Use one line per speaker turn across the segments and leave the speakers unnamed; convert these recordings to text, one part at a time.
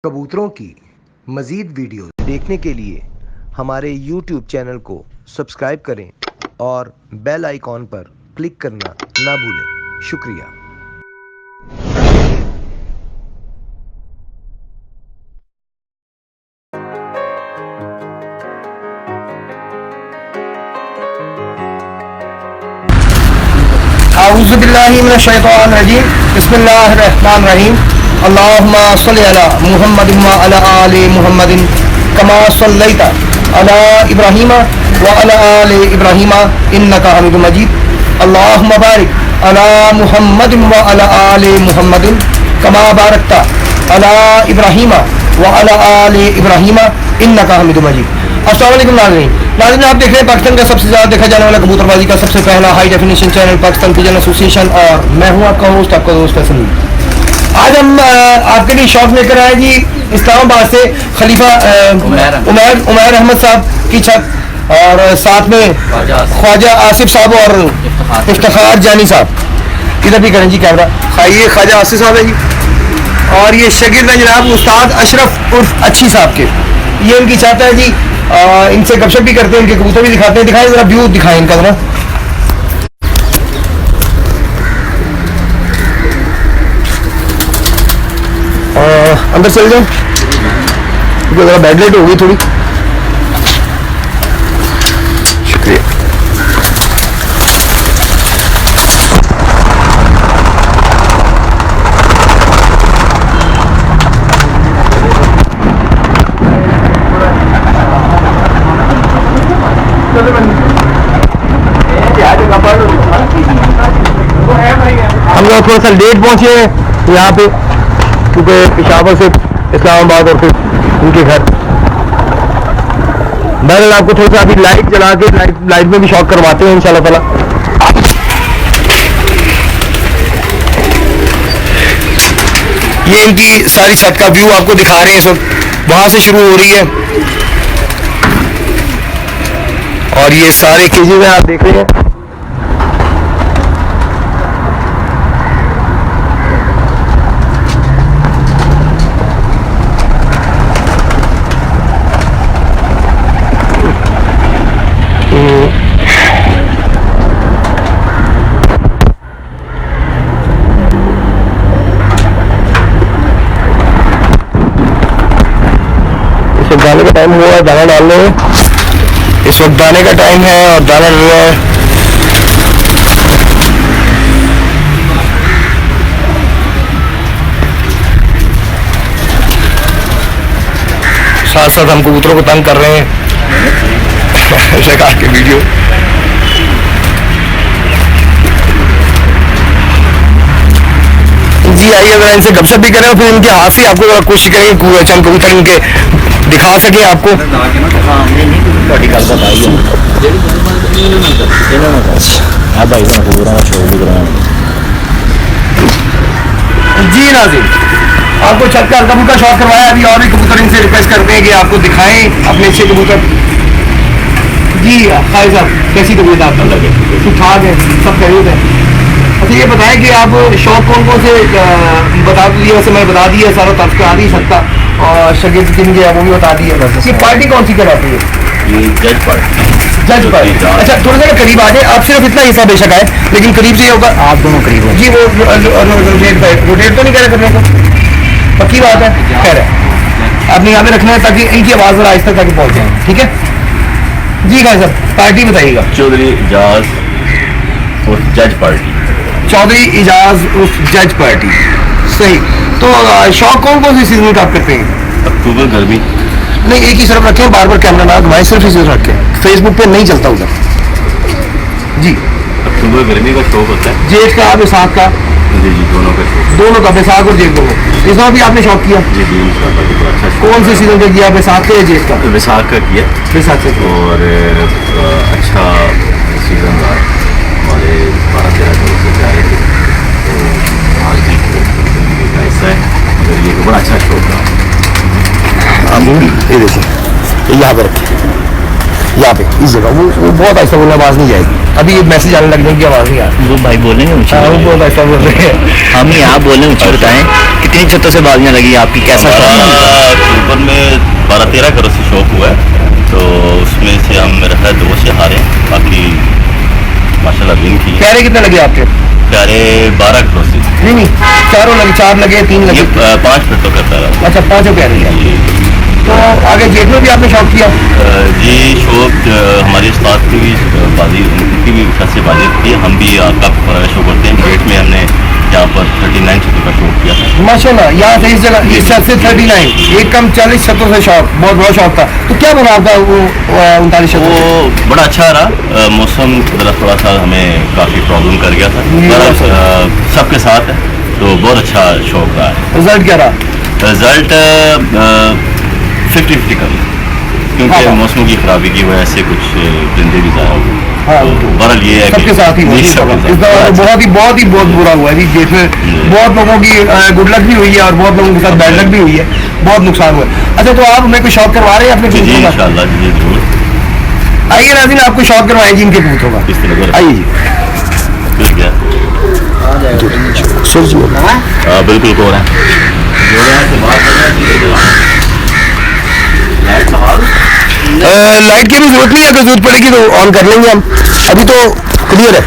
कबूतरों की मज़ीद वीडियो देखने के लिए हमारे YouTube चैनल को सब्सक्राइब करें और बेल आइकॉन पर क्लिक करना ना भूलें। शुक्रिया।
औज़ु बिल्लाहि मिनश शैतानिर रजीम। बिस्मिल्लाहिर रहमानिर रहीम। अल्लाहुम्मा सल्लि अला मुहम्मदिन व अला आलि मुहम्मदिन कमा सल्लैता अला इब्राहीम व अला आलि इब्राहीम इन्नका हमीदुम मजीद। अल्लाहुम्मा बारिक अला मुहम्मदिन व अला आलि मुहम्मदिन कमा बारकता अला इब्राहीम व अला आलि इब्राहीम इन्नका हमीदुम मजीद। अस्सलाम वालेकुम नाज़रीन, आप देख रहे हैं पाकिस्तान का सबसे ज़्यादा देखा जाने वाला कबूतरबाजी का सबसे पहला high definition channel Pakistan pigeon association, और मैं हूं आपका होस्ट, आपका दोस्त फैसल। आज हम आपके लिए शौक लेकर आए जी इस्लामाबाद से खलीफा उमैर अहमद साहब की छत, और साथ में ख्वाजा आसिफ साहब और इफ्तिखार जानी साहब। इधर भी करें जी कैमरा। ये ख्वाजा आसिफ साहब है जी, और ये शगिर्द है जनाब उस्ताद अशरफ उर्फ अच्छी साहब के। ये इनकी छत है जी। इनसे गपशप भी करते हैं, इनके कबूतर भी दिखाते हैं। दिखाएं जरा, व्यू दिखाएं इनका जरा। अंदर चल जाओ, जरा बैड लाइट हो गई थोड़ी। शुक्रिया। हम लोग थोड़ा सा लेट पहुंचे यहाँ पे, क्योंकि पेशावर से इस्लामाबाद और फिर उनके घर। बहरहाल आपको थोड़ा सा अभी लाइट जला के लाइट में भी शॉट करवाते हैं इंशाल्लाह ताला। ये इनकी सारी छत का व्यू आपको दिखा रहे हैं। सब वहां से शुरू हो रही है, और ये सारे केजेस में आप देख रहे हैं। दाने का टाइम हुआ है, दाना डालने में। इस वक्त दाने का टाइम है और दाना डल रहा है। साथ साथ हम कबूतरों को तंग कर रहे हैं लगा के वीडियो। जी आइए जरा इनसे गपशप भी करें, फिर इनके हाथ से आपको जरा कोशिश करेंगे चंद कबूतर इनके दिखा सके आपको। जी नाज़रीन, आपको छत का कबूतर का शौक करवाया। अभी और भी कबूतर इनसे रिक्वेस्ट करते हैं कि आपको दिखाएं अपने अच्छे कबूतर। जी खाई साहब, कैसी तबीयत आपको लगे? ठीक ठाक है, सब खैरियत है। अच्छा ये बताएं कि आप शौक कौन कौन से बता दिए? वैसे मैं बता दिया सारा, तब आ नहीं सकता, और शगिर्द किन के वो भी बता दिए। ये पार्टी कौन सी कराती है?
ये जज पार्टी।
जज पार्टी। अच्छा थोड़ा सा करीब आ जाए, आप सिर्फ इतना हिस्सा बेशक आए, लेकिन करीब से होगा।
आप दोनों करीब हो
जी। वो रोटेट तो नहीं करे करने को? पक्की बात है। खैर है, आपने यहाँ पे रखना है ताकि इनकी आवाज़ जरा आहिस्ता ताकि पहुँच जाए। ठीक है जी। खाई साहब पार्टी बताइएगा।
चौधरी इजाज और जज पार्टी।
चौधरी इजाज उस जज पार्टी। सही। तो शौक कौन कौन सी सीजन का आप करते हैं?
अक्टूबर गर्मी।
नहीं, एक ही तरफ रखें, बार बार कैमरा ना घुमाएं, सिर्फ इसी तरफ रखें। फेसबुक पे नहीं चलता उधर जी।
अक्टूबर गर्मी का शौक होता है।
जेठ का, बैसाख का?
जी जी, दोनों का शौक।
दोनों का, बैसाख और जेठ दोनों। इसमें भी आपने शौक किया?
जी जी, अच्छा।
कौन से सीजन का किया, बैसाख का या जेठ का?
बैसाख का किया।
बैसाख से।
और अच्छा सीजन रहा हमारे 12-13 दिन से जा रहे थे, तो आज भी ऐसा है, मगर ये बड़ा अच्छा शौक रहा।
ये देखिए यहाँ पर यहाँ पे इस जगह वो बहुत ऐसा बोलना, आवाज़ नहीं जाएगी। अभी ये मैसेज आने लगने की आवाज़ नहीं आ रही।
वो भाई बोलेंगे,
वो बहुत ऐसा बोल रहे हैं।
हम यहाँ बोलें, ऊँचा बताएं कि
कितनी छतों से बाजियां लगी आपकी, कैसा
ऊपर में 12-13 करोड़ से शौक हुआ है, तो उसमें से हम मेरा है 2 से हारे, बाकी माशाल्लाह विन की।
प्यारे कितने लगे आपके?
प्यारे 12 करोड़ से।
नहीं चारों लगे, 4 लगे, 3 लगे,
5 फिर तो करता रहा।
अच्छा 5 प्यारे लगे। तो आगे जेट में भी आपने शौक किया?
जी शौक हमारे उस्ताद की भी बाजी, उनकी भी खासी बाजी थी, हम भी काफ़ी फरा का शौक करते हैं। जेट में हमने यहाँ पर 39 छतों का शौक किया था
माशाल्लाह। यहाँ से इस जगह इस छत से 39, एक कम 40 छतों से शौक, बहुत बड़ा शौक था। तो क्या बना आपका वो 39 छतों?
वो बड़ा अच्छा रहा, मौसम ज़रा थोड़ा सा हमें काफ़ी प्रॉब्लम कर गया था, सबके साथ है तो बहुत अच्छा शौक रहा है।
रिजल्ट क्या रहा?
रिजल्ट 50-50 कर, क्योंकि मौसम की खराबी की वजह से कुछ परिंदे भी ज़्यादा हो गए। तो बहरहाल ये है
सबके साथ ही इस दफा बहुत बुरा हुआ है जी। जैसे बहुत लोगों की गुड लक भी हुई है और बहुत लोगों के साथ बैड लक भी हुई है, बहुत नुकसान हुआ है। अच्छा तो आप हमें कोई शौक करवा रहे हैं अपने
जी
कबूतरों का?
इंशाल्लाह जी जरूर।
आइए नाज़रीन, आपको शौक करवाएं जी इनके कबूतरों का।
किस तरह
आइए जी।
ठीक है, बिल्कुल को रहा है।
लाइट की भी जरूरत नहीं है, अगर जरूरत पड़ेगी तो ऑन कर लेंगे हम, अभी तो क्लियर है।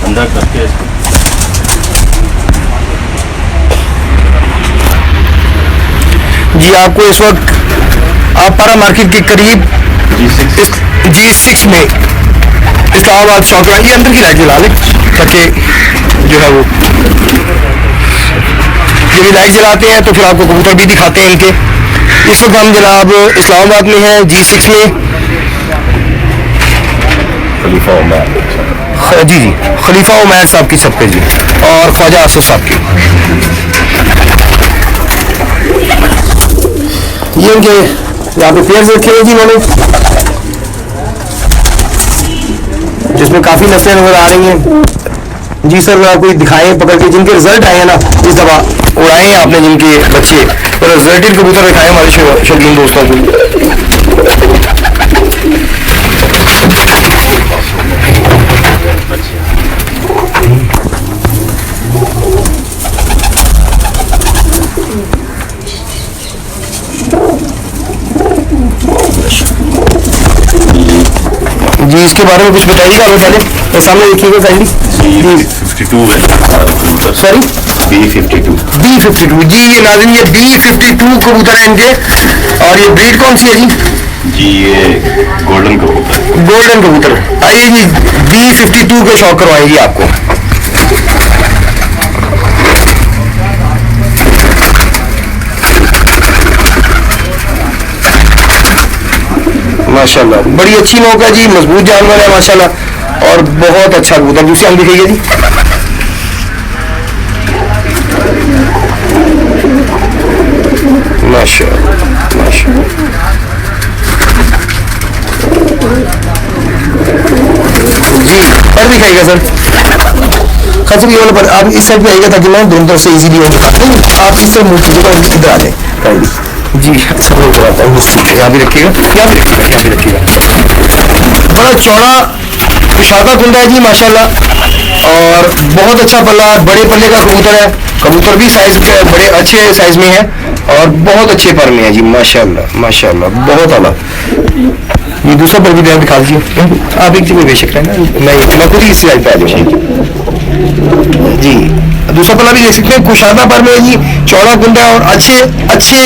अंदर करके इसको
जी। आपको इस वक्त आप पारा मार्केट के करीब G6 में इस्लामाबाद शॉप है। ये अंदर की लाइट जला लें ताकि जो है वो ये भी लाइट जलाते हैं तो फिर आपको कबूतर भी दिखाते हैं इनके। इस वक्त हम जनाब इस्लामाबाद में हैं, G6 में।
खलीफा उमर
जी जी, खलीफा उमर साहब की छत पे जी, और ख्वाजा आसिफ साहब की। ये इनके यहाँ पे पेयर रखे हैं जी मैंने, जिसमें काफी नस्लें नजर आ रही हैं। जी सर आप कोई दिखाएं पकड़ के, जिनके रिजल्ट आए हैं ना इस दफा उड़ाए हैं आपने जिनके बच्चे, तो रिजल्टेड कबूतर दिखाए हमारे शौकीन दोस्तों को। जी इसके बारे में कुछ बताइएगा हमें पहले, तो सामने देखिएगा काइंडली।
52 है
सॉरी B52 जी। ये नाज़रीन ये B52 कबूतर है इनके, और ये ब्रीड कौन सी है जी?
ये गोल्डन कबूतर।
गोल्डन कबूतर। आइए जी B52 के शौक करवाएंगे आपको। माशाल्लाह बड़ी अच्छी नोक है जी, मजबूत जानवर है माशाल्लाह, और बहुत अच्छा कबूतर। दूसरी हम दिखाइए जी। माशाल्लाह माशाल्लाह जी। पर दिखाइएगा सर, खास ये वाला पर आप इस साइड पे आइएगा ताकि मैं दोनों तरफ से इजीली आप इससे मुंह कीजिएगा, इधर आ जाए जी। सब लोग कराता हूँ, यहाँ भी रखिएगा, यहाँ भी रखिएगा, यहाँ भी रखिएगा। बड़ा चौड़ा शादा कुंदा है जी माशाल्लाह, और बहुत अच्छा पल्ला, बड़े पल्ले का कबूतर है। कबूतर भी साइज बड़े अच्छे साइज में है और बहुत अच्छे पर में है जी माशाल्लाह माशाल्लाह, बहुत आला। ये दूसरा पर भी दिखा दीजिए आप, एक जगह बेशक है ना, मैं खुद ही इस साइड पे आ जाऊँगा जी। दूसरा पल्ला भी देख सकते हैं, कुशादा पर में है जी, चौड़ा कुंदा है और अच्छे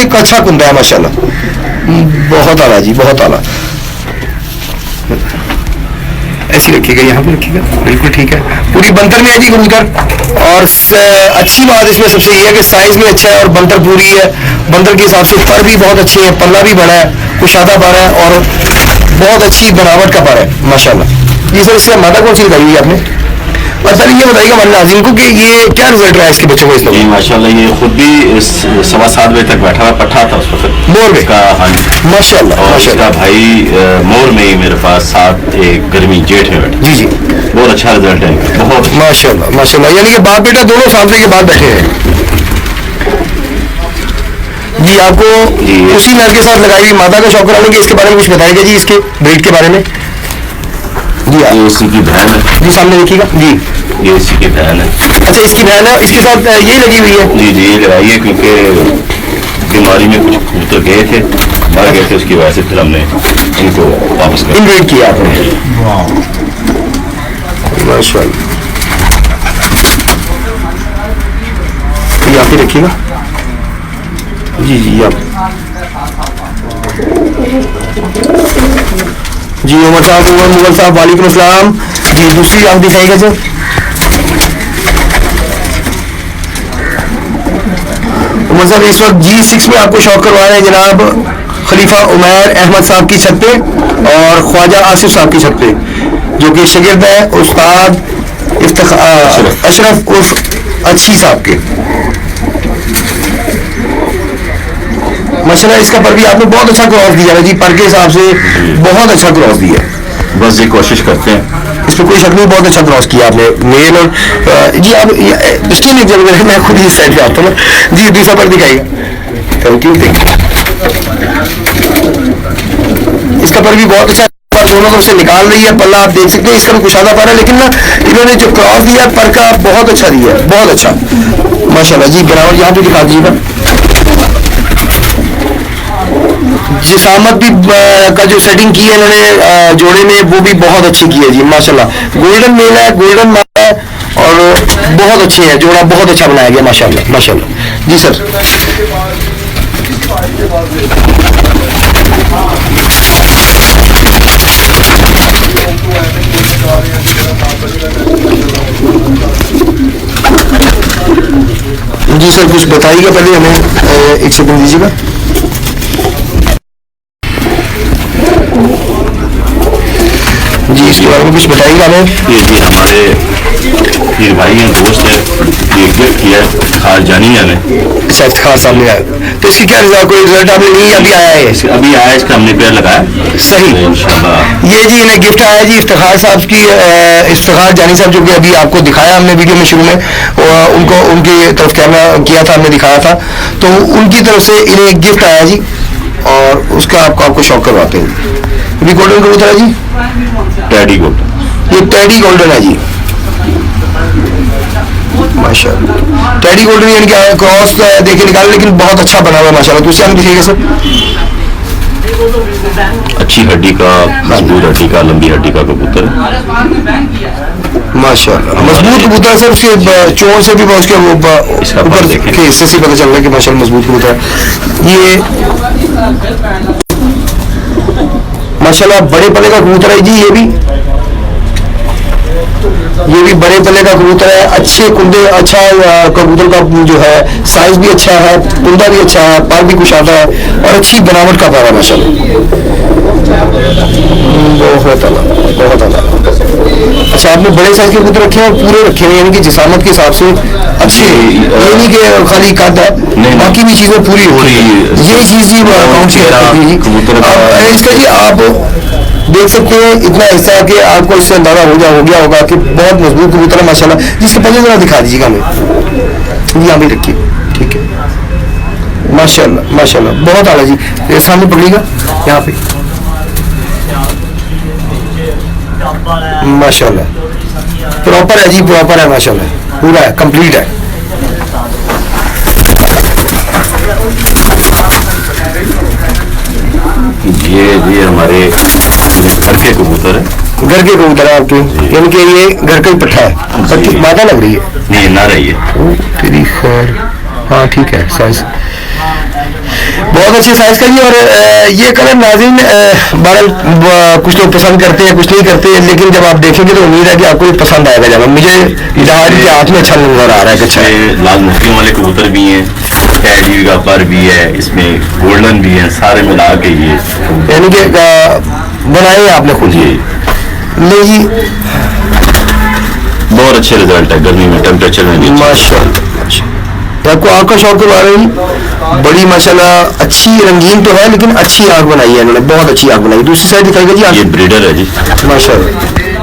अच्छा कुंदा है माशाल्लाह, बहुत आला जी, बहुत आला। ऐसी रखिएगा, यहाँ पे रखिएगा, बिल्कुल ठीक है। पूरी बंतर में है जी कबूतर, और अच्छी बात इसमें सबसे ये है कि साइज में अच्छा है और बंतर पूरी है। बंतर के हिसाब से पर भी बहुत अच्छे हैं, पल्ला भी बड़ा है, कुशादा पर है और बहुत अच्छी बनावट का पर है माशाल्लाह। ये सर इससे मादा कौन सी दिखाई हुई आपने? और सर ये बताइएगा हमारे नाज़रीन को कि ये क्या रिजल्ट रहा है इसके बच्चों को?
जी माशाल्लाह ये खुद भी 7:15 बजे तक बैठा हुआ पट्टा था उस वक्त
मोर में
का। हाँ जी
माशाल्लाह।
और इसका भाई मोर में ही मेरे पास 7 एक गर्मी जेठ में बैठे।
जी जी
बहुत अच्छा रिजल्ट है, बहुत
माशाल्लाह माशाल्लाह। यानी कि बाप बेटा दोनों सामने के बाद बैठे हैं। जी आपको उसी नर के साथ लगाई हुई मादा का शौक कराने के, इसके बारे में कुछ बताएगा जी, इसके ब्रीड के बारे में जी?
ये इसी की बहन है
जी, सामने देखिएगा जी,
ये इसी की बहन है।
अच्छा इसकी बहन है, इसके साथ यही लगी हुई है?
जी जी, ये लगाई है क्योंकि बीमारी में कुछ कबूतर गए थे, मर गए थे, उसकी वजह से फिर हमने इनको वापस कर
इनब्रीड किया आपने? माशाल्लाह, यहाँ पे रखिएगा जी जी। आप जी उमर साहब, मुगल साहब, वालेकुम अस्सलाम जी। दूसरी आप दिखाइएगा सर। उमर साहब इस वक्त G6 में आपको शौक करवा रहे हैं जनाब खलीफा उमैर अहमद साहब की छत पे और ख्वाजा आसिफ साहब की छत पे, जो कि शागिर्द है उस्ताद अशरफ उर्फ अच्छी साहब के। माशाल्लाह इसका पर भी आपने बहुत अच्छा क्रॉस दिया है जी, पर के हिसाब से बहुत अच्छा क्रॉस दिया है।
बस ये कोशिश करते हैं,
इस पर कोई शक नहीं, बहुत अच्छा क्रॉस किया आपने मेल और जी। आप स्टील एक जगह मैं खुद ही साइड पे आता हूँ जी। दूसरा पर दिखाइएगा, थैंक यू। इसका पर भी बहुत अच्छा दोनों तरफ से निकाल रही है, पल्ला आप देख सकते हैं, इसका भी कुशादा पर है, लेकिन ना इन्होंने जो क्रॉस दिया पर का बहुत अच्छा दिया है, बहुत अच्छा माशाल्लाह जी। गिरावट यहाँ पे दिखा दीजिएगा। जिसामत भी का जो सेटिंग की है इन्होंने जोड़े में, वो भी बहुत अच्छी की है जी माशाल्लाह। गोल्डन मेल है, गोल्डन मादा है और बहुत अच्छे हैं, जोड़ा बहुत अच्छा बनाया गया माशाल्लाह माशाल्लाह जी सर। जी सर कुछ बताइएगा पहले हमें, एक सेकंड दीजिएगा। जी इसके बारे में कुछ बताइएगा हमें।
ये जी हमारे पीर भाई हैं, दोस्त है, ये गिफ्ट किया है खास जानिया ने।
अच्छा खास सामने आया, तो इसकी क्या कोई रिजल्ट आपने नहीं अभी आया है?
अभी आया, इसका हमने पेड़ लगाया
सही
तो इंशाल्लाह।
ये जी इन्हें गिफ्ट आया जी इफ्तिखार साहब की, इफ्तिखार जानी साहब, जो कि अभी आपको दिखाया हमने वीडियो में शुरू में, उनको उनकी तरफ कैमरा किया था, हमने दिखाया था, तो उनकी तरफ से इन्हें गिफ्ट आया जी और उसका आपको शौक करवाते हैं। अभी गोल्डन कबूतर है जी,
टैडी गोल्डन,
ये टैडी गोल्डन है जी माशाल्लाह। टैडी गोल्डन यानी कि क्रॉस देखे निकाले, लेकिन बहुत अच्छा बना हुआ है माशाल्लाह। दूसरा हम दिखेगा सर।
अच्छी हड्डी का, मजबूत हड्डी का, लंबी हड्डी का कबूतर है
माशाल्लाह, मजबूत कबूतर है सर। उसके चोर से भी उसके ऊपर के हिस्से से पता चल रहा है कि माशाल्लाह मजबूत कबूतर है ये माशाल्लाह। बड़े पले का कबूतर है जी, ये भी बड़े पले का कबूतर है। अच्छे कुंदे, अच्छा कबूतर का जो है साइज भी अच्छा है, कुंदा भी अच्छा है, पर भी कुशादा है और अच्छी बनावट का पारा माशाल्लाह। बहुत आला, बहुत आला। अच्छा आपने बड़े साइज के कबूतर रखे हैं और पूरे रखे हैं, यानी कि जिसामत के हिसाब से अच्छे, ये नहीं कि खाली कद है, बाकी भी चीजें पूरी हो रही है। यही चीज जी कबूतर इसका जी आप देख सकते हैं, इतना हिस्सा कि आपको इससे अंदाजा हो गया होगा कि बहुत मजबूत कबूतर है माशाल्लाह। जिसके पहले जरा दिखा दीजिएगा हमें, यहाँ भी रखिए, ठीक है माशाल्लाह माशाल्लाह, बहुत आला जी। सामने पकड़िएगा यहाँ पे माशाल्लाह, प्रॉपर है जी, प्रॉपर है माशाल्लाह, पूरा है, कंप्लीट है।
ये हमारे घर के कबूतर है,
घर के कबूतर है आपके, यानी कि ये घर का ही पट्ठा है। पट्टी मादा लग रही है?
नहीं ना रही है,
तेरी खैर, हाँ ठीक है, साइज बहुत अच्छे साइज का जी। और ये कलर नाज़रीन बहरहाल कुछ लोग पसंद करते हैं, कुछ नहीं करते हैं, लेकिन जब आप देखेंगे तो उम्मीद है कि आपको ये पसंद आएगा। जब मुझे इजहार के हाथ में अच्छा नजर आ रहा है कि अच्छा है।
लाल मुफ्तियों वाले कबूतर भी हैं, टैडी का पर भी है, इसमें गोल्डन भी है, सारे मिला के ये
यानी कि बनाए हैं आपने खुद ही? ले जी
बहुत अच्छे रिजल्ट है गर्मी में, टेम्परेचर में भी
माशाल्लाह। आपको आँख का शौक करवा रही, बड़ी माशाल्लाह अच्छी रंगीन तो है, लेकिन अच्छी आँख बनाई है इन्होंने, बहुत अच्छी आँख बनाई। दूसरी साइड दिखाएगा जी,
ये ब्रीडर है जी
माशाल्लाह।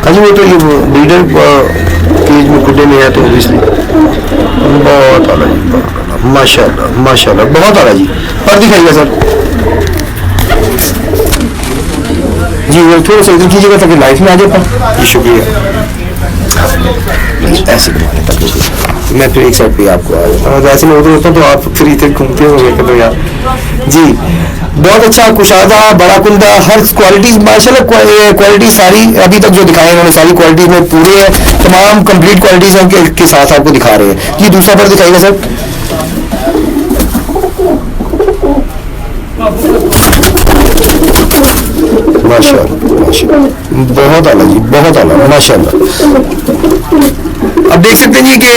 हाँ जी, वो तो ये ब्रीडर केज में खुदे में है, तो इसलिए बहुत आला जी। माशाल्लाह माशाल्लाह, बहुत आला जी। पर दिखाइएगा सर जी, वो थोड़ा सा इधर कीजिएगा ताकि लाइफ में आ जाए पर। जी शुक्रिया। ऐसे मैं फिर एक साइड पे आपको आ जाता, ऐसे में होता तो आप फिर इधर घूमते हो तो यार जी। बहुत अच्छा, कुशादा, बड़ा कुंदा, हर क्वालिटी माशाल्लाह, क्वालिटी सारी अभी तक जो दिखाए उन्होंने सारी क्वालिटीज में पूरे हैं, तमाम कंप्लीट क्वालिटीज के साथ आपको दिखा रहे हैं जी। दूसरा पर दिखाइएगा सर। माशाल्लाह माशाल्लाह, बहुत आला जी, बहुत आला माशाल्लाह। अब देख सकते हैं जी कि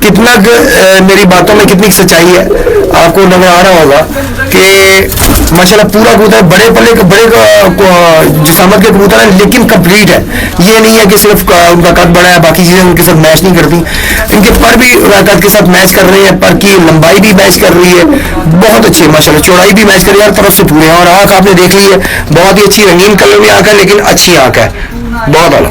कितना मेरी बातों में कितनी सच्चाई है, आपको नजर आ रहा होगा कि माशाल्लाह पूरा कबूतर बड़े पल्ले के बड़े जिसामत के कबूतर है, लेकिन कंप्लीट है। ये नहीं है कि सिर्फ उनका कद बड़ा है, बाकी चीजें उनके साथ मैच नहीं करती। इनके पर भी कद के साथ मैच कर रहे हैं, पर की लंबाई भी मैच कर रही है, बहुत अच्छी है माशाल्लाह, चौड़ाई भी मैच कर रही है, हर तरफ से पूरे हैं। और आंख आपने देख ली है, बहुत ही अच्छी रंगीन कलर में आंख है, लेकिन अच्छी आंख है, बहुत आला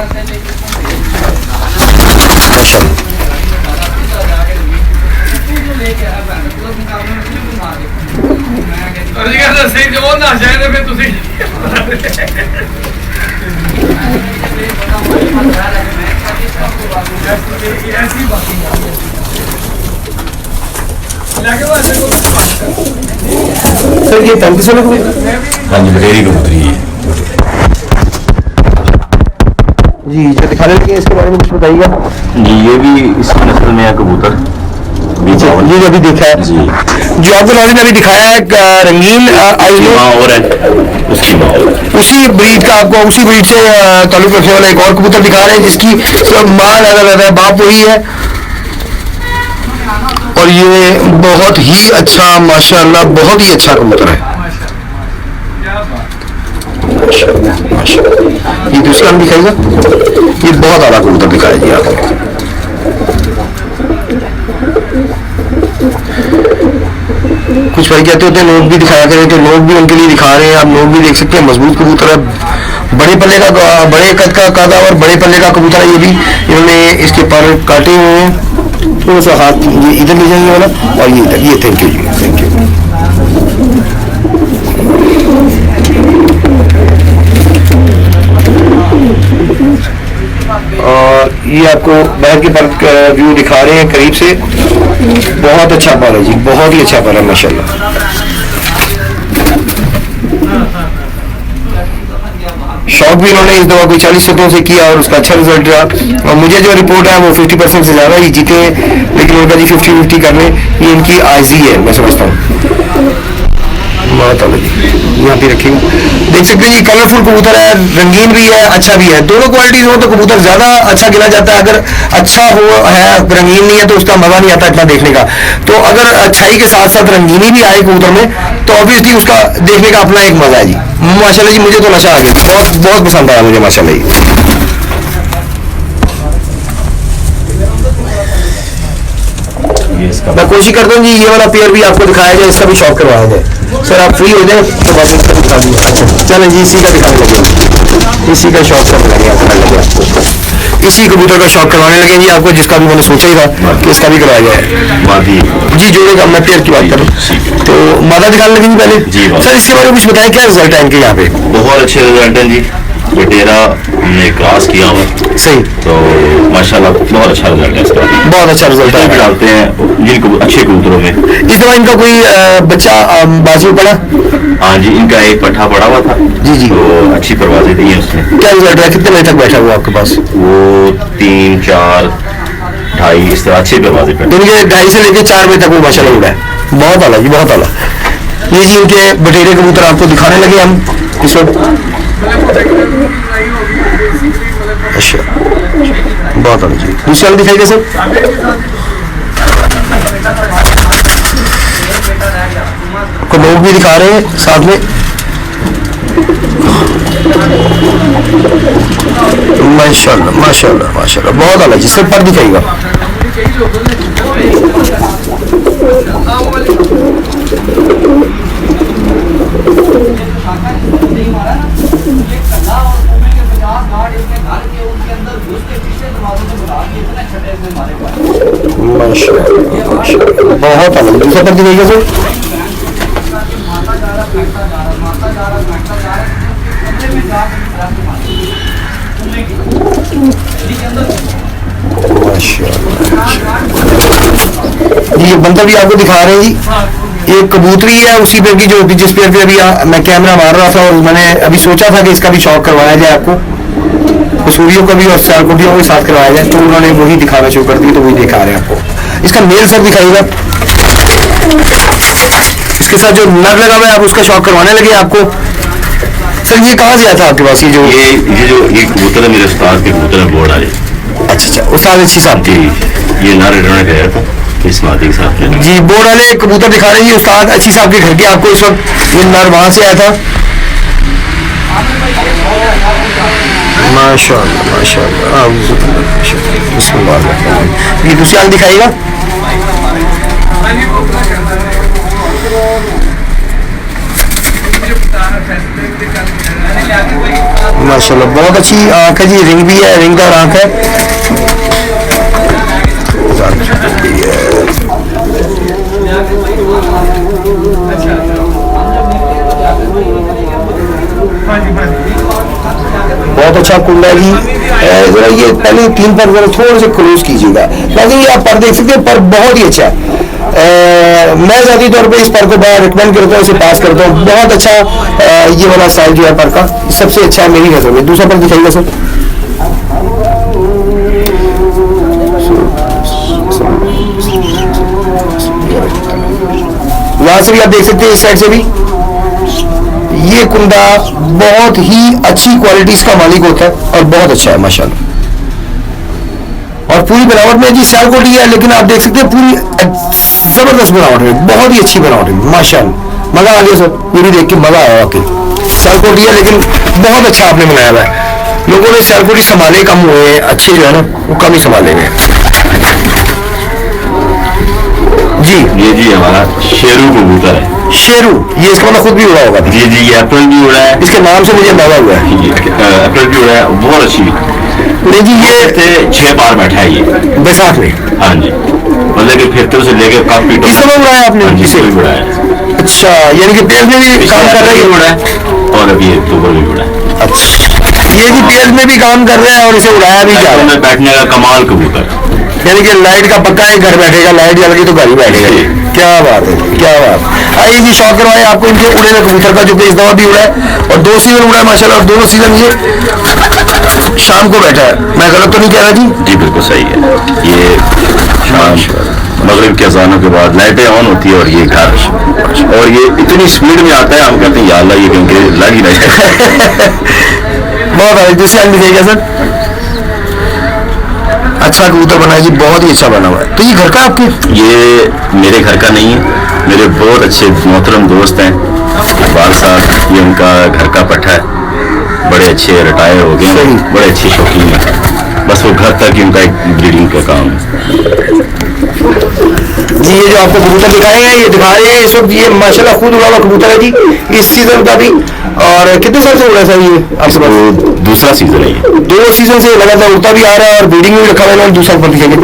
सर। ये 35 वाले
हाँ जी, बटेरी कबूतरी है
जी, जो दिखाने लगे इसके बारे में कुछ बताइएगा
जी। ये भी इसी नस्ल में है कबूतर,
ये जो अभी देखा है
जी,
जो आपको नॉलेज अभी दिखाया है रंगीन आइनो,
और है उसकी माँ और
उसी ब्रीड का, आपको उसी ब्रीड से ताल्लुक रखने वाला एक और कबूतर दिखा रहे हैं जिसकी माँ अलग अलग है, बाप वही है। और ये बहुत ही अच्छा माशाल्लाह, बहुत ही अच्छा कबूतर है माशाल्लाह माशाल्लाह। ये दूसरा हम दिखाएगा, ये बहुत आला कबूतर दिखाया जी आपको। कुछ भाई कहते होते हैं लोग भी दिखाया करें, तो लोग भी उनके लिए दिखा रहे हैं। आप लोग भी देख सकते हैं, मजबूत कबूतर है, बड़े पल्ले का, बड़े कद का कादा और बड़े पल्ले का कबूतर है। ये भी इन्होंने इसके पर काटे हुए हैं, थोड़ा सा हाथ ये इधर ले जाएंगे वाला, और ये इधर, ये थैंक यू जी, थैंक यू। और ये आपको बैठ के पर व्यू दिखा रहे हैं करीब से, बहुत अच्छा पर है जी, बहुत ही अच्छा पर है माशाल्लाह। शौक भी इन्होंने इस दवा कोई 40 सतों से किया और उसका अच्छा रिजल्ट रहा। और मुझे जो रिपोर्ट है वो 50% से ज़्यादा ही जीते हैं, लेकिन उनका जी 50-50 करने ये इनकी आजी है, मैं समझता हूँ। यहाँ पे रखेंगे, देख सकते हैं ये कलरफुल कबूतर है, रंगीन भी है, अच्छा भी है। दोनों क्वालिटीज हो तो कबूतर ज्यादा अच्छा गिना जाता है। अगर अच्छा हो है, रंगीन नहीं है, तो उसका मजा नहीं आता इतना देखने का। तो अगर अच्छाई के साथ साथ रंगीनी भी आए कबूतर में, तो ऑब्वियसली उसका देखने का अपना एक मजा है जी। माशाल्लाह जी, मुझे तो नशा आ गया, बहुत बहुत पसंद आया मुझे माशाल्लाह जी। मैं कोशिश करता हूँ जी ये वाला पेयर भी आपको दिखाया जाए, इसका भी शौक करवाया जाए। सर आप फ्री हो जाए तो बाद में इसका दिखा दीजिए। चलें जी, इसी का दिखाने लगे, इसी का शौक करने लगे आपको, इसी कबूतर का शौक करवाने लगे जी आपको, जिसका भी मैंने सोचा ही था कि इसका भी करवाया जाए।
मादी
जी जोड़े का, मैं पेयर की बात करूँ तो मादा दिखाने लगी पहले
जी।
सर इसके बारे में कुछ बताएं, क्या रिजल्ट है इनके यहाँ पे?
बहुत अच्छे रिजल्ट हैं जी। बटेरा हमने क्रॉस किया हुआ
सही,
तो माशाल्लाह बहुत अच्छा रिजल्ट है इसका,
बहुत अच्छा रिजल्ट है।
डालते हैं जिन अच्छे कबूतरों में।
इस दफा इनका कोई बच्चा बाजी पड़ा?
हाँ जी, इनका एक पट्ठा पड़ा हुआ था
जी जी,
तो अच्छी परवाजें दी हैं उसने।
क्या रिजल्ट है, कितने बजे तक बैठा हुआ आपके पास?
वो 3, 4, 2.5 इस तरह अच्छी परवाजें पे,
इनके 2.5 से लेकर 4 बजे तक वो माशाल्लाह उड़ा है। बहुत आला जी, बहुत आला। ये जी इनके बटेरे कबूतर आपको दिखाने लगे हम इस वक्त। अच्छा, बहुत आला जी। दूसरा भी दिखाइए सर। को लोग भी दिखा रहे हैं साथ में, माशाल्लाह माशाल्लाह माशाल्लाह, बहुत आला जी। सर पर दिखाइएगा। माशाल्लाह बहुत अलग। दूसरा पर दिखाइएगा सर। जी ये बंदर भी आपको दिखा रहे हैं जी, एक कबूतरी है उसी पेड़ की जो जिस पेड़ पे अभी मैं कैमरा मार रहा था, और मैंने अभी सोचा था कि इसका भी शौक करवाया जाए आपको, सूर्यों का भी और सैलकोटियों को भी साथ करवाया जाए, तो उन्होंने वही दिखाना शुरू कर दी, तो वही दिखा रहे हैं आपको। इसका मेल सर दिखाइएगा, इसके साथ जो नर लगा हुआ है आप उसका शौक करवाने लगे आपको। सर ये कहाँ से आया था आपके पास ये
कबूतर है मेरे उस्ताद के कबूतर है बोर्ड वाले।
अच्छा उस्ताद अच्छी साहब
जी ये नर रिटर्न गया था इस मादी के साथ
जी, बोर्ड वाले कबूतर दिखा रहे हैं उस्ताद अच्छी साहब के घर के आपको इस वक्त, ये नर वहां से आया था। माशाअल्लाह माशाअल्लाह, ये दूसरी आंख दिखाइएगा। माशाअल्लाह बहुत अच्छी आंख है जी, रिंग भी है, रिंगदार आंख है। बहुत अच्छा कुंडा जी, जरा ये पहले 3 पर जरा थोड़े से क्लोज कीजिएगा, लेकिन ये आप पर देख सकते हैं, पर बहुत ही अच्छा है। मैं ज़ाती तौर पे इस पर को बड़ा रिकमेंड करता हूँ, इसे पास करता हूँ, बहुत अच्छा ये वाला स्टाइल जो है पर का सबसे अच्छा है मेरी नजर में। दूसरा पर दिखाइएगा सर। यहाँ से भी आप देख सकते हैं, इस साइड से भी ये कुंडा बहुत ही अच्छी क्वालिटीज का मालिक होता है और बहुत अच्छा है माशाल्लाह। और पूरी बनावट में जी सैलकोटी है, लेकिन आप देख सकते हैं पूरी जबरदस्त बनावट है, बहुत ही अच्छी बनावट है माशाल्लाह। मजा आ गया सर, पूरी देख के मजा आया वाकई। सैलकोटी है लेकिन बहुत अच्छा आपने बनाया हुआ है। लोगों ने सैलकोटी संभाले कम हुए, अच्छे जो है ना वो कम ही संभाले हुए जी।
ये जी हमारा शेरू कबूतर है।
शेरू, ये इसका मतलब खुद भी उड़ा होगा।
जी जी ये अप्रैल भी उड़ा है,
इसके नाम से मुझे अंदाजा हुआ है।
अप्रैल भी उड़ा है, बहुत अच्छी।
नहीं जी ये
6 बार बैठा है ये
बैसाख में।
हाँ जी, मतलब कि फिर से लेके काफी
इस समय उड़ाया आपने?
जिसे भी उड़ा है।
अच्छा, यानी कि पेज में भी काम कर रहा है,
उड़ा है और अभी अक्टूबर में उड़ा है।
अच्छा, ये भी पेज में भी काम कर रहा है और इसे उड़ाया भी जा रहा है।
बैठने का कमाल कबूतर,
यानी कि लाइट का पक्का है, घर बैठेगा, लाइट जल गई तो घर ही बैठेगा। क्या बात है, क्या बात। आइए जी शौक करवाए आपको इनके उड़े हुए कबूतर का, जो कि इस दफा भी उड़ा है और 2 सीजन उड़ा है माशाल्लाह, और दोनों सीजन ये शाम को बैठा है। मैं गलत तो नहीं कह रहा जी?
जी बिल्कुल सही है। ये शाम मगरिब के अज़ानों के बाद लाइटें ऑन होती है और ये घर, और ये इतनी स्पीड में आता है, हम कहते हैं या अल्लाह ये कहीं लग ही नहीं जाए।
बहुत अच्छी। दूसरी आंख दिखाइएगा सर। अच्छा कबूतर बना है जी, बहुत ही अच्छा बना हुआ है। तो ये घर का आपके?
ये मेरे घर का नहीं है, मेरे बहुत अच्छे मोहतरम दोस्त हैं इकबाल साहब, ये उनका घर का पट्टा है, बड़े अच्छे रिटायर हो गए हैं, बड़े अच्छे शौकीन हैं, बस वो घर तक ही उनका एक ब्रीडिंग का काम है
जी। ये जो आपको कबूतर दिखाए हैं, ये दिखा रहे हैं इस वक्त, ये माशाल्लाह खुद उड़ा हुआ कबूतर है जी, इस सीजन का भी। और कितने साल से उड़ा है सर ये आपके पास?
दूसरा सीजन है ये।
2 सीजन से लगातार उड़ता भी आ रहा है और ब्रीडिंग में भी रखा हुआ है। दूसरा पर दिखेंगे,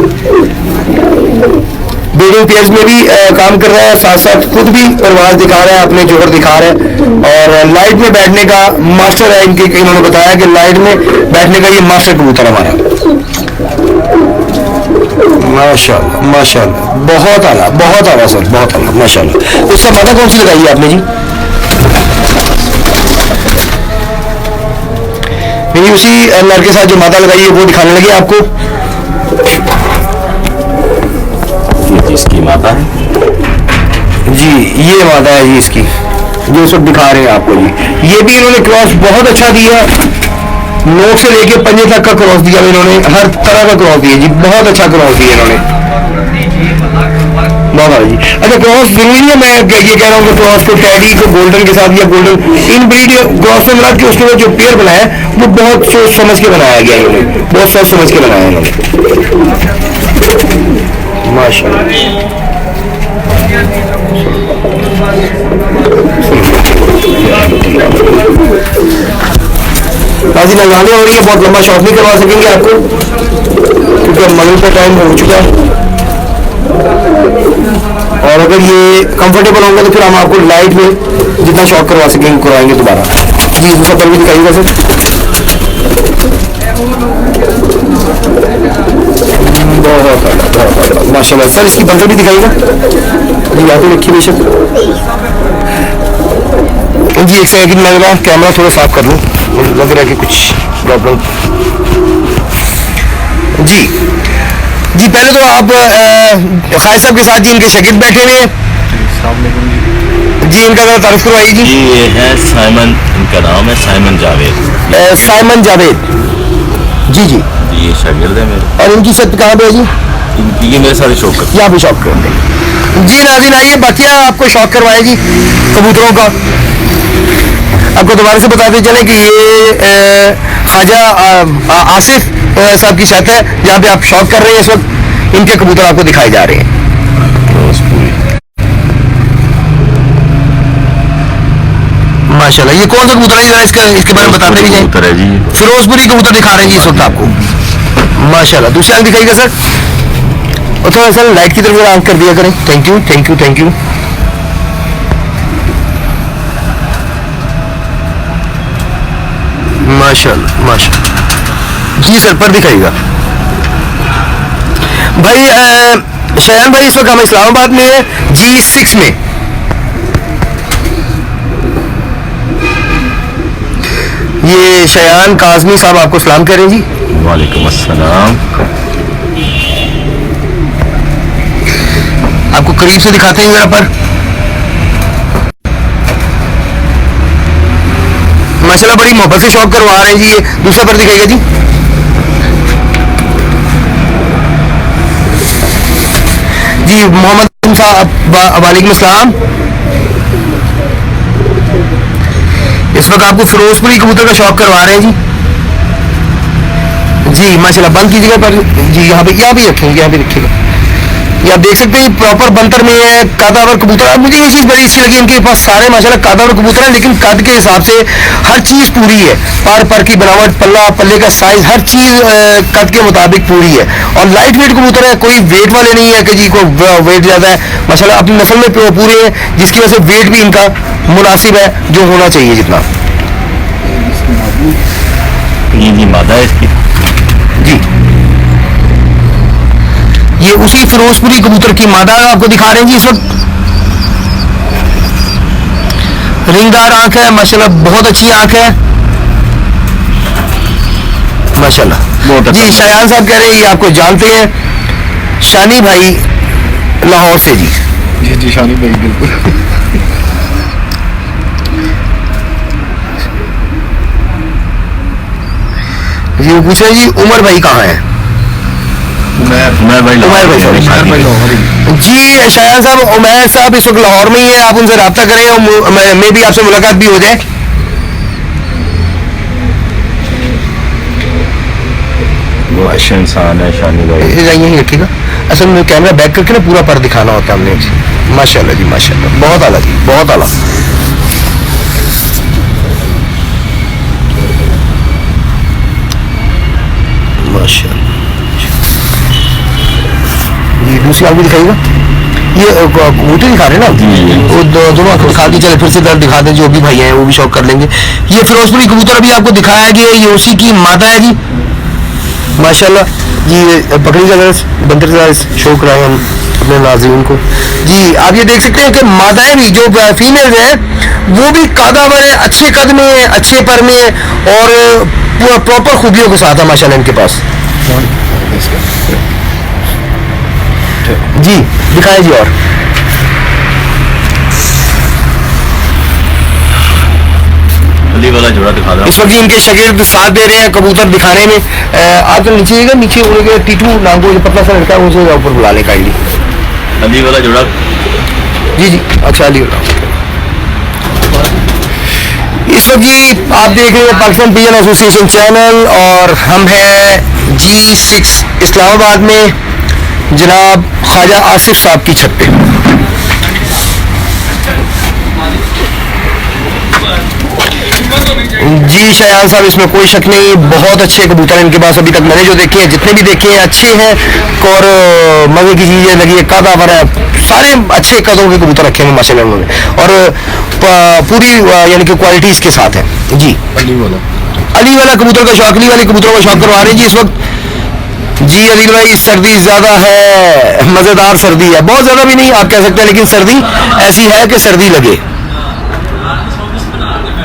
ब्रीडिंग पेयर्स में भी काम कर रहा है, साथ साथ खुद भी परवाज दिखा रहा है, अपने जोहर दिखा रहा है। और लाइट में बैठने का मास्टर है इनके, इन्होंने बताया कि लाइट में बैठने का ये मास्टर कबूतर हमारा। माशाल्लाह माशाल्लाह, बहुत आला सर, बहुत आला माशाल्लाह। तो इसका माता कौन सी लगाई है आपने जी? नहीं, उसी नर के साथ जो माता लगाई है वो दिखाने लगे आपको।
इसकी माता है
जी, ये माता है जी इसकी, जो सब दिखा रहे हैं आपको जी। ये भी इन्होंने क्रॉस बहुत अच्छा दिया, नोक से लेके पंजे तक का क्रॉस दिया इन्होंने, हर तरह का क्रॉस दिया जी, बहुत अच्छा क्रॉस दिया इन्होंने। बहुत जी। अच्छा, क्रॉस जरूरी है, मैं ये कह रहा हूँ कि क्रॉस को टैडी को गोल्डन के साथ या गोल्डन इन ब्रीड क्रॉस में मिला के उसके बाद जो पेयर बनाया वो बहुत सोच समझ के बनाया गया इन्होंने, बहुत सोच समझ के बनाया इन्होंने माशाल्लाह। बाजी लगाने हो रही है, बहुत लंबा शॉट नहीं करवा सकेंगे आपको क्योंकि अब मगरिब का टाइम हो चुका है। और अगर ये कंफर्टेबल होंगे तो फिर हम आपको लाइट में जितना शॉक करवा सकेंगे करवाएंगे दोबारा। जी दूसरा पर भी दिखाइएगा सर। बहुत माशाल्लाह सर, इसकी बंदर भी दिखाइएगा जी, यहाँ पे रखिए बेशक जी। एक सेकंड लगेगा, कैमरा थोड़ा साफ कर लूँ, लग रहा है कि कुछ प्रॉब्लम। जी जी पहले तो आप खाय साहब के साथ जी इनके शकील बैठे हुए हैं जी, इनका जरा तारीफ करवाइए जी।
ये है साइमन, इनका नाम है साइमन जावेद।
साइमन जावेद जी जी,
ये शागिर्द है मेरे। और
इनकी छत कहाँ पे है जी?
ये मेरे साथ शौक करते
यहाँ पे शौक करते हैं जी। नाज़रीन आइए, बाकी आपको शौक करवाए जी कबूतरों का। आपको दोबारा से बताते चले कि ये ख्वाजा आसिफ साहब की छत है, जहाँ पे आप शौक कर रहे हैं इस वक्त। इनके कबूतर आपको दिखाए जा रहे हैं। माशाल्लाह, ये कौन सा कबूतर है जरा इसके बारे में बताते भी जाएं।
कबूतर है जी,
फिरोजपुरी कबूतर दिखा रहे हैं जी इस वक्त आपको। माशाल्लाह, दूसरी आंख दिखाइएगा सर, और थोड़ा सर लाइट की तरफ जरा आंख कर दिया करें। Thank you thank you thank you. माशाल्लाह माशाल्लाह जी सर, पर दिखाइएगा भाई। शयान भाई, इस वक्त हम इस्लामाबाद में है G6 में। ये शयान काजमी साहब आपको सलाम करें जी।
वालेकुम अस्सलाम।
आपको करीब से दिखाते हैं जरा पर। माशाल्लाह बड़ी मोहब्बत से शौक करवा रहे हैं जी। ये दूसरा पर दिखाइएगा जी। जी मोहम्मद साहब वालेकुम अस्सलाम। इस वक्त आपको फिरोजपुरी कबूतर का शौक करवा रहे हैं जी। जी माशाल्लाह, बंद कीजिएगा पर जी, यहाँ भी रखेंगे, यहाँ भी रखिएगा। ये आप देख सकते हैं प्रॉपर बंतर में है कादावर कबूतर। मुझे ये चीज़ बड़ी अच्छी लगी, इनके पास सारे माशाल्लाह कादावर कबूतर हैं, लेकिन कद के हिसाब से हर चीज़ पूरी है। पर की बनावट, पल्ला पल्ले का साइज, हर चीज़ कद के मुताबिक पूरी है। और लाइट वेट कबूतर है, कोई वेट वाले नहीं है कि जी को वेट ज़्यादा है। माशाल्लाह अपनी नस्ल में पूरे हैं, जिसकी वजह से वेट भी इनका मुनासिब है, जो होना चाहिए जितना।
ये मादा है इसकी
जी। ये उसी फिरोजपुरी कबूतर की मादा आपको दिखा रहे हैं जी इस वक्त। रिंगदार आंख है माशाल्लाह, बहुत अच्छी आंख है माशाल्लाह।
बहुत अच्छा।
जी शयान साहब कह रहे हैं ये आपको जानते हैं, शानी भाई लाहौर से जी।
जी जी शानी भाई बिल्कुल।
जी वो पूछ रहे हैं जी उमर भाई कहाँ है?
उमर भाई
जी शायान साहब, उमर साहब इस वक्त लाहौर में ही है, आप उनसे रब्ता करें और मैं भी आपसे मुलाकात भी हो जाए।
वो अच्छे इंसान है शानी भाई।
यहीं रखिएगा, असल में कैमरा बैक करके ना पूरा पर दिखाना होता है हमने। माशाल्लाह जी माशाल्लाह, बहुत आला जी, बहुत आला। माशाल्लाह जी। दूसरी आंख भी दिखाइएगा। ये कबूतर दिखा रहे हैं ना, वो दोनों आंखें दिखा दी। चले फिर से दर्द दिखा दें, जो भी भाई हैं वो भी शौक कर लेंगे। ये फिरोजपुरी कबूतर अभी आपको दिखाया गया है, ये उसी की माता है जी माशाल्लाह जी। पकड़ी का बंदर से शो कराए हम अपने नाज़रीन को जी। आप ये देख सकते हैं कि मादाएं भी जो फीमेल हैं वो भी कादावर है, अच्छे कद में है, अच्छे पर में है, और प्रॉपर खूबियों के साथ है माशाल्लाह इनके पास जी। दिखाएं जी। और
अली वाला जोड़ा दिखा दो।
इस वक्त इनके शागिर्द साथ दे रहे हैं कबूतर दिखाने में। आप तो नीचे जाइएगा, नीचे उनके टीटू नाम को जो पतला सा लड़का है उसे ऊपर बुला ले काइंडली।
अली वाला जोड़ा
जी जी अच्छा अली वाला। इस वक्त जी आप देख रहे हैं पाकिस्तान पिजन एसोसिएशन चैनल, और हम हैं G6 इस्लामाबाद में जनाब ख्वाजा आसिफ साहब की छत पे। जी शयान साहब, इसमें कोई शक नहीं, बहुत अच्छे कबूतर हैं इनके पास। अभी तक मैंने जो देखे हैं, जितने भी देखे हैं अच्छे हैं और मजे की चीजें लगी है। कदावर है, सारे अच्छे कदों के कबूतर रखे हैं माशाल्लाह उन्होंने, और पूरी यानी कि क्वालिटी इसके साथ है जी। अली वाला कबूतर का शौक, अली वाले कबूतरों का शौक करवा रहे हैं जी इस वक्त। जी अली भाई, सर्दी ज्यादा है, मजेदार सर्दी है, बहुत ज्यादा भी नहीं आप कह सकते हैं, लेकिन सर्दी ऐसी है कि सर्दी लगे।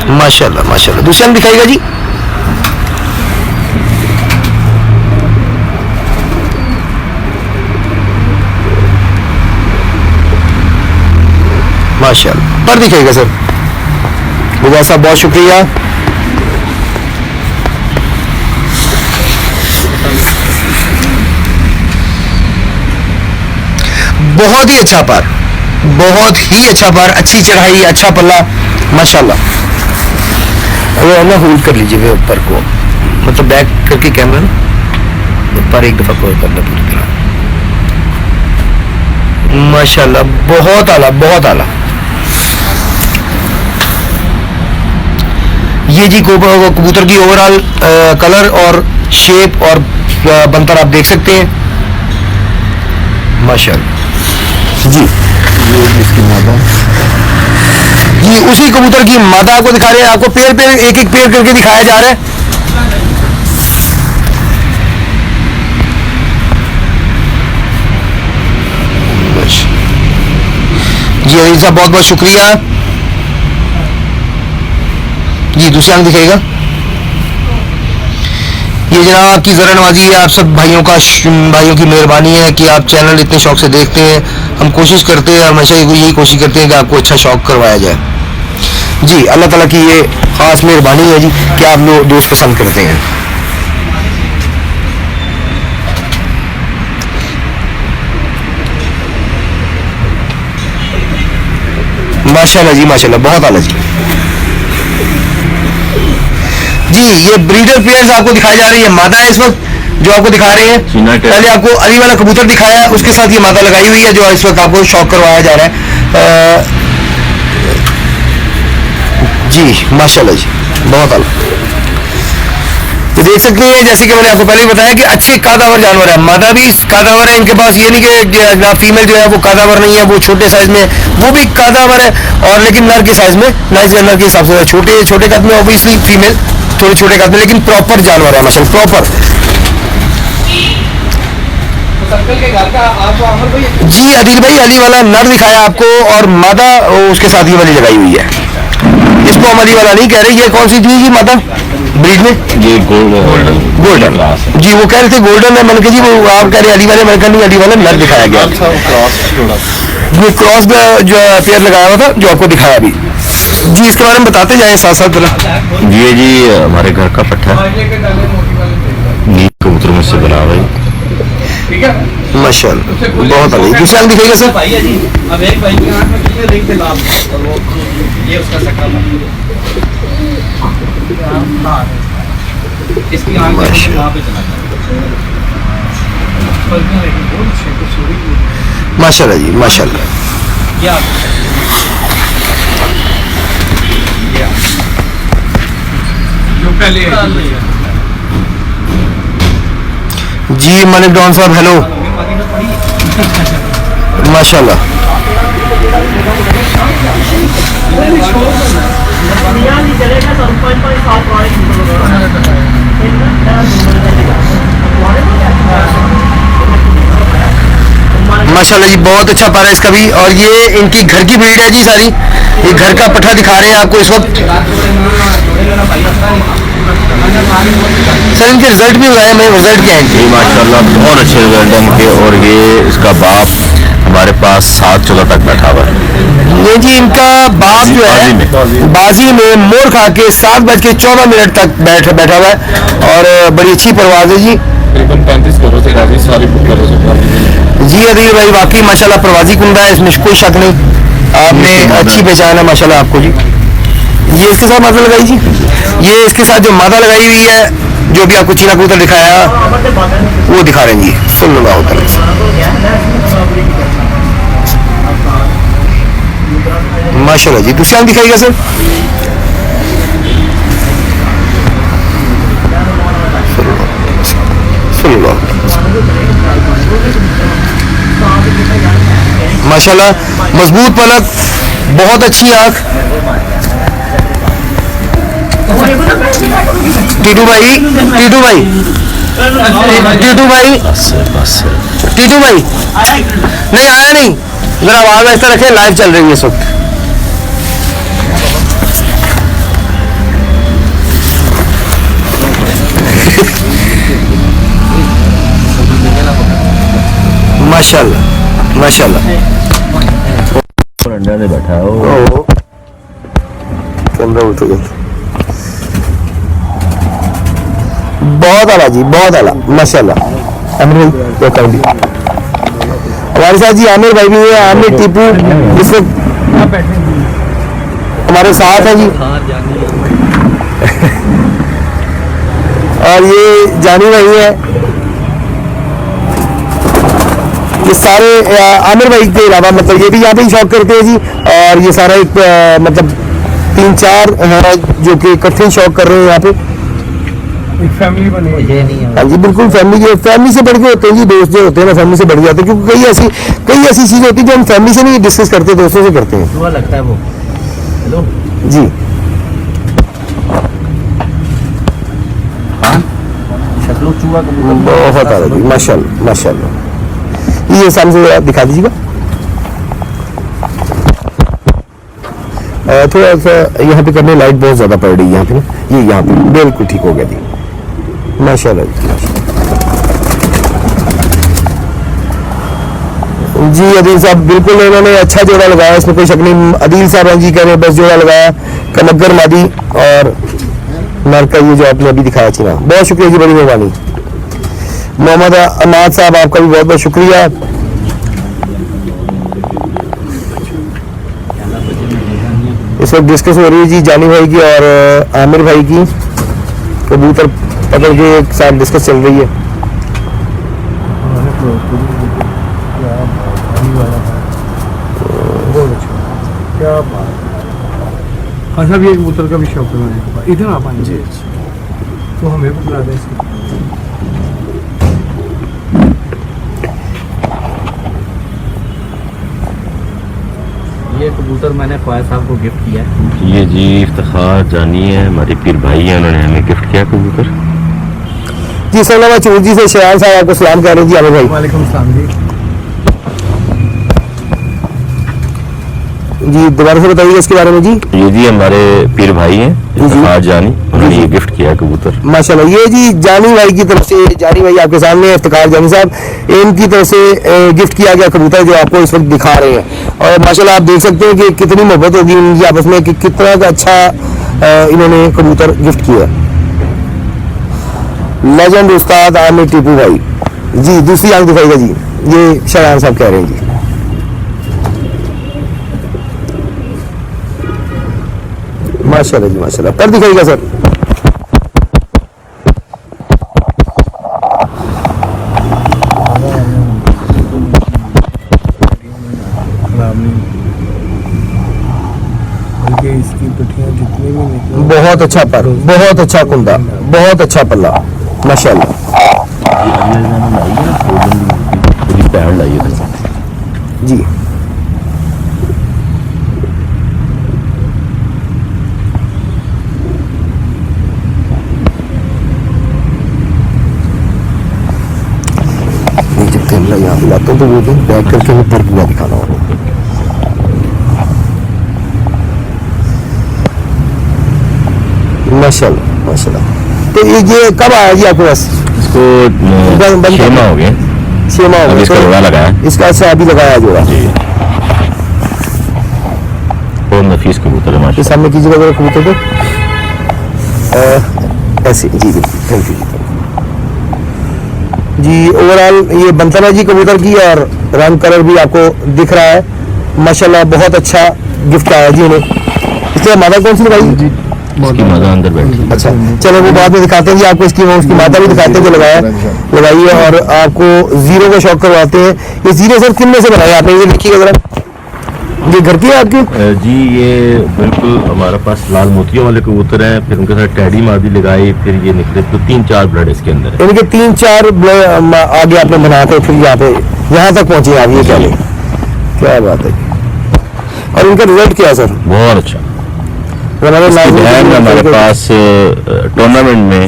माशाल्लाह माशाल्लाह। दूसरा रंग दिखाएगा जी। माशाल्लाह, पर दिखाएगा सर। मुझे साहब बहुत शुक्रिया। बहुत ही अच्छा पर, बहुत ही अच्छा पर, अच्छी चढ़ाई, अच्छा पल्ला माशाल्लाह। वो ना होल्ड कर लीजिए वे ऊपर को, मतलब बैक करके कैमरा ना ऊपर एक दफा कोई करना पूरी तरह। माशाल्लाह, बहुत आला, बहुत आला। ये जी कबूतर की ओवरऑल कलर और शेप और बनतर आप देख सकते हैं माशाल्लाह जी। ये इसकी मादा जी, उसी कबूतर की मादा आपको दिखा रहे हैं। आपको पेड़ पे एक एक पेड़ करके दिखाया जा रहा है। जी अनिल साहब बहुत बहुत शुक्रिया जी। दूसरी आंख दिखाएगा। ये जनाब आपकी ज़रा नवाजी है, आप सब भाइयों की मेहरबानी है कि आप चैनल इतने शौक से देखते हैं। हम कोशिश करते हैं, हमेशा यही कोशिश करते हैं कि आपको अच्छा शौक करवाया जाए जी। अल्लाह ताला की ये खास मेहरबानी है जी कि आप लोग दोस्त पसंद करते हैं। माशाल्लाह जी, माशाल्लाह, बहुत आला जी। जी ये ब्रीडर पेयर्स आपको दिखाई जा रही है। मादा है इस वक्त जो आपको दिखा रहे हैं। पहले आपको अली वाला कबूतर दिखाया है, उसके साथ ये मादा लगाई हुई है जो इस वक्त आपको शौक करवाया जा रहा है जी। माशाल्लाह जी, बहुत आला। तो देख सकते हैं जैसे कि मैंने आपको पहले ही बताया कि अच्छे कादावर जानवर है। मादा भी कादावर है इनके पास, ये नहीं कि फीमेल जो है वो कादावर नहीं है, वो छोटे साइज में वो भी कादावर है, और लेकिन नर के साइज में, नर के हिसाब से छोटे छोटे कद में, ऑब्वियसली फीमेल थोड़े छोटे कद में, लेकिन प्रॉपर जानवर है माशाल्लाह, प्रॉपर जी। अदिल भाई अली वाला नर दिखाया आपको, और मादा उसके साथ ये वाली लगाई हुई है। इसको हम अली वाला नहीं कह रहे। ये कौन सी थी जी मादा ब्रीड में? ये गोल्डन जी। वो कह रहे थे गोल्डन है, मैंने कहा जी वो आप कह रहे अली वाले, मैंने कहा नहीं अली वाला नर दिखाया गया। वो क्रॉस जो पेयर लगाया हुआ था जो आपको दिखाया अभी जी। इसके बारे में बताते जाए साथ साथ।
ये जी हमारे घर का पट्टा कबूतर मुझसे बना भाई
माशाल्लाह, बहुत अलग। दूसरा अंक दिखाइएगा सर।
अब एक भाई की आंख में कितने देखते लाभ, और वो ये उसका सकल है, इसकी आंख में वहाँ पे चला
माशाल्लाह जी, माशाल्लाह।
जो पहले
जी मलिक डॉन साहब हेलो माशाल्लाह। माशाल्लाह जी, बहुत अच्छा पारा इसका भी। और ये इनकी घर की ब्रीड है जी सारी। ये घर का पट्ठा दिखा रहे हैं आपको इस वक्त। सर इनके रिजल्ट भी हुआ है, मैं रिजल्ट क्या है इनके?
माशाल्लाह बहुत अच्छे रिजल्ट हैं इनके। और ये इसका बाप हमारे पास 7-14 तक बैठा हुआ है।
ये जी इनका बाप जो है बाजी में मोर खा के 7:14 तक बैठा हुआ है, और बड़ी अच्छी परवाज है जी।
तकरीबन 35 करोड़ से काफी सारी
जी अदील भाई वाकई माशाल्लाह परवाजी कुंदा है, इसमें कोई शक नहीं। आपने अच्छी पहचान है माशाल्लाह आपको जी। ये इसके साथ मादा लगाई जी। ये इसके साथ जो मादा लगाई हुई है, जो भी आपको चीना कबूतर दिखाया वो दिखा रहे हैं जी। सल्लल्लाहु अलैहि वसल्लम माशाल्लाह जी। दूसरा दिखाइएगा सर। माशाल्लाह, मजबूत पलक, बहुत अच्छी आंख। टीटू भाई, टीटू भाई, टीटू भाई, टीटू भाई, नहीं आया नहीं, जरा आवाज ऐसा रखे, लाइव चल रही है इस वक्त। माशाल्लाह माशाल्लाह।
अंडा ने बैठा है
ओ कैमरा उठ गया। बहुत आला जी, बहुत आला माशाल्लाह। आमिर भाई तो काइंडली हमारे साथ जी आमिर भाई भी है, आमिर टीपू इस वक्त हमारे साथ है जी। और ये जानी भाई है। ये सारे आमिर भाई के अलावा मतलब ये भी यहाँ पे ही शौक करते हैं जी। और ये सारा एक मतलब 3-4 है जो कि इकट्ठे शौक कर रहे हैं यहाँ पे।
एक फैमिली बनी है।
हाँ जी बिल्कुल, फैमिली से बढ़ के होते हैं जी। दोस्त जो होते हैं ना फैमिली से बढ़ जाते हैं, क्योंकि कई ऐसी चीजें होती है जो हम फैमिली से नहीं डिस्कस करते, दोस्तों से करते हैं।
दुआ लगता है वो। हेलो
जी
शक्लो चूहा
बहुत आला जी, माशाल्लाह माशाल्लाह। ये सामने से आप दिखा दीजिएगा। थोड़ा सा यहाँ पे करने लाइट बहुत ज्यादा पड़ रही है यहाँ पे ना। ये यहाँ पे बिल्कुल ठीक हो गया जी, माशाल्लाह जी माशाल्लाह। जी अदील साहब बिल्कुल इन्होंने अच्छा जोड़ा लगाया, इसमें कोई शक नहीं। अदील साहब जी कह रहे हैं बस जोड़ा लगाया, कमगर मादी और नर का ये जो आपने अभी दिखाया चीना। बहुत शुक्रिया जी, बड़ी मेहरबानी। मोहम्मद अमाद साहब आपका भी बहुत बहुत शुक्रिया। इस वक्त डिस्कस हो रही है जी जानी भाई की और आमिर भाई की, कबूतर पकड़ के एक साथ डिस्कस चल रही है।
क्या बात। अच्छा भी एक कबूतर का भी शौक है, इधर आ पाएंगे तो हमें पकड़ा दें इसको। ये कबूतर मैंने ख्वाजा साहब को गिफ्ट किया है।
ये जी इफ्तिखार जानी है, हमारे पीर भाई हैं, उन्होंने हमें गिफ्ट किया कबूतर।
जी सलाम चूर जी से शयान साहब आपको सलाम कह रहे हैं जी आमिर भाई।
वालेकुम सलाम जी।
जी दोबारा से बताइएगा इसके बारे में जी।
ये जी हमारे पीर भाई हैं इफ्तिखार जानी, उन्होंने ये गिफ्ट किया कबूतर।
माशाल्लाह। ये जी जानी भाई की तरफ से, जानी भाई आपके सामने इफ्तिखार जानी साहब, इनकी तरफ से गिफ्ट किया गया कबूतर जो आपको इस वक्त दिखा रहे हैं। और माशाल्लाह आप देख सकते हैं कि कितनी मोहब्बत होगी इनकी आपस में, कि कितना का अच्छा इन्होंने कबूतर गिफ्ट किया। लेजेंड उस्ताद आमिर टीपू भाई जी। दूसरी आंख दिखाएगा जी, ये शयान साहब कह रहे हैं जी। माशाल्लाह जी माशाल्लाह। पर दिखाइएगा सर।
इसकी पट्टियां जितनी भी निकली
बहुत अच्छा पर, बहुत अच्छा कुंदा, बहुत अच्छा पल्ला माशाल्लाह
पैर लाइए
जी। जब कैमरा यहाँ पे लाता हूँ तो वो दिन बैठ करके मैं पर पूरा दिखाना होगा। माशाल्लाह माशाल्लाह। तो ये कब आया जी आपके पास?
इसको 6 माह हो गए।
6 माह हो गए।
इसका जोड़ा लगाया,
इसका अच्छा अभी लगाया जोड़ा
जी। और नफीस कबूतर है
ये
माशाल्लाह।
सामने कीजिएगा जरा कबूतर को ऐसे जी जी। थैंक यू जी। ओवरऑल ये बनता जी कबूतर की, और रंग कलर भी आपको दिख रहा है माशाल्लाह। बहुत अच्छा गिफ्ट आया जी उन्हें। इसलिए माता कौन सी लगाई जी?
इसकी माता अंदर बैठी।
अच्छा चलो वो बाद में दिखाते हैं जी आपको। उसकी माता भी दिखाते हैं जो लगाइए, और आपको जीरो का शौक करवाते हैं। ये जीरो सर किन में से बनाया आपने? ये देखिएगा जरा, ये घर की है आपकी?
जी ये बिल्कुल हमारे पास लाल मोतियों वाले कबूतर हैं, फिर उनके साथ टैडी मादी लगाई, फिर ये निकले तो 3-4 ब्लड इसके अंदर है।
इनके 3-4 आगे आपने बना के फिर यहाँ तक पहुंचे आप। ये क्या क्या बात है। और इनका रिजल्ट क्या है सर?
बहुत अच्छा।
हमारे
इसकी बहन हमारे पास टूर्नामेंट में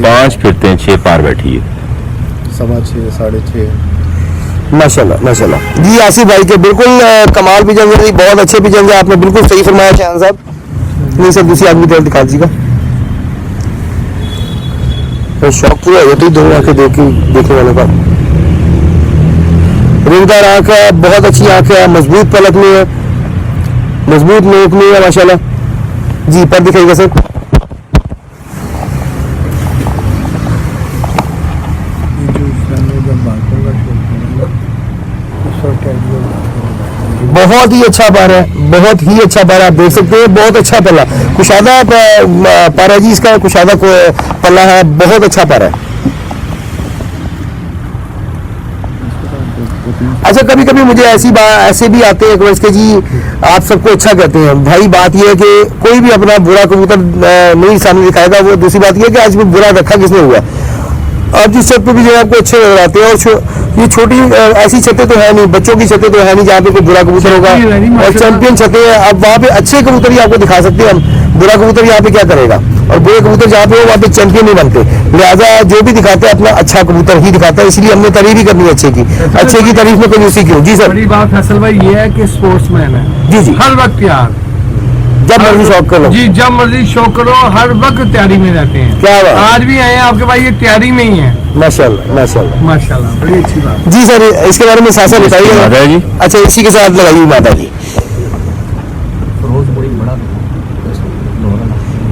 5 फिरते 6 पार बैठी है।
6.5 6.5
माशाल्लाह माशाल्लाह जी। आसिफ भाई के बिल्कुल कमाल भी जंग है, बहुत अच्छे भी जंग है, आपने बिल्कुल सही फरमाया शान साहब। नहीं सर दूसरी आदमी तरफ दिखा दीजिएगा। तो शौक पूरा हो जाती दोनों आंखें देखने वाले का। रिंगदार आंख है, बहुत अच्छी आंख है, मजबूत पलक में है, मजबूत नोक में है माशाल्लाह जी। पर दिखाइएगा सर। बहुत ही अच्छा बार है, बहुत ही अच्छा बार है। आप देख सकते हैं बहुत अच्छा पल्ला, कुशादा पारा जी इसका कुशादा पल्ला है, बहुत अच्छा पारा है। अच्छा कभी कभी मुझे ऐसे भी आते हैं कि जी आप सबको अच्छा कहते हैं भाई, बात यह है कि कोई भी अपना बुरा कबूतर नहीं सामने दिखाएगा। वो दूसरी बात यह है कि आज भी बुरा रखा किसने हुआ। आप जिस छत पे भी जो आपको अच्छे नजर आते हैं, और ये छोटी ऐसी छतें तो है नहीं, बच्चों की छतें तो है नहीं जहाँ पे कोई बुरा कबूतर होगा, और चैंपियन छतें हैं। अब वहाँ पे अच्छे कबूतर ही आपको दिखा सकते हैं हम, बुरा कबूतर यहाँ पे क्या करेगा। और बुरे कबूतर जहाँ पे हो वहाँ पे चैंपियन नहीं बनते, लिहाजा जो भी दिखाता है अपना अच्छा कबूतर ही दिखाता है। इसलिए हमने तारीफ ही करनी है अच्छे की, अच्छे की तारीफ में कंजूसी क्यों। जी सर।
बड़ी बात फैसल भाई ये है कि स्पोर्ट्समैन है
जी जी,
हर वक्त तैयार,
जब मर्जी शौक करो
जी जब मर्जी शौक करो, हर वक्त तैयारी में रहते हैं।
क्या बात।
आज भी आए हैं आपके भाई, ये तैयारी में ही है।
माशाल्लाह माशाल्लाह
माशाल्लाह, बड़ी अच्छी बात।
जी सर। इसके बारे में सासा बताइए
माता जी।
अच्छा इसी के साथ लगाइए माता जी।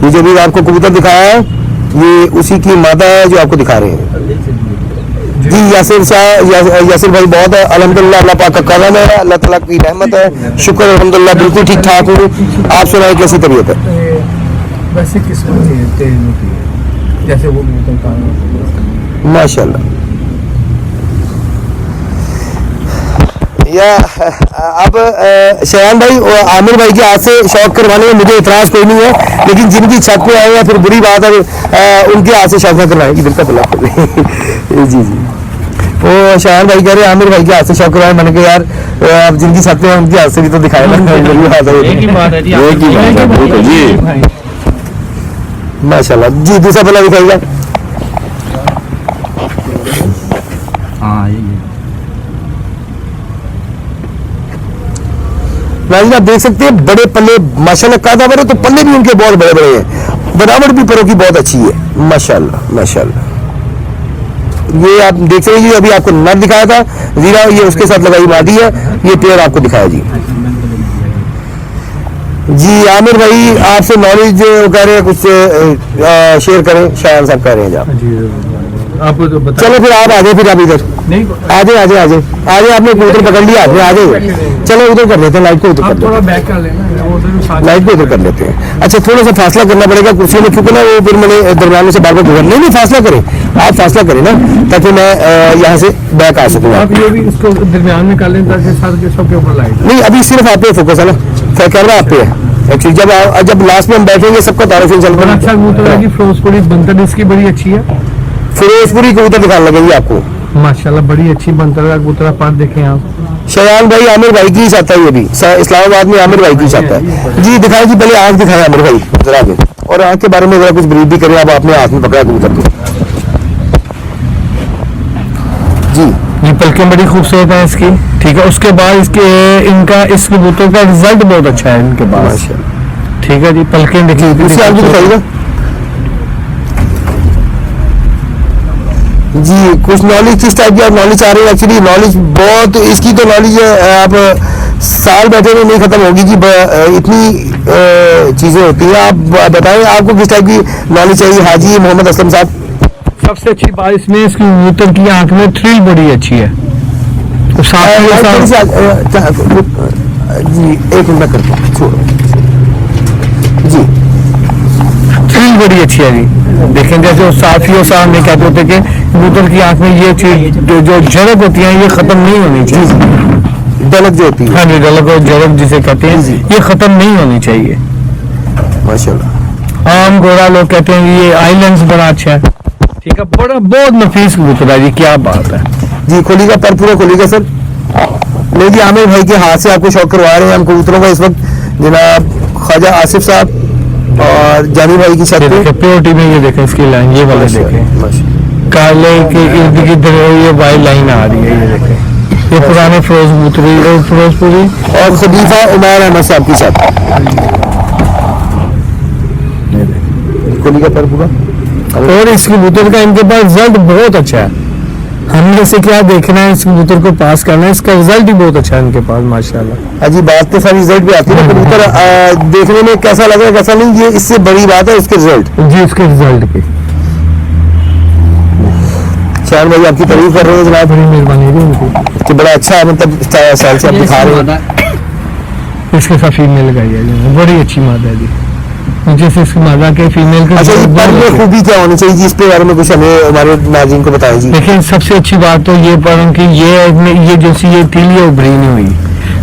ये जो भी आपको कबूतर दिखाया है ये उसी की माता है जो आपको दिखा रहे हैं जी। यासिर शाह यासिर भाई बहुत है अल्हम्दुलिल्लाह, अल्लाह पाक का करम है, अल्लाह ताला की रहमत है, शुक्र अल्हम्दुलिल्लाह, बिल्कुल ठीक ठाक हूँ। आप सुनाए कैसी तबीयत है?
वैसे किस्मत तेज होती है जैसे वो
माशाल्लाह। या अब शयान भाई और आमिर भाई के हाथ से शौक करवाने में मुझे इतराज कोई नहीं है, लेकिन जिनकी छत पे आए हैं फिर बुरी बात है उनके हाथ से शौक करवाएं। इधर का बुला जी जी। वो शयान भाई कह रहे हैं आमिर भाई के हाथ से शौक करवाए। मैंने कहा यार अब जिनकी छत पे है उनके हाथ से भी तो दिखाए ना। माशाल्लाह जी। दूसरा पला दिखाइएगा। नाज़रीन आप देख सकते हैं बड़े पल्ले माशाल्लाह, कादा बड़े तो पल्ले भी उनके बहुत बड़े बड़े हैं, बनावट भी परों की बहुत अच्छी है माशाल्लाह माशाल्लाह। ये आप देख सकते हैं अभी आपको नर दिखाया था जीरा, ये उसके साथ लगाई मादी है, ये पेड़ आपको दिखाया जी। जी आमिर भाई आपसे नॉलेज कह रहे हैं कुछ शेयर करें, शायद साहब कह रहे हैं
आप तो बता।
चलो फिर आप आ जाए, फिर आप इधर
नहीं
आ जाए आपने कबूतर पकड़ लिया, आपने आ जाए। चलो उधर कर लेते हैं, लाइट को उधर कर
आप
लेते
थोड़ा बैक कर लेना,
हैं, लाइट को उधर कर लेते हैं। अच्छा थोड़ा सा फासला करना पड़ेगा कुर्सी में, क्योंकि ना वो फिर मैंने दरमियान में से बार बार गुजर नहीं फासला करें, आप फासला करें ना, ताकि मैं यहाँ से बैक आ सकूँ।
आप ये भी इसको दरमियान में कर लें ताकि सबके ऊपर लाइट।
नहीं अभी सिर्फ आप पे फोकस है ना, कैमरा आप पे है एक्चुअली। जब लास्ट में हम बैठेंगे सबका तारीफ चल
बड़ा अच्छा कबूतर है कि फिरोजपुरी बनतर इसकी बड़ी अच्छी है।
फिरोजपुरी कबूतर दिखाने लगेंगे आपको
माशाल्लाह, बड़ी अच्छी बनतर का कबूतर पर देखें आप।
शयान भाई आमिर भाई की चाहता है, ये भी इस्लामाबाद में आमिर भाई की चाहता है जी। दिखाए जी पहले आँख दिखाए आमिर भाई जरा आगे, और आँख के बारे में जरा कुछ ब्रीफ भी करें। आप अपने हाथ में पकड़ा कबूतर को जी।
ये पलकें बड़ी खूबसूरत है इसकी, ठीक है। उसके बाद इनका इस कबूतर का रिजल्ट बहुत अच्छा है इनके पास, ठीक है जी। पलकें देखिए,
दूसरी आँख भी दिखाइएगा जी। कुछ नॉलेज किस टाइप की आप नॉलेज चाह रहे हैं? एक्चुअली नॉलेज बहुत इसकी तो नॉलेज आप साल बैठे में नहीं खत्म होगी जी, इतनी चीजें होती हैं। आप बताएं आपको किस टाइप की नॉलेज चाहिए? हाजी मोहम्मद असलम साहब।
सबसे अच्छी बात इसमें इसकी कबूतर की आंख में थ्रिल बड़ी अच्छी है।
जी एक मिनट करते छोड़ो जी।
थ्रिल बड़ी अच्छी है जी। देखें जैसे साफियों साहब ने कहते होते कि कबूतर की आंख में ये चीज जो झलक होती है ये खत्म नहीं होनी चाहिए।
डलक जो होती है,
हाँ जी, डलक और झलक जिसे कहते हैं, ये खत्म नहीं होनी चाहिए
माशाल्लाह।
आम गोरा लोग कहते हैं ये आइलैंड्स बड़ा अच्छा है, ठीक है। बड़ा बहुत नफीस कबूतर है जी, क्या बात है
जी। खोलिएगा पर पूरा खोलिएगा सर, नहीं जी, आमिर भाई के हाथ से आपको शौक करवा रहे हैं हम कबूतरों का इस वक्त, जनाब ख्वाजा आसिफ साहब और जानी भाई की छत
ये
पे।
देखें प्योरिटी में, ये देखें इसकी लाइन, ये वाले देखें
माशाल्लाह।
काले के इर्द गिर्द ये वाइट लाइन आ रही है, ये देखें ये पुराने फिरोजपुरी
और खलीफा उमर अहमद साहब की छत, कोली का पर पूरा।
और इस कबूतर का इनके पास रिजल्ट बहुत अच्छा है। हमने से क्या देखना है, इस कबूतर को पास करना है, इसका रिजल्ट ही बहुत अच्छा है इनके पास माशाल्लाह।
अजी बात तो सारी रिजल्ट भी आती है, कबूतर देखने में कैसा लग रहा है कैसा नहीं, ये इससे बड़ी बात है उसके रिजल्ट।
जी उसके रिजल्ट की
शान भाई आपकी तारीफ कर रहे हैं जनाब,
बड़ी मेहरबानी है उनकी।
कि बड़ा अच्छा मतलब साल से आप दिखा रहे हैं।
इसके साथ फीमेल लगाई है जी, बड़ी अच्छी मादा है जी, जैसे इसकी मादा के फीमेल का
अच्छा, ये पर में खूबी क्या होनी चाहिए जी, इस पे बारे में कुछ हमें हमारे नाज़रीन को बताएं जी।
लेकिन सबसे अच्छी बात तो ये पढ़ों की ये जैसी ये तीली उभरी नहीं हुई,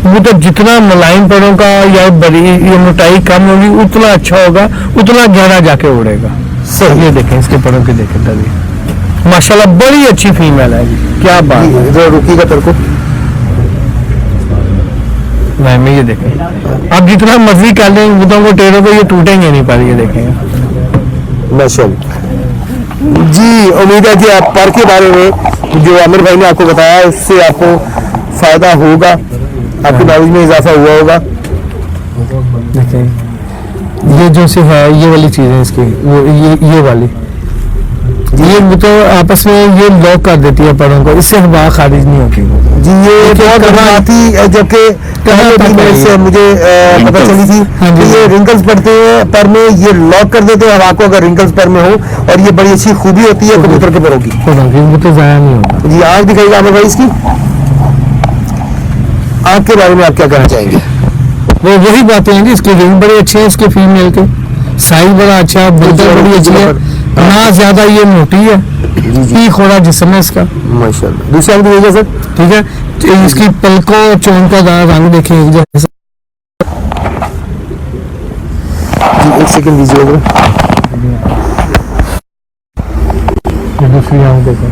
वो तो जितना मुलायम पढ़ों का या बड़ी ये मोटाई कम होगी उतना अच्छा होगा, उतना गहरा जाके उड़ेगा।
सही।
ये देखें इसके पढ़ों की, देखें तभी माशाल्लाह बड़ी अच्छी फीमेल है जी, क्या बात है।
जो रुकी का पर को
में ये देखें, आप जितना मर्जी कर लें बुतों को टेढ़ों को, ये टूटेंगे नहीं, पर ये देखें
माशाल्लाह जी। उम्मीद है कि आप पर के बारे में जो आमिर भाई ने आपको बताया उससे आपको फायदा होगा, आपकी नॉलेज में इजाफा हुआ होगा।
देखें ये जो सिर्फ है ये वाली चीज़ है इसकी, वो ये वाली ये तो आपस में ये लॉक कर देती है परों को, इससे हवा खारिज नहीं होती
जी। ये बहुत आती जबकि से मुझे पता चली थी कि ये रिंकल्स पड़ते हैं पर में, ये लॉक कर देते हैं हवा को अगर रिंकल्स पर में हो, और ये बड़ी अच्छी खूबी होती है कबूतर के परों की।
वो तो ज़ाया नहीं होता
जी। आँख दिखाइएगा आमिर भाई इसकी, आँख के बारे में आप क्या कहना चाहेंगे?
वो वही बातें हैं कि इसके रिंग बड़े अच्छे हैं, इसके फीमेल के साइज बड़ा अच्छा है, बुलदर बड़ी अच्छी है, ना ज्यादा ये मोटी है, पी खोड़ा जिस्म है इसका
माशाल्लाह। दूसरा भी देखिए सर,
ठीक है। तो इसकी पलकों और चोन का रंग देखिए जैसे।
जी एक सेकंड दीजिए जरा।
दूसरी आंख देखो,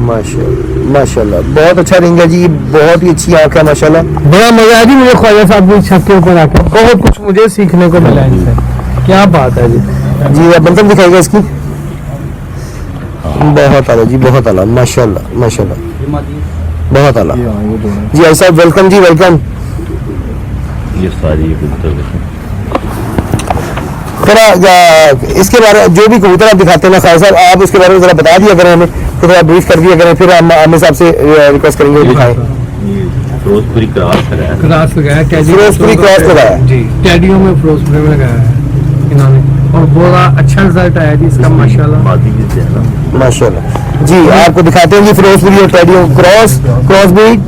माशाल्लाह माशाल्लाह, बहुत अच्छा रिंग है जी, बहुत ही अच्छी आँख है माशाल्लाह।
बड़ा मजा आया जी मुझे ख्वाजा साहब की छत के ऊपर आकर, बहुत कुछ मुझे सीखने को मिला इनसे, क्या बात है जी।
जी आप बनतम दिखाएगा इसकी, बहुत आला जी, बहुत आला माशाल्लाह माशाल्लाह, बहुत आला जी। आई साहब वेलकम जी, वेलकम।
ये सारी कबूतर
थोड़ा इसके बारे जो भी कबूतर आप दिखाते हैं ना खान साहब, आप उसके बारे में जरा बता दिया करें हमें, तो थोड़ा ब्रीफ कर दिया करें, फिर हम आमिर साहब से रिक्वेस्ट करेंगे दिखाएं।
फिरोजपुरी क्रॉस लगाया,
क्रॉस लगाया,
फिरोजपुरी क्रॉस लगाया
जी, टेडियो में फिरोजपुरी में लगाया है इन्होंने, और बड़ा अच्छा रिजल्ट आया जी इसका माशाल्लाह।
माशाल्लाह जी। आपको दिखाते हैं जी फिरोजपुरी और टेडियो क्रॉस ब्रीड,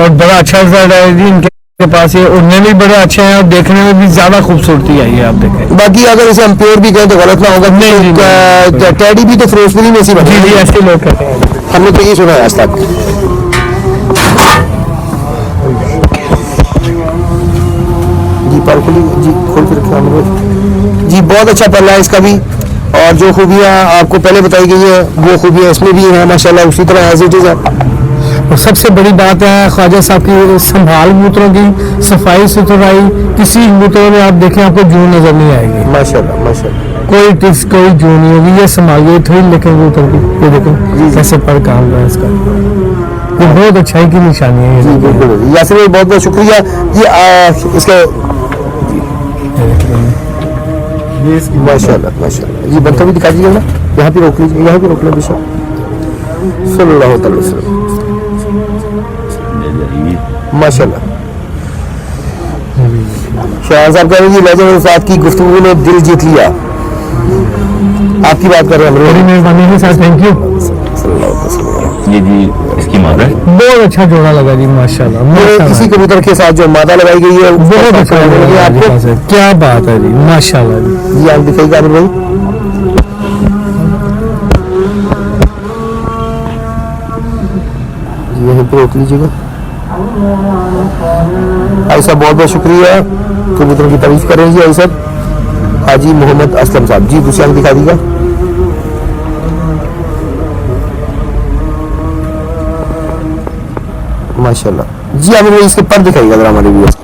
और बड़ा अच्छा रिजल्ट आया जी इनके पास, ये उड़ने भी बड़े अच्छे हैं और देखने में भी ज्यादा खूबसूरती आई है, आप देखें।
बाकी अगर इसे हम प्योर भी कहें तो गलत ना होगा, नहीं टेडी भी तो फिरोजपुरी में सी बनी।
जी ऐसे लोग कहते हैं,
हमने तो ये सुना है आज तक। जी पर खुली जी, खोल के रखा हमने जी, बहुत अच्छा पल्ला है इसका भी, और जो खूबियाँ आपको पहले बताई गई है वो खूबियाँ इसमें भी हैं माशाल्लाह, उसी तरह एज इट इज है।
और सबसे बड़ी बात है ख्वाजा साहब की संभाल कबूतरों की, सफाई सुथराई, किसी कबूतरों में आप देखें आपको जून नजर नहीं आएगी
माशाल्लाह माशाल्लाह।
कोई टिक्स कोई जून नहीं होगी, ये संभालिए थोड़ी लेकिन कबूतर की, ये देखो कैसे पर काम रहा है इसका, ये बहुत अच्छाई की निशानी है
जी
ये।
बिल्कुल यासिर भाई, बहुत बहुत शुक्रिया जी। इसका माशाल्लाह माशाल्लाह जी, बनता भी दिखा दीजिए ना, यहाँ पे रोक लीजिए, यहाँ पे रोक लो बेशक। सल्लल्लाहु अलैहि वसल्लम माशाल्लाह। शाह साहब कह रहे हैं जी लेजेंड उस्ताद की गुफ्तगू ने दिल जीत लिया, आपकी बात कर रहे हैं
बड़ी मेहरबानी है सर, थैंक यू।
ये जी इसकी मादा है,
बहुत अच्छा जोड़ा लगा जी माशाल्लाह, माशाल्लाह।
इसी कबूतर के साथ जो मादा लगाई गई है
बहुत अच्छा लगा आपको, क्या बात है जी माशाल्लाह जी।
जी आप दिखाइएगा आमिर भाई, यहीं पर रोक लीजिएगा। आई साहब बहुत बहुत शुक्रिया, कबूतरों की तारीफ कर रहे हैं जी। आई साहब हाजी मोहम्मद असलम साहब। जी दूसरी आंख दिखा दीजिएगा। माशाल्लाह जी। आमिर भाई इसके पर दिखाइएगा जरा हमारे व्यूअर्स को।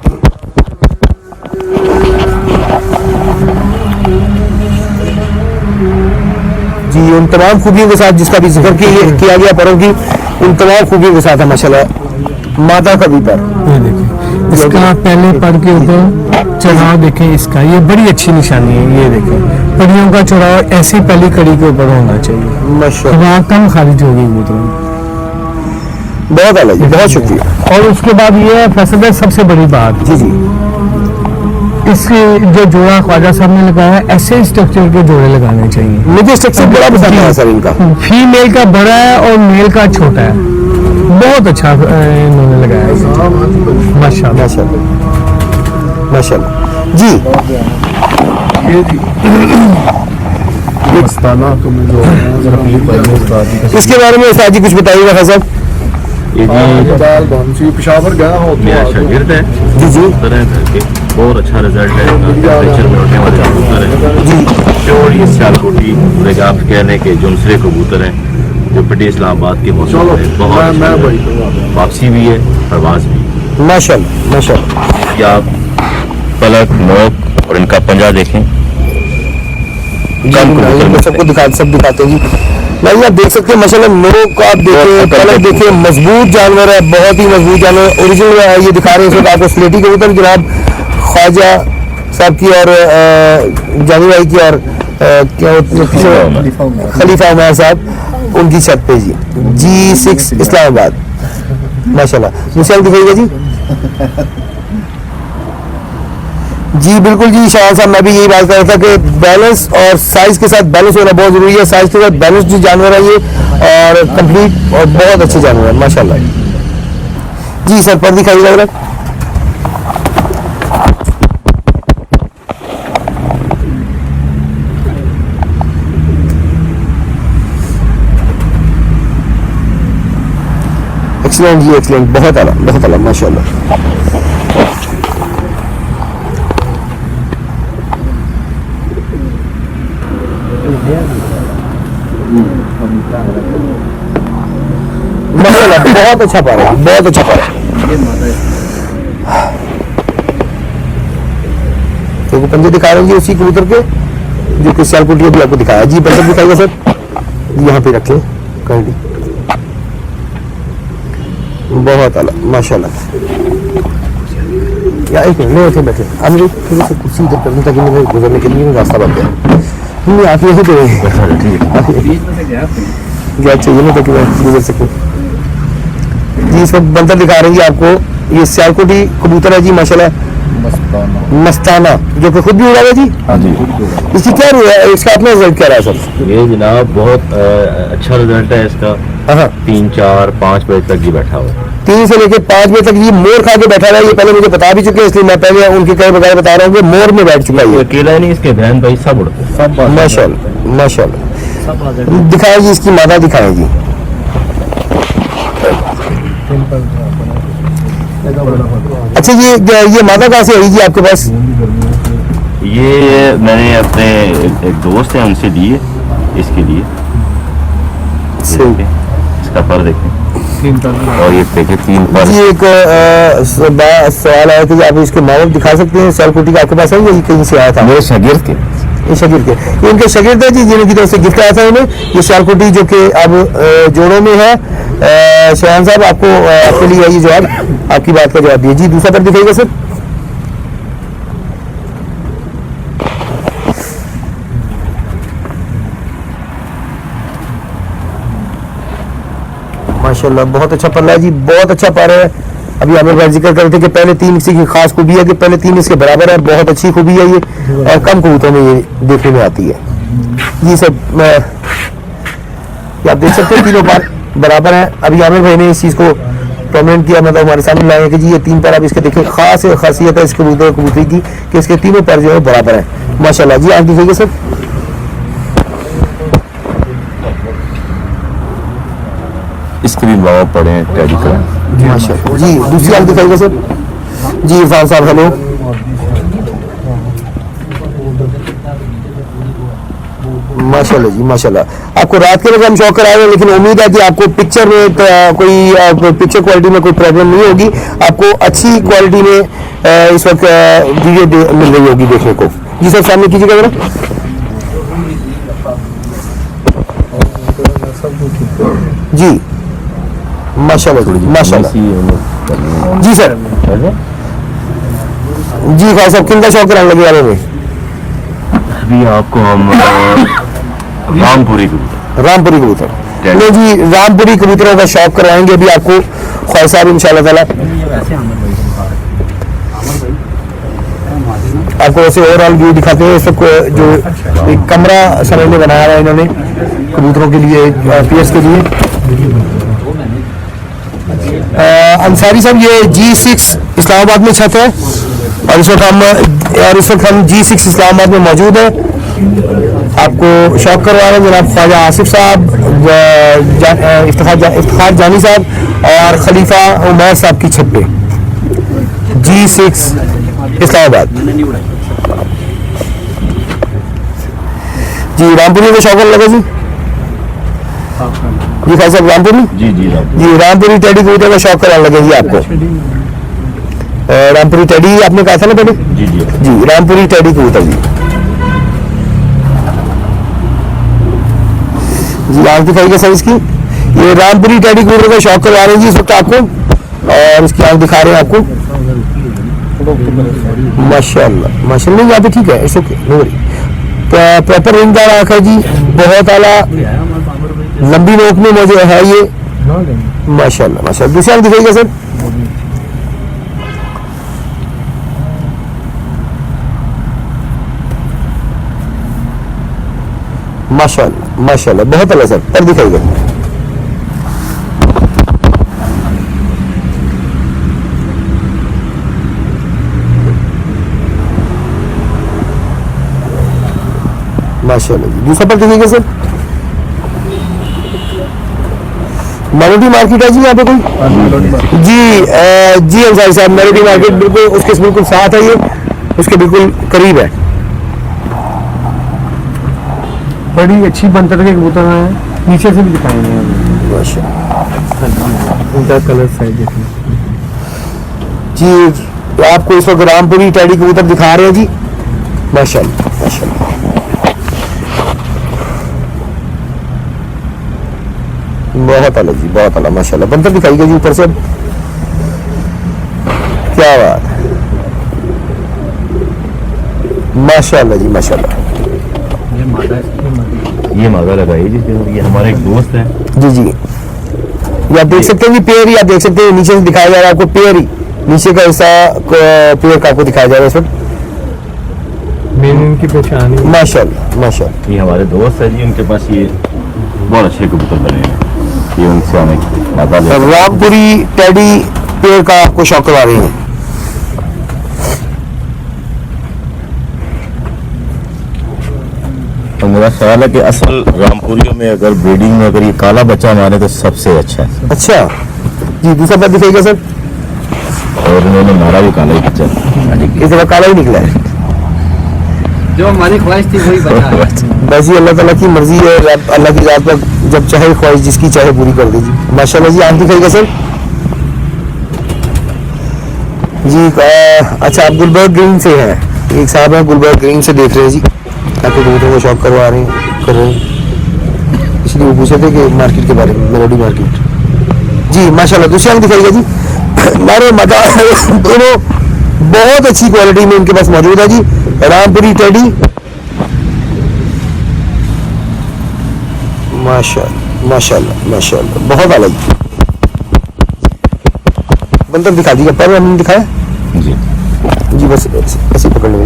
जी उन तमाम खूबियों के साथ जिसका भी जिक्र किया गया परों की, उन तमाम खूबियों के साथ है माशाल्लाह माता का भी पर।
ये देखिए इसका पहले पर के ऊपर चढ़ाव देखें इसका, ये बड़ी अच्छी निशानी है। ये देखें परियों का चढ़ाव ऐसी पहली कड़ी के ऊपर होना चाहिए,
माशाल्लाह
वहाँ कम खारिज होगी कबूतर।
बहुत अलग जी, बहुत शुक्रिया।
और उसके बाद ये है फैसल भाई सबसे बड़ी बात,
जी जी
इसके जो जोड़ा ख्वाजा साहब ने लगाया है, ऐसे स्ट्रक्चर के जोड़े लगाने चाहिए।
मुझे स्ट्रक्चर बड़ा पसंद है सर इनका।
फीमेल का बड़ा है और मेल का छोटा है, बहुत अच्छा इन्होंने लगाया है माशाल्लाह।
माशाल्लाह माशाल्लाह जी। इसके बारे में उस्ताद जी कुछ बताइएगा फैसल।
ये जी
पिशावर गया हो
मेरा शागिर्द है,
जी जी
तरह करके बहुत अच्छा रिजल्ट है। टेम्परेचर में उड़ने वाले कबूतर हैं और ये सियालकोटी आप कह लें कि जो दूसरे कबूतर हैं जो पिटी इस्लामाबाद के मौसम में बहुत वापसी भी है, प्रवास भी।
माशाल्लाह माशाल्लाह।
या आप पलक नोक और इनका पंजा देखें,
सबको सब दिखाते हैं जी। नहीं आप देख सकते हैं माशाल्लाह नोक आप देखें, पलक देखें, मजबूत जानवर है, बहुत ही मजबूत जानवर। ओरिजिनल ये दिखा रहे हैं इस वक्त आपको स्लेटी कबूतर जनाब ख्वाजा साहब की और जानी भाई की और खलीफा उमर साहब उनकी छत पे जी। G6 इस्लामाबाद माशाल्लाह। मिसाल दिखाइएगा जी। जी बिल्कुल जी शाह साहब, मैं भी यही बात कर रहा था कि बैलेंस और साइज के साथ बैलेंस होना बहुत जरूरी है। साइज के साथ बैलेंस जो जानवर है ये और कंप्लीट और बहुत अच्छे जानवर है माशाल्लाह। जी सर पर दिखाइएगा जरा। एक्सीलेंट जी एक्सीलेंट, बहुत आला माशाल्लाह। माशाल्लाह बहुत अच्छा पा रहा है, बहुत अच्छा पा रहा है। तो वो पंजे दिखा रहे हैं जी उसी कबूतर के जो कि सियालकोटी अभी आपको दिखाया। जी पंजा दिखाइएगा सर, यहाँ पे रखें कैंडी। बहुत आला माशाल्लाह। या एक मिनट बैठे हम लोग थोड़ी सी कुर्सी इधर करने ताकि मुझे गुजरने के लिए रास्ता बन गया। नहीं आप यही तो क्या चाहिए ना ताकि मैं गुजर सकूँ जी। इस वक्त बंदर दिखा रही है आपको, ये सियालकोटी कबूतर है जी माशाल्लाह मस्ताना, जो कि खुद भी उड़ा है जी।
हाँ जी।
इसकी क्या इसका अपना रिजल्ट क्या रहा है सर?
ये जनाब बहुत अच्छा रिजल्ट है इसका। 3, 4, 5 बजे तक ये बैठा हुआ है।
3 से लेकर 5 बजे तक ये मोर खा के बैठा रहा है। ये पहले मुझे बता भी चुके हैं, इसलिए मैं पहले उनके कई बगैर बता रहा हूँ कि मोर में बैठ चुका है ये।
अकेला ही नहीं, इसके बहन भाई सब उड़ते हैं।
माशाल्लाह माशाल्लाह। दिखाएं जी इसकी मादा दिखाएं जी। अच्छा ये मादा कहाँ से आई जी आपके पास?
ये मैंने अपने एक दोस्त है उनसे लिए इसके लिए। इसका पर देखें और ये देखें 3 पर।
जी एक सवाल आया कि आप इसके माँ बाप दिखा सकते हैं सियालकोटी का आपके पास है या कहीं से आया था?
मेरे शागिर्द के,
ये शागिर्द के, ये उनके शागिर्द है जी जिनकी तरफ से गिफ्ट आया था उन्हें। ये सियालकोटी जो कि अब जोड़ों में है। शहान साहब आपको आपके लिए ये जवाब, आपकी बात का जवाब दिए जी। दूसरा पर दिखाइएगा सर। माशाल्लाह बहुत अच्छा पल्ला है जी, बहुत अच्छा पा रहा है। अभी आमिर भाई जिक्र करते कि पहले 3 इसी की खास खूबी है कि पहले 3 इसके बराबर है, बहुत अच्छी खूबी है ये और कम कबूतरों में ये देखने में आती है जी। सब आप देख सकते हैं तीनों पार बराबर है। अभी आमिर भाई ने इस चीज़ को प्रोमिनेंट किया, मतलब हमारे सामने लाए कि जी ये 3 पर आप इसके देखें। खास खासियत है इसके कबूतर कबूतरी की कि इसके तीनों पर जो है बराबर है माशाल्लाह जी। आप दिखाइए सर।
इसके भी बाबा पड़े हैं टैडी करें
माशाल्लाह जी। दूसरी आंख दिखाइएगा सर जी। इरफान साहब हेलो माशाल्लाह जी माशाल्लाह। आपको रात के वक्त हम शौक कराए हैं, लेकिन उम्मीद है कि आपको पिक्चर में कोई पिक्चर क्वालिटी में कोई प्रॉब्लम नहीं होगी, आपको अच्छी क्वालिटी में इस वक्त वीडियो मिल रही होगी देखने को। जी सर सामने कीजिएगा जरा। जी माशाल्लाह माशाल्लाह। जी सर जी भाई साहब किन का शौक कराने लगे वाले में?
अभी आपको हम रामपुरी
रामपुरी कबूतर नहीं जी, रामपुरी कबूतरों का शौक करवाएंगे अभी आपको ख्वाहिश साहब इंशाल्लाह ताला। आपको वैसे ओवरऑल व्यू दिखाते हैं। सबको जो एक कमरा सर ने बनाया है इन्होंने कबूतरों के लिए, पीएस के लिए। अंसारी साहब ये G6 इस्लामाबाद में छत है और इस वक्त हम G6 इस्लामाबाद में मौजूद है। आपको शौक करवा रहे हैं जनाब ख्वाजा आसिफ साहब, इफ्तिखार जानी साहब और खलीफा उमर साहब की छत पे G6 इस्लामाबाद। जी रामपुरी का शौक लगा जी? जी भाई साहब रामपुरी जी रामपुरी टेडी कबूतर का शौक कराने लगे जी आपको। रामपुरी टेडी आपने कहा था ना पहले? जी रामपुरी टेडी कबूतर जी आंख दिखाइएगा सर इसकी। ये रामपुरी टेडी कबूतर का शौक करवा रहे हैं जी इस वक्त आपको, और इसकी आंख दिखा रहे हैं आपको। माशाल्लाह माशाल्लाह यहाँ पे ठीक है, इट्स ओके। प्रॉपर रिंगदार आंख है जी, बहुत आला लंबी नोक में मौजूद है ये माशाल्लाह माशाल्लाह। दूसरी आंख दिखाइएगा सर। माशाल्लाह माशाल्लाह बहुत अल्लाह सर, पर दिखाइएगा। माशाल्लाह जी। दूसरा पर दिखाइएगा सर। मेलोडी मार्केट है जी यहाँ पे कोई? जी अंसारी साहब मेलोडी मार्केट बिल्कुल उसके बिल्कुल साथ है, ये उसके बिल्कुल करीब है।
बड़ी अच्छी बनतर के कबूतर हैं, नीचे से भी दिखाएंगे उनका कलर साइज
जी। आपको इस वक्त रामपुरी टेडी कबूतर दिखा रहे हैं जी माशाल्लाह माशाल्लाह। बहुत अलग जी बहुत अलग माशाल्लाह। बनतर दिखाइएगा जी ऊपर से, क्या बात है माशाल्लाह जी माशाल्लाह।
ये मादा लगाई जी, ये हमारे एक दोस्त है
जी जी। ये आप देख सकते हैं जी पेयर ही आप देख सकते हैं, नीचे से दिखाया जा रहा है आपको पेयर ही, नीचे का हिस्सा पेयर का आपको दिखाया जा रहा है इस वक्त।
मेन इनकी पहचान है
माशाल्लाह माशाल्लाह।
ये हमारे दोस्त है जी, उनके पास ये बहुत अच्छे कबूतर बने हैं, ये उनसे हमें मादा
रामपुरी टेडी पेयर का आपको शौक करवा रही है।
तो मेरा ख्याल है कि असल रामपुरियों में अगर ब्रीडिंग में अगर ये काला बच्चा मारे तो सबसे अच्छा है।
अच्छा जी। दूसरा बात दिखाइएगा सर।
और उन्होंने मारा भी काला ही बच्चा,
इस दफा काला ही निकला है,
जो हमारी ख्वाहिश थी वही बचा है।
बस ये अल्लाह ताला की मर्जी है, अल्लाह की रात पर जब चाहे ख्वाहिश जिसकी चाहे पूरी कर दीजिए माशाल्लाह जी। आंख दिखाइएगा सर जी। अच्छा आप गुलबर्ग ग्रीन से हैं, एक साहब हैं गुलबर्ग ग्रीन से देख रहे हैं जी, आपको कबूतरों को शौक करवा रहे हैं कर रहे हैं, इसलिए वो पूछे थे कि मार्केट के बारे में, मेलोडी मार्केट जी माशाल्लाह। दूसरी आंख दिखाइएगा जी। हमारे मदा दोनों बहुत अच्छी क्वालिटी में इनके पास मौजूद है जी। रामपुरी टेडी माशाल्लाह माशाल्लाह माशाल्लाह बहुत अलग। बंदर दिखा दिया, पर हमने दिखाया
जी
जी, बस ऐसे पकड़ने में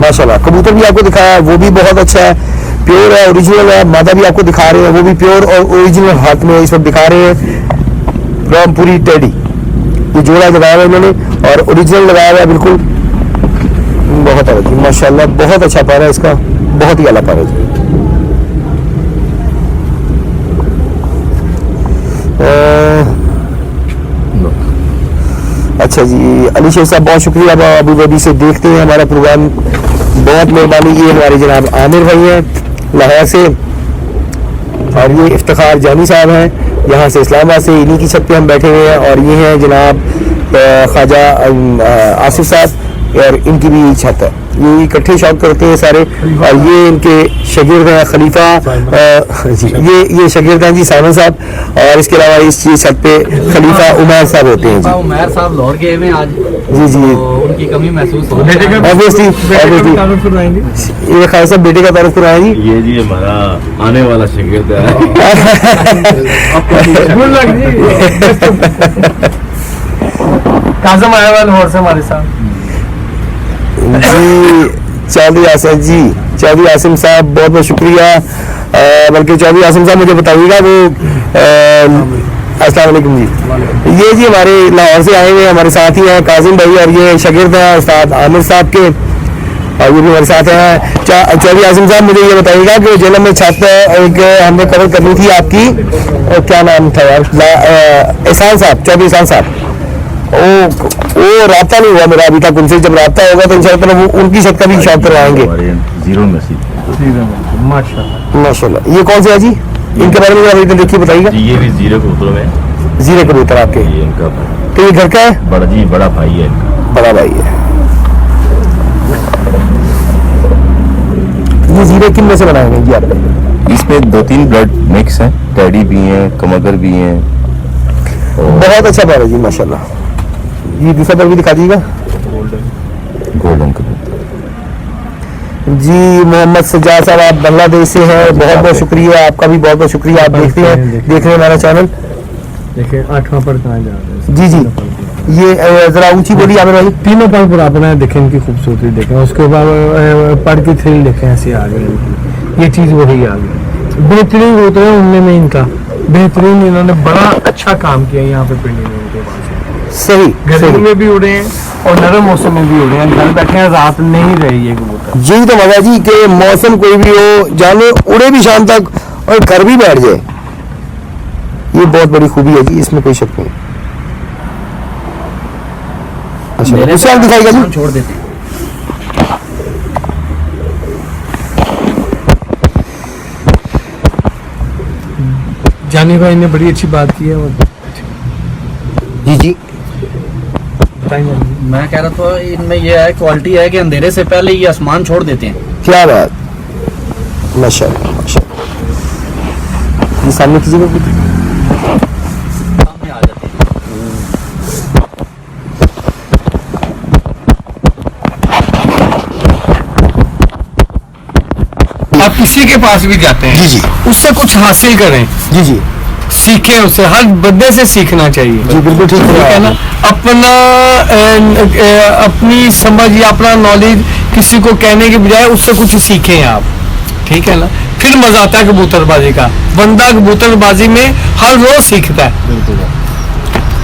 माशाल्लाह। कबूतर भी आपको दिखाया, वो भी बहुत अच्छा है, प्योर है, ओरिजिनल है। मादा भी आपको दिखा रहे हैं, वो भी प्योर और ओरिजिनल हाथ में इस वक्त दिखा रहे हैं। रामपुरी टेडी ये जोड़ा लगाया हुआ इन्होंने और ओरिजिनल लगाया हुआ है बिल्कुल, बहुत अलग माशाल्लाह। बहुत अच्छा पारा है इसका, बहुत ही अला पारा है। अच्छा अच्छा जी, अली शेख साहब बहुत शुक्रिया, आप अबू धाबी से देखते हैं हमारा प्रोग्राम, बहुत मेहरबानी। ये हमारे जनाब आमिर भाई हैं लाहौर से, और ये इफ्तिखार जानी साहब हैं यहाँ से इस्लामाबाद से, इन्हीं की छत पे हम बैठे हुए हैं। और ये हैं जनाब ख्वाजा आसिफ साहब, और इनकी भी छत है, ये इकट्ठे शौक करते हैं सारे। और ये इनके शागिर्द हैं खलीफा जी, ये शागिर्द हैं जी साइमन साहब, और इसके अलावा इस छत पे खलीफा उमर साहब होते हैं जी।
उमर साहब लाहौर गए हुए हैं आज
जी जी,
तो उनकी कमी महसूस हो रही है।
ऑब्वियसली ये खालिद साहब बेटे का तारुफ करवाएं जी।
ये जी हमारा आने वाला शागिर्द है।
काजम आया हुआ लाहौर से हमारे साथ
जी। चौधरी आसिम जी, चौधरी आसिम साहब बहुत बहुत शुक्रिया। बल्कि चौधरी आसिम साहब मुझे बताइएगा वो अस्सलाम वालेकुम जी। ये जी हमारे लाहौर से आए हुए हमारे साथ ही हैं काजिम भाई, और ये शागिर्द हैं उस्ताद आमिर साहब के, और ये भी हमारे साथ हैं। चौधरी आसिम साहब मुझे ये बताइएगा कि जेल में छत एक हमने कवर करनी थी आपकी, क्या नाम था यार, एहसान साहब, चौधरी एहसान साहब, वो राब्ता नहीं हुआ मेरा अभी तक उनसे, जब राब्ता होगा तो इंशाल्लाह वो उनकी छत का भी शौक करवाएंगे।
जीरो नसीब
माशाल्लाह। ये कौन से है जी, इनके बारे में अभी तक देखिए बताइएगा।
ये भी जीरो कबूतर में,
जीरे कबूतर आपके,
ये इनका
तो ये घर का है,
बड़ा जी बड़ा भाई है इनका।
बड़ा भाई है। ये जीरे किन में से बनाए गए जी आपने?
इसमें 2-3 ब्लड मिक्स हैं, टैडी भी हैं, कमगर भी हैं।
बहुत अच्छा बार है जी माशाल्लाह। ये दूसरा बार भी दिखा दीजिएगा।
गोल्डन कबूतर
जी मोहम्मद सज्जाद साहब, आप बांग्लादेश से हैं, बहुत बहुत शुक्रिया आपका भी, बहुत बहुत शुक्रिया। आप देखते हैं, देख रहे हैं हमारा चैनल।
देखिए 8वां पर कहाँ जा रहे हैं।
जी जी, ये जरा ऊंची बोली आमिर भाई।
तीनों पर पूरा अपना देखें, इनकी खूबसूरती देखें, उसके बाद पढ़ की थ्रिल देखें, ऐसी आ गई ये चीज़ वही आ गई। बेहतरीन होते हैं उनमें में इनका बेहतरीन, इन्होंने बड़ा अच्छा काम किया यहाँ पे पिंडी में उनके पास।
सही,
गर्मी में भी उड़े हैं और नरम मौसम में भी उड़े हैं, घर बैठे हैं, रात नहीं रही ये कबूतर।
यही तो मजा जी कि मौसम कोई भी हो, जाने उड़े भी शाम तक और घर भी बैठ जाए, ये बहुत बड़ी खूबी है जी, इसमें कोई शक नहीं। अच्छा दूसरा दिखाएगा जी,
छोड़ देते हैं।
जानी भाई ने बड़ी अच्छी बात की है। और
जी जी
मैं कह रहा था इनमें ये है क्वालिटी है कि अंधेरे से पहले ये आसमान छोड़ देते हैं।
क्या बात, माशाल्लाह माशाल्लाह। ये सामने कीजिएगा,
सामने आ जाते हैं।
आप किसी के पास भी जाते हैं,
जी जी
उससे कुछ हासिल करें,
जी जी
सीखें, उससे हर बंदे से सीखना चाहिए।
जी बिल्कुल ठीक
है ना, अपना अपनी समझ या अपना नॉलेज किसी को कहने के बजाय उससे कुछ सीखें आप, ठीक है ना। फिर मजा आता है कबूतरबाजी का, बंदा कबूतरबाजी में हर रोज सीखता है,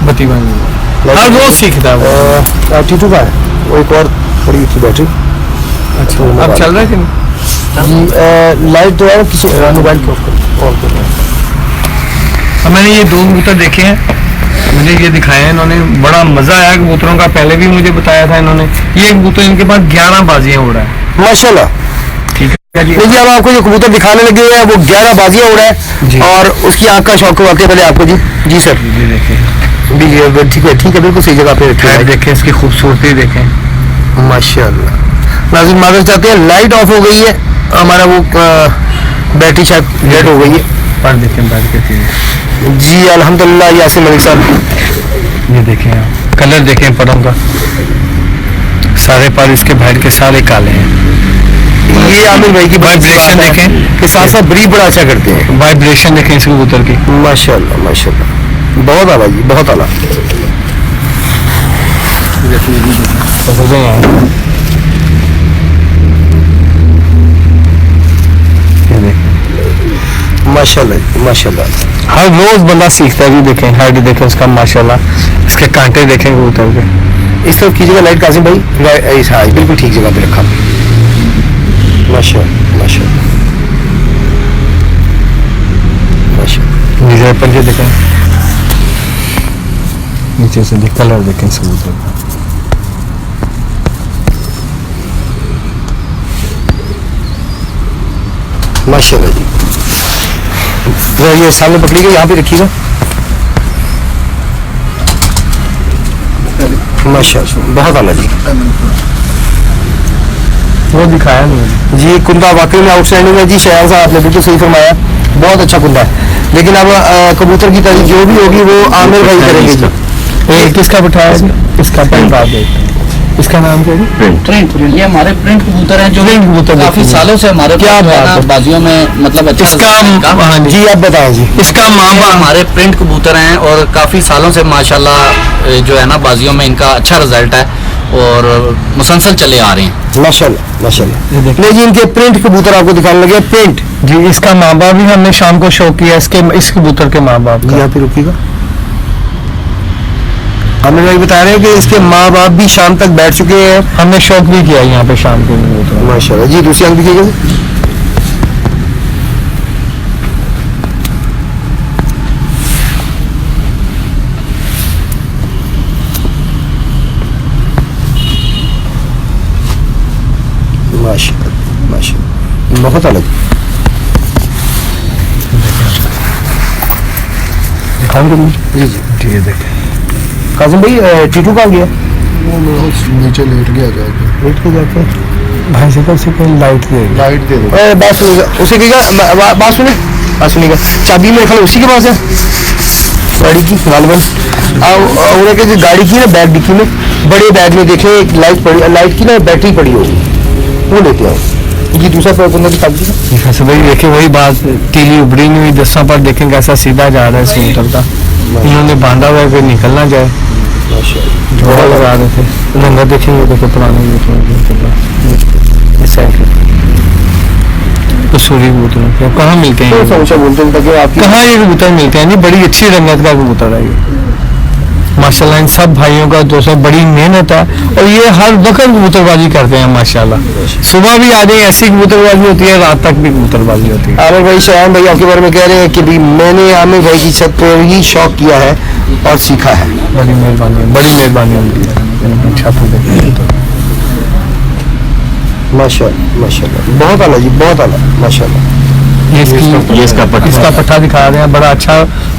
बती भाई हर रोज सीखता है वो।
टीटू का है वो, एक और बड़ी अच्छी बैटरी।
अच्छा अब चल रहा है कि नहीं?
जी लाइट जो है किसी मोबाइल को ऑफ कर रहा है।
अब मैंने ये 2 कबूतर देखे हैं, मुझे ये दिखाए हैं इन्होंने, बड़ा मजा आया कबूतरों का, पहले भी मुझे बताया था इन्होंने। ये कबूतर इनके पास 11 बाजियां उड़ा है
माशाल्लाह।
ठीक है जी।
देखिए अब आपको जो कबूतर दिखाने लगे हैं वो 11 बाजियां उड़ा
जी।
है, और उसकी आंख का शौक वाकई पहले आपको जी। जी सर,
ये देखिए,
ठीक है बिल्कुल सही जगह पे रखिए।
खैर देखें, इसकी खूबसूरती देखें
माशाल्लाह। नाज़रीन माजरत चाहते हैं, लाइट ऑफ हो गई है, हमारा वो बैटरी शायद डेड हो गई है।
पर देखें बैठ के
जी अल्हम्दुलिल्लाह। यासिन मलिक साहब
ये देखें आप, कलर देखें परों का, सारे पर इसके बैठ के सारे काले हैं।
ये आमिर भाई की
वाइब्रेशन देखें
कि साथ साथ ब्रीड बड़ा अच्छा करते हैं।
वाइब्रेशन देखें इस कबूतर की,
माशाल्लाह माशाल्लाह, बहुत आला जी, बहुत आला। माशाल्लाह माशाल्लाह।
हर रोज बंदा सीखता है जी। देखें हाइट देखें उसका माशाल्लाह, इसके कांटे देखें कबूतर के।
इस तरफ कीजिएगा लाइट कासिम भाई, हाँ बिल्कुल ठीक जगह पे रखा। माशाल्लाह माशाल्लाह माशाल्लाह।
नीचे पंजे देखें, नीचे से देख, कलर देखें इस कबूतर का।
माशाल्लाह जी। तो ये सामने पकड़िएगा, यहाँ पे रखिएगा। माशाल्लाह, बहुत आला जी।
वो दिखाया नहीं
जी कुंदा वाकई में आउटस्टैंडिंग है जी। शहर साहब आपने बिल्कुल सही फरमाया, बहुत अच्छा कुंदा है। लेकिन अब कबूतर की तारीफ जो भी होगी वो आमिर भाई करेंगे जी।
ये किसका बिठाया जी? इसका प्रिंट आप देख, इसका नाम क्या है?
प्रिंट। ये हमारे प्रिंट कबूतर हैं जो
प्रिंट कबूतर
काफी
देखिए।
सालों से हमारे
क्या
पास जो है
बात
ना
है।
बाजियों में मतलब अच्छा
हाँ
जी आप बताएं जी।
इसका माँ
ये
बाप
हमारे प्रिंट कबूतर हैं और काफ़ी सालों से माशाल्लाह जो है ना बाजियों में इनका अच्छा रिजल्ट है और मुसलसल चले आ रहे हैं।
माशाल्लाह माशाल्लाह। नहीं जी, इनके प्रिंट कबूतर आपको दिखाने लगे। प्रिंट
जी, इसका माँ बाप भी हमने शाम को शो किया, इस कबूतर के माँ बाप का।
यहाँ पे रुकिएगा। आमिर भाई बता रहे हैं कि इसके माँ बाप भी शाम तक बैठ चुके हैं।
हमने शौक भी किया यहाँ पे शाम को कबूतर।
माशाल्लाह जी। दूसरी आंख दिखिएगा। माशाल्लाह माशाल्लाह, बहुत अलग।
दिखाऊंगे
जी जी
ठीक है, देखें
काजिम भाई, टीटू कहाँ गया?
नीचे लेट गया जाके,
वेट के जाके
भाई से कल से कहीं लाइट दे।
लाइट दे दो।
बात सुनिएगा, उसे कहेगा बात सुनिएगा। चाबी मेरे ख्याल उसी के पास है गाड़ी की गालबन। उन्हें कहा गाड़ी की ना बैग डिक्की में, बड़े बैग में देखे एक लाइट की ना बैटरी पड़ी होगी, वो लेते आओ जी। दूसरा बंदा दिखा दीजिएगा।
ऐसे भाई देखिए वही बात, तीली उभरी नहीं हुई, दस्ता पर देखें कैसा सीधा जा रहा है इस कबूतर का। इन्होंने बांधा हुआ है फिर निकलना जाए, झोड़ा लगा रहे थे। रंगा देखेंगे देखो पुराने कसूरी कबूतर कहाँ मिलते हैं?
समोसा बोलते हैं ताकि आपकी
कहाँ ये कबूतर मिलते हैं? नहीं, बड़ी अच्छी रंगत का कबूतर है ये माशाल्लाह। इन सब भाइयों का दोस्तों बड़ी मेहनत है और ये हर वक्त कबूतरबाजी करते हैं माशाल्लाह। सुबह भी आ जाए ऐसी कबूतरबाजी होती है, रात तक भी कबूतरबाजी होती है।
आमिर भाई, शायान भाई आपके बारे में कह रहे हैं कि भी मैंने आमिर भाई की छत पर ही शौक किया है और सीखा है।
बड़ी मेहरबानी उनकी है। अच्छा तो देखिए
माशाल्लाह माशाल्लाह, बहुत आला जी, बहुत आला माशाल्लाह।
ये इसका पट्टा।
इसका पट्टा दिखा रहे हैं, बड़ा अच्छा,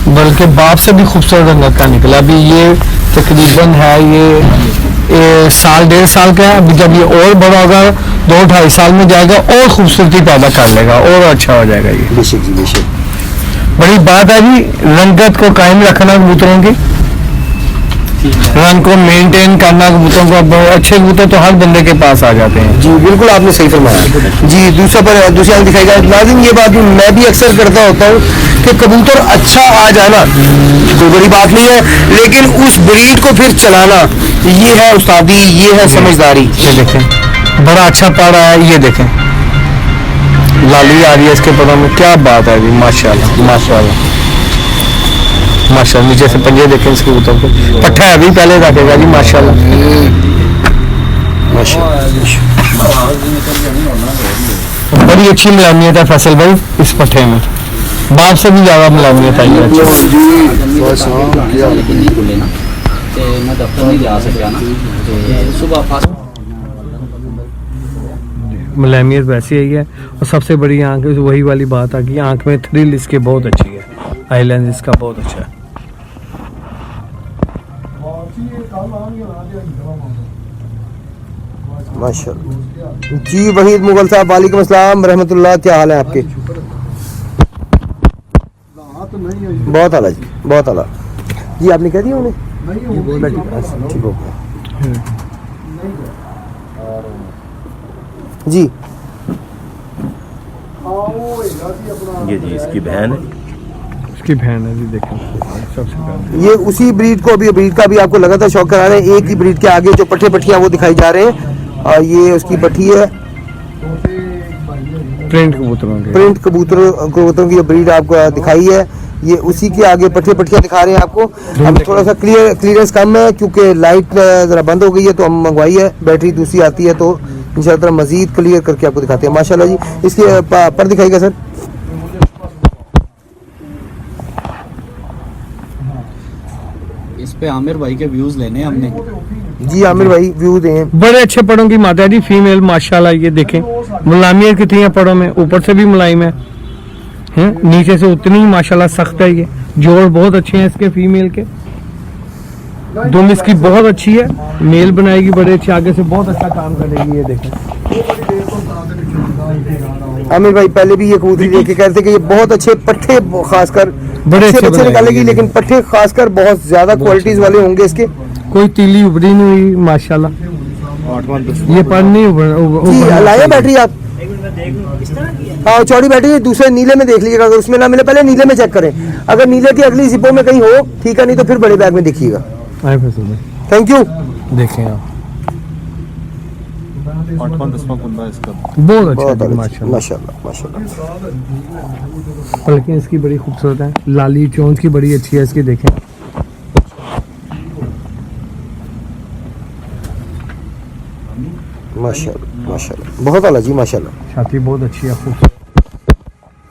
बल्कि बाप से भी खूबसूरत रंगत का निकला। अभी ये तकरीबन है ये साल 1.5 साल का है। अभी जब ये और बड़ा होगा 2-2.5 साल में जाएगा और खूबसूरती पैदा कर लेगा और अच्छा हो जाएगा ये।
बेशक जी बेशक।
बड़ी बात है जी रंगत को कायम रखना कबूतरों की, रंग को मेंटेन करना कबूतरों को। अब अच्छे कबूतर तो हर बंदे के पास आ जाते हैं।
जी बिल्कुल आपने सही फरमाया जी। दूसरी आंख दिखाएगा नाज़रीन। ये बात भी मैं भी अक्सर करता होता हूँ कि कबूतर अच्छा आ जाना कोई बड़ी बात नहीं है, लेकिन उस ब्रीड को फिर चलाना ये है उस्तादी, ये है समझदारी।
ये देखें बड़ा अच्छा पा रहा है, ये देखें लाली आ रही है इसके पदों में, क्या बात है जी माशाल्लाह माशाल्लाह माशाल्लाह। नीचे से पंजे देखें इसके कबूतर को, पट्टा अभी पहले रखेगा जी माशाल्लाह। बड़ी अच्छी मुलायमियत है फैसल भाई इस पट्टे में, बाप से भी ज्यादा मुलायमियत है ये।
बस हाँ क्या
मैं दफ्तर नहीं जा सका ना सुबह
मुलायमियत वैसी ही है और सबसे बड़ी आंख वही वाली बात आ गई, आंख में थ्रिल इसकी बहुत अच्छी है, आईलेंस इसका बहुत अच्छा है।
माशाल्लाह जी। वहीद मुगल साहब वालेकुम अस्सलाम रहमतुल्लाह, क्या हाल है आपके? बहुत आला जी, बहुत आला जी। आपने कह दिया उन्हें ठीक हो जी।
ये जी इसकी बहन है।
इसकी बहन है जी, देखें सबसे पहले
ये उसी ब्रीड को अभी ब्रीड का भी आपको लगा था शौक करा रहे हैं। एक ही ब्रीड के आगे जो पट्टे पट्टियां वो दिखाई जा रहे हैं और ये उसकी पट्टी है।
प्रिंट कबूतरों के
कबूतरों की जो ब्रीड आपको दिखाई है ये उसी के आगे पट्टे पट्टियां दिखा रहे हैं आपको। अब थोड़ा सा क्लियरेंस कम है क्योंकि लाइट जरा बंद हो गई है तो हम मंगवाई है, बैटरी दूसरी आती है तो इंशाल्लाह मजीद क्लियर करके आपको दिखाते हैं माशाल्लाह जी। इसके पर दिखाएगा सर।
इस पे आमिर भाई के व्यूज लेने हैं हमने।
जी आमिर भाई व्यू दें।
बड़े अच्छे पड़ों की माता जी, फीमेल माशाल्लाह। ये देखें मुलायमियत कितनी है पड़ों में, ऊपर से भी मुलायम है, नीचे से उतनी ही माशाल्लाह सख्त है। ये जोड़ बहुत अच्छे हैं इसके फीमेल के। दुम इसकी बहुत अच्छी है, मेल बनाएगी बड़े अच्छे, आगे से बहुत अच्छा काम करेगी। ये देखें
आमिर भाई पहले भी ये कबूतरी देख के कहते थे कि ये बहुत अच्छे पट्टे, खासकर
बड़े अच्छे
बच्चे निकालेगी,
बनाएगी।
लेकिन पट्टे खासकर बहुत ज्यादा क्वालिटीज वाले होंगे इसके।
कोई तीली उभरी नहीं हुई माशाल्लाह। ये पर नहीं
जी लाइए बैटरी आप। हाँ चौड़ी बैटरी दूसरे नीले में देख लीजिएगा, अगर उसमें ना मिले पहले नीले में चेक करें। अगर नीले की अगली जिपों में कहीं हो ठीक है, नहीं तो फिर बड़े बैग में देखिएगा। Thank you.
देखें आप
8-10 कुंदा इसका।
बहुत
बहुत
अच्छा
अच्छी,
माशाल्लाह।
माशाल्लाह माशाल्लाह।
पलकें इसकी बड़ी खूबसूरत है, लाली चोंच की बड़ी अच्छी है इसकी। देखें
माशाल्लाह माशाल्लाह बहुत आला जी माशाल्लाह।
छाती बहुत अच्छी है, खूबसूरत,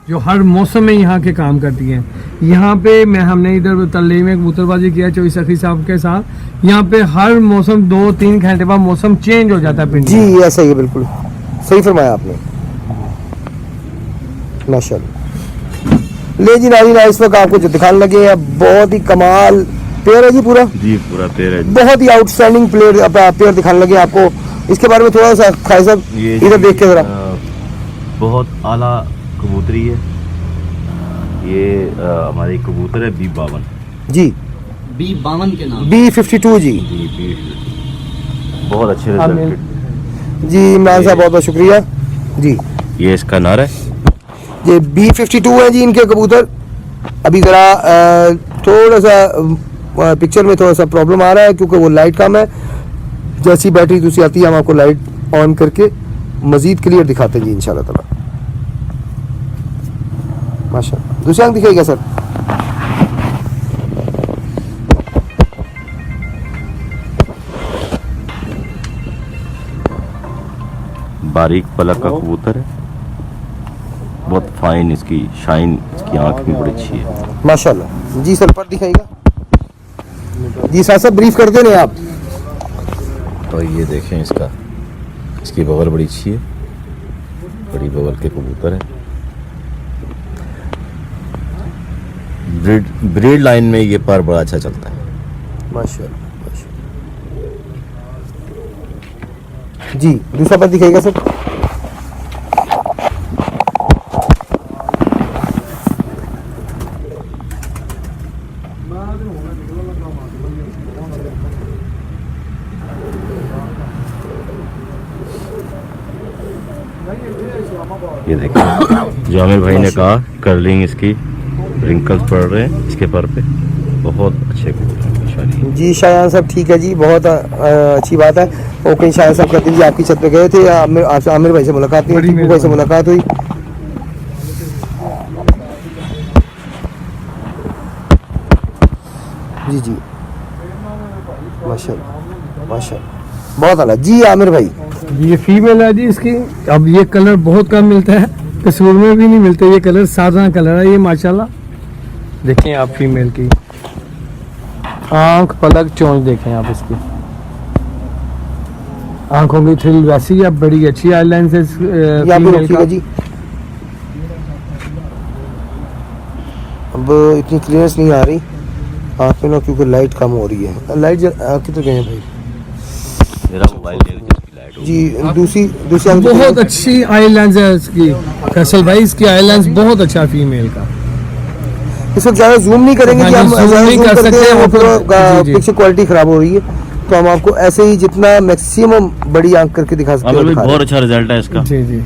जो हर मौसम में यहाँ के काम करती है। यहाँ पे हमने इधर तल्ले में कबूतरबाजी किया चौई सखी साहब के साथ। यहाँ पे हर मौसम 2-3 घंटे बाद मौसम चेंज हो जाता है पिंड
जी
में।
ऐसा ही है, बिल्कुल सही फरमाया आपने माशाल्लाह। ले जी नाज़रीन, इस वक्त आपको जो दिखाने लगे हैं बहुत ही कमाल पेयर है जी, पूरा
जी पूरा पेड़ है।
बहुत ही आउटस्टैंडिंग पेयर दिखाने लगे आपको। इसके बारे में थोड़ा सा खाई साहब इधर देख के जरा।
बहुत आला कबूतरी है ये। हमारी कबूतर है B52
जी,
B52 के नाम।
B52 जी।
बहुत अच्छे रिजल्ट।
जी इमरान साहब बहुत बहुत शुक्रिया जी।
ये इसका नार है।
ये B52 है जी इनके कबूतर। अभी जरा थोड़ा सा पिक्चर में थोड़ा सा प्रॉब्लम आ रहा है क्योंकि वो लाइट कम है। जैसी बैटरी दूसरी आती है हम आपको लाइट ऑन करके मजीद क्लियर दिखाते हैं जी इंशाल्लाह ताला। माशाल्लाह दूसरी आंख दिखाएगा सर।
बारीक पलक का कबूतर है, बहुत फाइन इसकी शाइन, इसकी आंख भी बड़ी अच्छी है
माशाल्लाह जी। सर पर दिखाएगा जी, साथ साथ ब्रीफ कर देने आप।
तो ये देखें इसकी बगल बड़ी अच्छी है, बड़ी बगल के कबूतर है। ब्रीड लाइन में ये पर बड़ा अच्छा चलता है
माशाल्लाह जी। दूसरा पर दिखाएगा सर।
ये देखिए जो आमिर भाई ने कहा कर्लिंग इसकी रिंकल्स पड़ रहे हैं इसके पर पे, बहुत अच्छे कबूतर हैं माशाल्लाह।
जी शायान साहब ठीक है जी, बहुत अच्छी बात है। ओके शायान साहब कहते हैं जी आपकी छत पे गए थे, आपसे आमिर भाई से मुलाकात हुई, टीपू भाई से मुलाकात हुई। जी जी माशाल्लाह माशाल्लाह बहुत आला जी। आमिर भाई
ये फीमेल है जी इसकी। अब ये कलर बहुत कम मिलता है, कसूर में भी नहीं मिलते ये कलर, सादा कलर है ये माशाल्लाह। देखें आप फीमेल की आंख पलक चोंच देखें आप इसकी। आंखों की थ्रिल वैसी है, बड़ी अच्छी आईलाइन से
यहाँ पे रखिएगा जी। अब इतनी क्लियरेंस नहीं आ रही आँख में ना, क्योंकि लाइट कम हो रही है। लाइट किधर गए हैं भाई?
मेरा मोबाइल लाइट
जी दूसरी आंख
बहुत अच्छी आईलाइंस है इसकी फैसल भाई। इसकी आईलाइंस बहुत अच्छा फीमेल का।
इस वक्त ज़्यादा जूम नहीं करेंगे कि हम
zoom नहीं कर
करते
सकते,
हैं वो
जी, जी।
पिक्चर क्वालिटी खराब हो रही है, तो हम आपको ऐसे ही जितना मैक्सिमम बड़ी आंख करके दिखा सकते हैं।
बहुत अच्छा रिजल्ट है इसका।
जी जी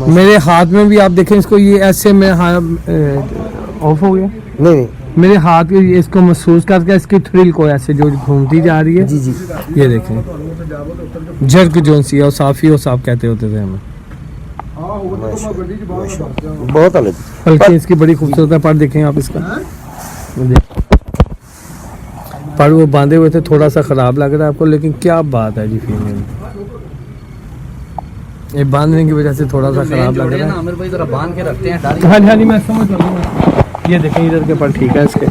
मेरे हाथ में भी आप देखें इसको, ये ऐसे में ऑफ हो गया।
नहीं
मेरे हाथ में इसको महसूस करके इसकी थ्रिल को ऐसे जो घूमती जा रही है।
जी जी
ये देखें जर्क जोन सी और साफ कहते होते थे हमें।
बहुत अलग।
बल्कि इसकी बड़ी खूबसूरत है। पर देखें आप इसका पर वो बांधे हुए थे, थोड़ा सा खराब लग रहा है आपको, लेकिन क्या बात है जी फीमेल ये बांधने की वजह से थोड़ा सा खराब लग रहा है।
आमिर भाई जरा बांध के रखते हैं डाली।
हाँ जी मैं समझ रहा हूँ। ये देखें इधर के पर ठीक है इसके।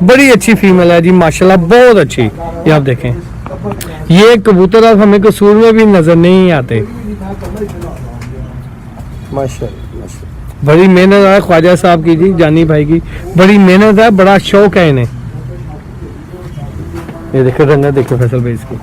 बड़ी अच्छी फीमेल है जी माशाल्लाह, बहुत अच्छी। ये आप देखें, ये कबूतर अब हमें कसूर में भी नजर नहीं आते।
माशाल्लाह।
बड़ी मेहनत है ख्वाजा साहब की जी, जानी भाई की बड़ी मेहनत है, बड़ा शौक है इन्हें। ये देखो रंगा, देखो फैसल भाई इसकी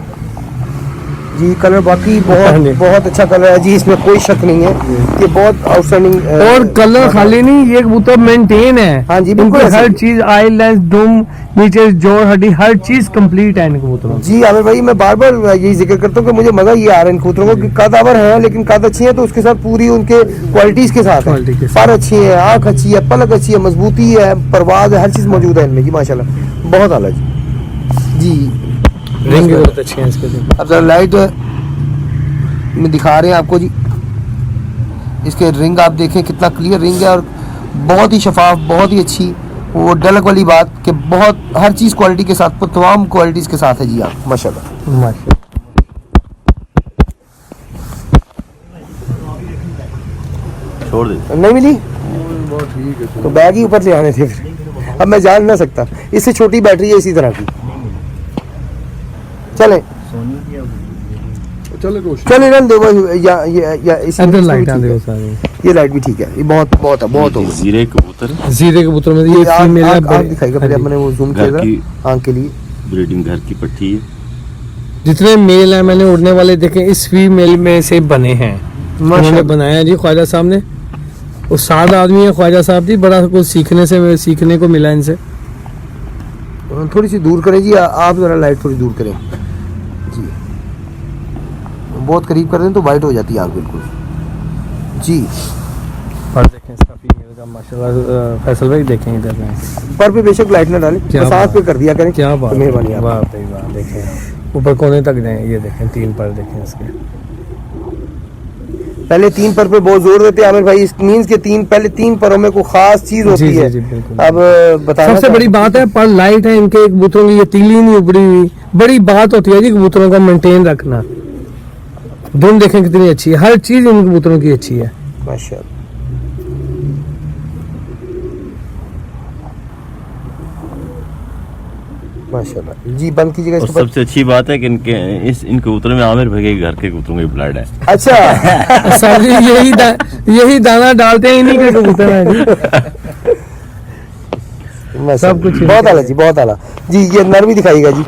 जी कलर बाकी बहुत अच्छा कलर है जी, इसमें कोई शक नहीं है कि बहुत आउटस्टैंडिंग।
और कलर खाली नहीं, ये कबूतर मेंटेन है।
हाँ जी, बिल्कुल
इनकी हर
ऐसे।
चीज आई लेंस दुम नीचे जोड़ हड्डी हर चीज कंप्लीट है इन कबूतरों की।
जी आमिर भाई, मैं बार बार यही जिक्र करता हूँ कि मुझे मजा ये आ रहा है इन कबूतरों को कि कदावर है लेकिन कद अच्छी है, तो उसके साथ पूरी उनके क्वालिटीज के साथ
क्वालिटी के
है।
साथ।
पर अच्छी है, आंख अच्छी है, पलक अच्छी है, मजबूती है, परवाज है, हर चीज मौजूद है इनमें जी माशाल्लाह, बहुत आला जी।
रिंग भी बहुत अच्छी है इसके।
अब जरा लाइट में दिखा रहे हैं आपको जी, इसके रिंग आप देखें कितना क्लियर रिंग है और बहुत ही शफाफ, बहुत ही अच्छी। वो डलक वाली बात कि बहुत हर चीज़ क्वालिटी के साथ, तमाम क्वालिटीज़ के साथ है जी। हाँ माशाल्लाह।
माशाल्लाह
छोड़ दे।
नहीं मिली तो बैग ही ऊपर से आने थे फिर, अब मैं जान ना सकता। इससे छोटी बैटरी है इसी तरह की। चले चले रन दे वो या इसी
इधर
में
लाइट
ठीक
आंदे
है।
हो सारे।
ये लाइट भी ठीक है, ये बहुत बहुत है, बहुत हो गई।
जीरे कबूतर
जीरे कबूतर में ये
आँख
फीमेल है।
आँख दिखाएगा पहले, मैंने वो जूम किया
घर
था
की
आँख के लिए।
ब्रीडिंग घर की पट्टी है।
जितने मेल हैं मैंने उड़ने वाले देखे इस फीमेल में से बने हैं। उन्होंने बनाया जी ख्वाजा साहब ने। वो 7 आदमी है ख्वाजा साहब जी, बड़ा कुछ सीखने को मिला इनसे।
थोड़ी सी दूर करें जी, आप जरा लाइट थोड़ी दूर करें जी, बहुत करीब कर दें तो वाइट हो जाती है आँख बिल्कुल जी।
पर देखें इसका फीमेल का माशाल्लाह, फैसल भाई देखें इधर में
पर पे बेशक लाइट ना डालें,
क्या
साथ
बात।
पे कर दिया करें,
क्या बात
तो मेहरबानी आप।
वाह भाई वाह, देखें ऊपर कोने तक जाएं, ये देखें 3 पर देखें इसके।
पहले 3 पर पे बहुत जोर देते हैं आमिर भाई, इस मीन्स के पहले 3 परों में कोई खास चीज होती
जी,
है।
जी, बिल्कुल।
अब बताना
सबसे बड़ी बात है पर लाइट है इनके कबूतरों की, ये तीली नहीं उबड़ी हुई। बड़ी बात होती है जी कबूतरों का मेंटेन रखना। धुन देखें कितनी अच्छी है, हर चीज इन कबूतरों की अच्छी है।
माशाल्लाह। माशाल्लाह जी, बंद कीजिएगा
और
इसको।
सबसे अच्छी बात है कि इन कबूतरों में आमिर भाई के घर के कबूतरों की ब्लड है।
अच्छा
सर जी यही दाना डालते हैं इन्हीं के कबूतर हैं जी।
माशाल्लाह।
सब कुछ
बहुत आला जी, बहुत आला जी। ये नर भी दिखाइएगा जी।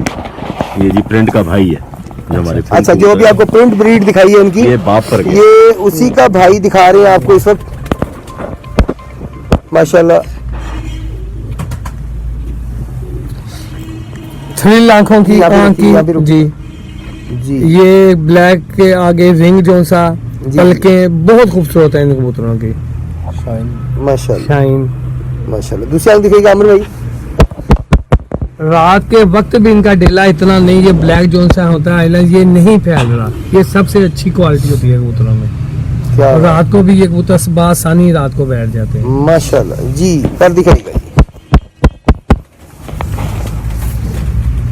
ये जी प्रिंट का भाई है जो हमारे प्रिंट
अच्छा, जो अभी
कबूतर
आपको प्रिंट ब्रीड दिखाई है इनकी,
ये बाप पर गया।
ये उसी का भाई दिखा रहे हैं आपको इस वक्त माशाल्लाह।
3 आंखों की
यहाँ पे
आंख
रुकिए, यहाँ पे
की
रुकिए।
जी।
जी
ये ब्लैक के आगे रिंग जो सा
जी।
पलके बहुत खूबसूरत है इन कबूतरों की।
माशाल्लाह
शाइन
माशाल्लाह। दूसरी आंख दिखेगा आमिर भाई।
रात के वक्त भी इनका डेला इतना नहीं, ये ब्लैक जोन सा होता है आइलैंड, ये नहीं फैल रहा। ये सबसे अच्छी क्वालिटी होती है कबूतरों में।
क्या
और रात को भी ये कबूतर बासानी रात को बैठ जाते हैं।
माशाल्लाह जी, पर दिखाइएगा जी।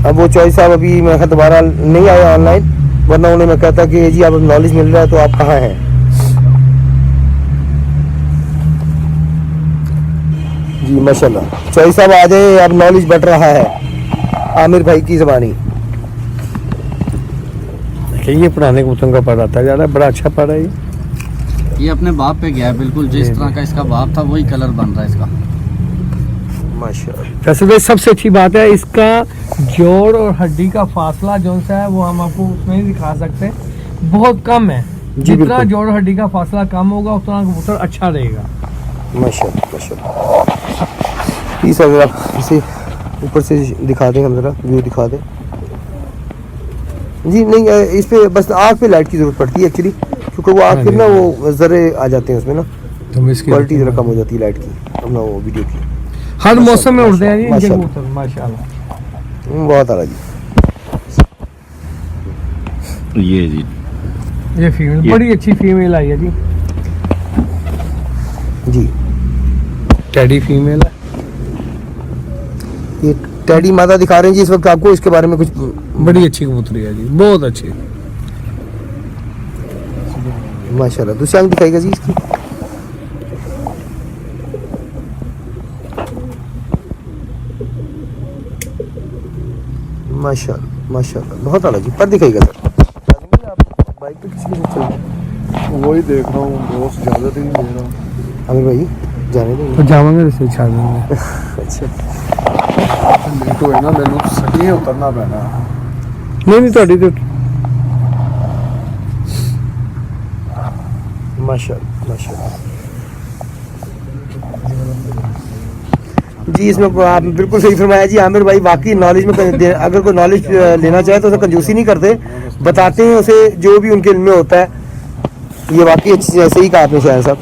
अब वो चॉइस साहब अभी मैं ख्याल दोबारा नहीं आया ऑनलाइन, वरना उन्हें मैं कहता कि जी आप नॉलेज मिल रहा है तो आप कहाँ हैं। जी माशाल्लाह, चॉइस साहब आ जाए, अब नॉलेज बढ़ रहा है आमिर भाई की ज़बानी।
देखिए ये पुराने कबूतरों का पर आता जा रहा है, बड़ा अच्छा पर है
ये अपने बाप पे गया है बिल्कुल, जिस तरह का इसका बाप था वही कलर बन रहा है इसका।
माशाल्लाह।
वैसे सबसे अच्छी बात है इसका जोड़ और हड्डी का फासला जो सा है वो हम आपको उसमें ही दिखा सकते हैं, बहुत कम है। जितना
बिल्कुल।
जोड़ और हड्डी का फासला कम होगा उतना कबूतर अच्छा रहेगा।
माशाल्लाह माशाल्लाह। प्लीज जरा इसे ऊपर से दिखा दें, हम जरा व्यू दिखा दें जी। नहीं इस पे बस आँख पे लाइट की जरूरत पड़ती है एक्चुअली, क्योंकि वो आँख के ना वो जरे आ जाते हैं उसमें ना,
तो इसकी
क्वालिटी जरा कम हो जाती है लाइट की, अपना वो वीडियो की।
हर मौसम में उड़ते हैं जी इनके
माशाल्लाह।
कबूतर माशाल्लाह।
बहुत आला जी।
ये जी
ये फीमेल
ये-
बड़ी अच्छी फीमेल आई है जी,
जी
टेडी फीमेल है।
ये टैडी माता दिखा रहे हैं जी इस वक्त आपको, इसके बारे में कुछ।
बड़ी अच्छी कबूतरी है जी, बहुत अच्छी।
माशाल्लाह। दूसरी आंख दिखाएगा जी इसकी। माशाल्लाह माशाल्लाह, बहुत आला जी। पर दिखाइएगा सर, आप बाइक पे किसी के साथ चल रहे हैं?
वही देख रहा हूँ, दोस्त ज़्यादा दिन नहीं दे रहा।
आमिर भाई जाने देंगे?
तो जावांगे इसे छाड़ देंगे।
अच्छा
नहीं तो है ना, मैंने सही उतरना पैना।
नहीं ਤੁਹਾਡੀ तो
माशाल्लाह माशाल्लाह जी। इसमें आप बिल्कुल सही फरमाया जी आमिर भाई, वाकई नॉलेज में अगर कोई नॉलेज लेना चाहे तो उसे कंजूसी नहीं करते, बताते हैं उसे जो भी उनके इल्म में होता है। ये वाकई अच्छी सही कहा आपने शायद साहब,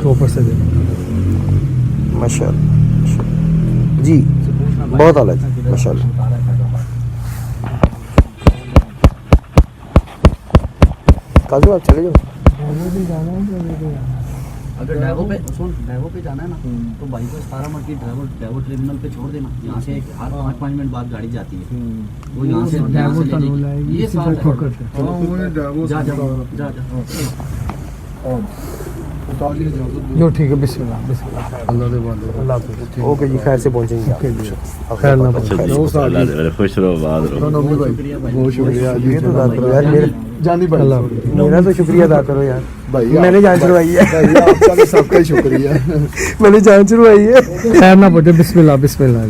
ऊपर से दे
माशाल्लाह जी, बहुत आला जी माशाल्लाह। काजू आप चले जाओ।
अगर ड्राइवर पे जाना है ना तो बाइक को 17 मिनट की ड्राइवर टर्मिनल पे छोड़ देना। यहाँ से हर 5-5 मिनट बाद गाड़ी जाती है, वो यहाँ से ये साथ जा
जो ठीक है। बिस्मिल्लाह बिस्मिल्लाह।
अल्लाह दे वाले।
अल्लाह हाफिज़। ओके जी, खैर से पहुंचेंगे आप।
खैर ना
अच्छा जी, अल्लाह दे, खुश रहो, आबाद रहो।
नबी भाई बहुत शुक्रिया जी।
ये तो अदा करो यार,
जानी भाई
मेरा तो शुक्रिया अदा करो यार,
भाई,
मैंने जान छुड़वाई है।
भाई आपका भी सबका ही शुक्रिया।
मैंने जान छुड़वाई है।
खैर ना पहुंचे। बिस्मिल्लाह बिस्मिल्लाह।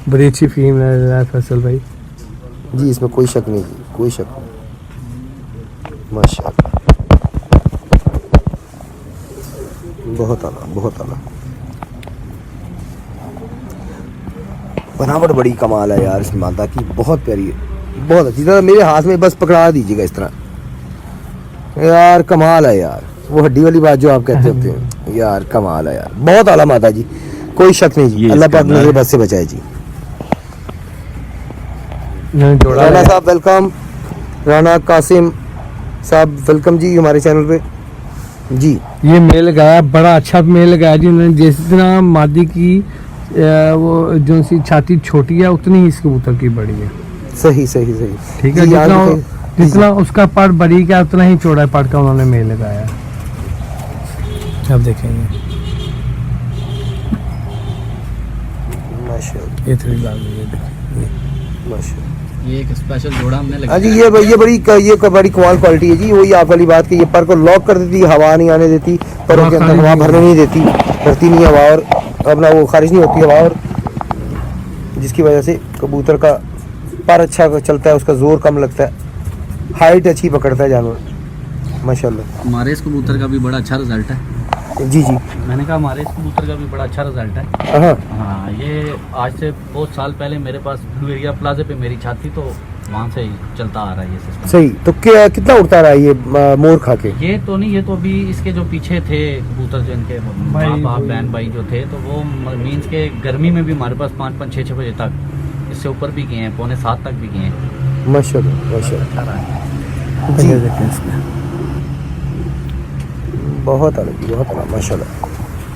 बड़ी अच्छी फीम है फैसल भाई
जी, इसमें कोई शक नहीं जी, कोई शक नहीं। माशाल्लाह बहुत आला बहुत आला। बनावट बड़ी कमाल है यार इस मादा की, बहुत प्यारी है, बहुत अच्छी तरह। मेरे हाथ में बस पकड़ा दीजिएगा इस तरह यार, कमाल है यार। वो हड्डी वाली बात जो आप कहते होते हैं यार, कमाल है यार, बहुत आला मादा जी, कोई शक नहीं जी। अल्लाह पाक मुझे बस से बचाए जी। राणा साहब वेलकम, राणा कासिम साहब वेलकम जी हमारे चैनल पे जी।
ये मेल गाया, बड़ा अच्छा मेल गाया जी उन्होंने। जिस तरह मादी की वो जो सी छाती छोटी है उतनी ही इस कबूतर की बड़ी है।
सही सही सही,
ठीक है।
जी, याद
जितना
रखें।
जितना उसका पड़ बड़ी का उतना ही चौड़ा पड़ का उन्होंने मेल लगाया। अब देखेंगे
माशाल्लाह
ये थोड़ी बात है,
माशाल्लाह।
ये एक स्पेशल जोड़ा हमने
हाँ
लगाया।
जी, ये बड़ी कमाल क्वालिटी है जी। वही आप वाली बात कि ये पर को लॉक कर देती, हवा नहीं आने देती, परों के अंदर हवा भरने नहीं देती, भरती नहीं हवा, और अपना वो खारिज नहीं होती हवा, और जिसकी वजह से कबूतर का पर अच्छा चलता है, उसका जोर कम लगता है, हाइट अच्छी पकड़ता है जानवर माशाल्लाह।
हमारे इस कबूतर का भी बड़ा अच्छा रिजल्ट है।
जी जी
मैंने कहा हमारे इस कबूतर का भी बड़ा अच्छा रिजल्ट है।
हाँ
हाँ, ये आज से बहुत साल पहले मेरे पास ब्लू एरिया प्लाजा पे मेरी छत थी, तो वहाँ से ही चलता आ रहा है ये सिस्टम।
सही। तो कितना उड़ता रहा है ये मोर खा के?
ये तो नहीं, ये तो अभी इसके जो पीछे थे कबूतर जो इनके माँ बाप बहन भाई जो थे, तो वो मीन्स के गर्मी में भी हमारे पास 5-5, 6-6 बजे तक, इससे ऊपर भी गए हैं, 6:45 तक भी गए हैं।
माशाल्लाह माशाल्लाह जी, बहुत अलग बहुत अलग माशाल्लाह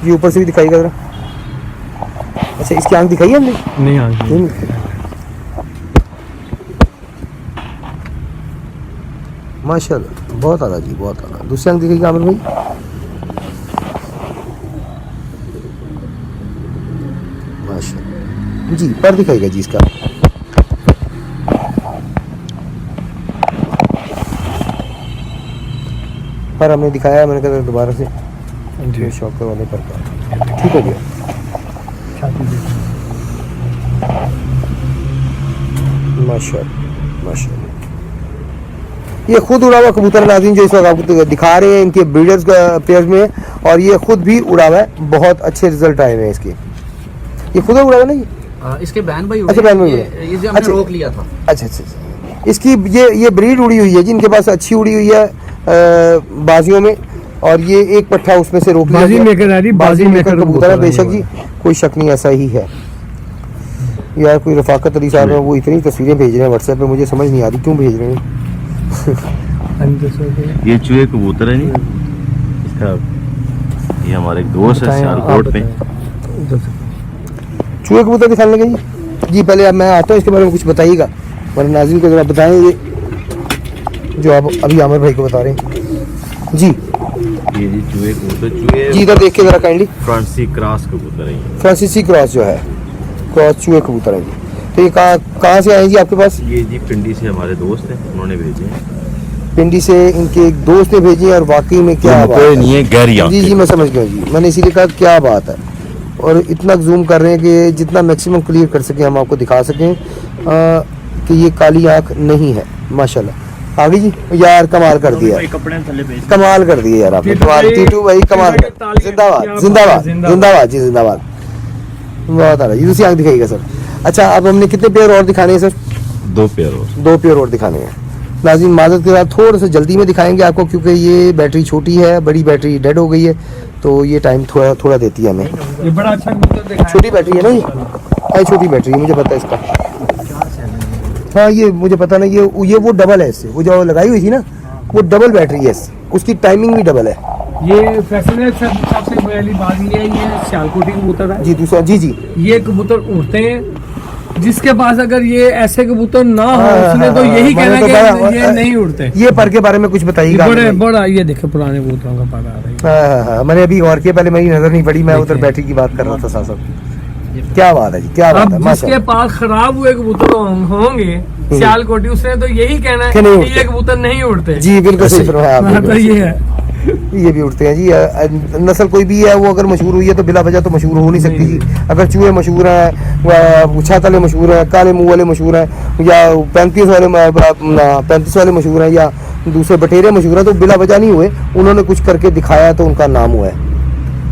जी। ऊपर से भी दिखाइएगा जरा। अच्छा, इसकी आंख दिखाई है हमने?
नहीं आ
नहीं। माशाल्लाह बहुत आला जी, बहुत आला। दूसरी आंख दिखाइएगा आमिर भाई। माशाल्लाह जी, पर दिखाइएगा जी इसका। पर हमने दिखाया, मैंने कहा दोबारा से शौक करवाने पर ठीक हो गया। माशाल्लाह माशाल्लाह। ये खुद उड़ा हुआ कबूतर नाज़रीन जो इस वक्त आपको दिखा रहे हैं इनके ब्रीडर्स पेयर्स में, और ये खुद भी उड़ा हुआ है, बहुत अच्छे रिजल्ट आए हैं इसके। ये खुद उड़ा हुआ नहीं?
इसके बहन भाई
अच्छा, बहन भाई
ये जो हमने रोक लिया था।
अच्छा अच्छा। इसकी ये ब्रीड उड़ी हुई है जी, इनके पास अच्छी उड़ी हुई है बाजियों में, और ये एक पट्ठा उसमें से रोक लिया।
बाजी मेकर आ रही,
बाजी मेकर कबूतर है बेशक जी, कोई शक नहीं, ऐसा ही है यार। कोई रफाकत अली साहब है, वो इतनी तस्वीरें भेज रहे हैं व्हाट्सएप पे, मुझे समझ नहीं आ रही क्यों भेज रहे हैं।
ये चूहे कबूतर है नहीं इसका, ये हमारे एक दोस्त है सियालकोट में।
चूहे कबूतर दिखाने लगे जी। पहले अब मैं आता हूँ, इसके बारे में कुछ बताइएगा, मेरे नाज़रीन को जरा बताएं ये जो आप अभी आमिर भाई को बता रहे हैं जी।
ये जी चूहे कबूतर, चूहे
जी इधर देख के जरा काइंडली।
फ्रांसीसी क्रॉस कबूतर है ये।
फ्रांसीसी क्रॉस जो है क्रॉस चूहे कबूतर हैं जी। तो ये कहाँ से आए जी आपके पास?
ये जी पिंडी से हमारे दोस्त हैं, उन्होंने भेजे हैं।
पिंडी से इनके एक दोस्त ने भेजी है और वाकई में क्या बात है।
नहीं है, गहरी
जी जी मैं समझ गया जी, मैंने इसीलिए कहा क्या बात है। और इतना जूम कर रहे हैं कि जितना मैक्सिमम क्लियर कर सकें हम आपको दिखा सकें कि ये काली आंख नहीं है माशाल्लाह। आगे जी यार कमाल कर दिया, कमाल कर दिया यार आपने, कमाल टीटू भाई कमाल कर, जिंदाबाद जिंदाबाद जिंदाबाद जी जिंदाबाद। बहुत आ रहा है, दूसरी आंख दिखाइएगा सर। अच्छा अब हमने कितने पेयर और दिखाने हैं सर?
2 पेयर और।
2 पेयर और दिखाने हैं। नाज़रीन माज़रत के साथ थोड़ा सा जल्दी में दिखाएंगे आपको क्योंकि ये बैटरी छोटी है, बड़ी बैटरी डेड हो गई है तो ये टाइम थोड़ा थोड़ा देती है हमें।
ये बड़ा अच्छा कबूतर दिखाया।
छोटी बैटरी है ना ये छोटी बैटरी है, मुझे पता है इसका। हाँ ये मुझे पता नहीं, ये वो डबल है इससे, वो जो लगाई हुई थी ना वो डबल बैटरी है, उसकी टाइमिंग भी डबल है।
ये फैसले सबसे पहली बात ये है, ये सियालकोटी कबूतर है
जी। दूसरा जी जी
ये कबूतर उड़ते हैं, जिसके पास अगर ये ऐसे कबूतर ना हो उसने तो यही कहना कि ये नहीं उड़ते।
ये पर के बारे में कुछ बताइएगा।
बड़ा ये देखे पुराने कबूतरों का पर आ रहा है।
मैंने अभी और किया, पहले मेरी नजर नहीं पड़ी, मैं उधर बैटरी की बात कर रहा था साथ साथ। क्या बात है जी, क्या बात है।
जिसके पास खराब हुए कबूतर होंगे सियालकोटी, उसने तो यही कहना है कि ये कबूतर नहीं उड़ते।
जी बिल्कुल सही फरमाया आपने।
तो ये है,
ये भी उड़ते हैं जी। नस्ल कोई भी है वो अगर मशहूर हुई है तो बिला वजह तो मशहूर हो नहीं सकती जी। अगर चूहे मशहूर हैं, छातले मशहूर हैं, काले मुंह वाले मशहूर हैं, या 35 वाले मशहूर हैं, या दूसरे बटेरे मशहूर हैं, तो बिला वजह नहीं हुए, उन्होंने कुछ करके दिखाया तो उनका नाम हुआ है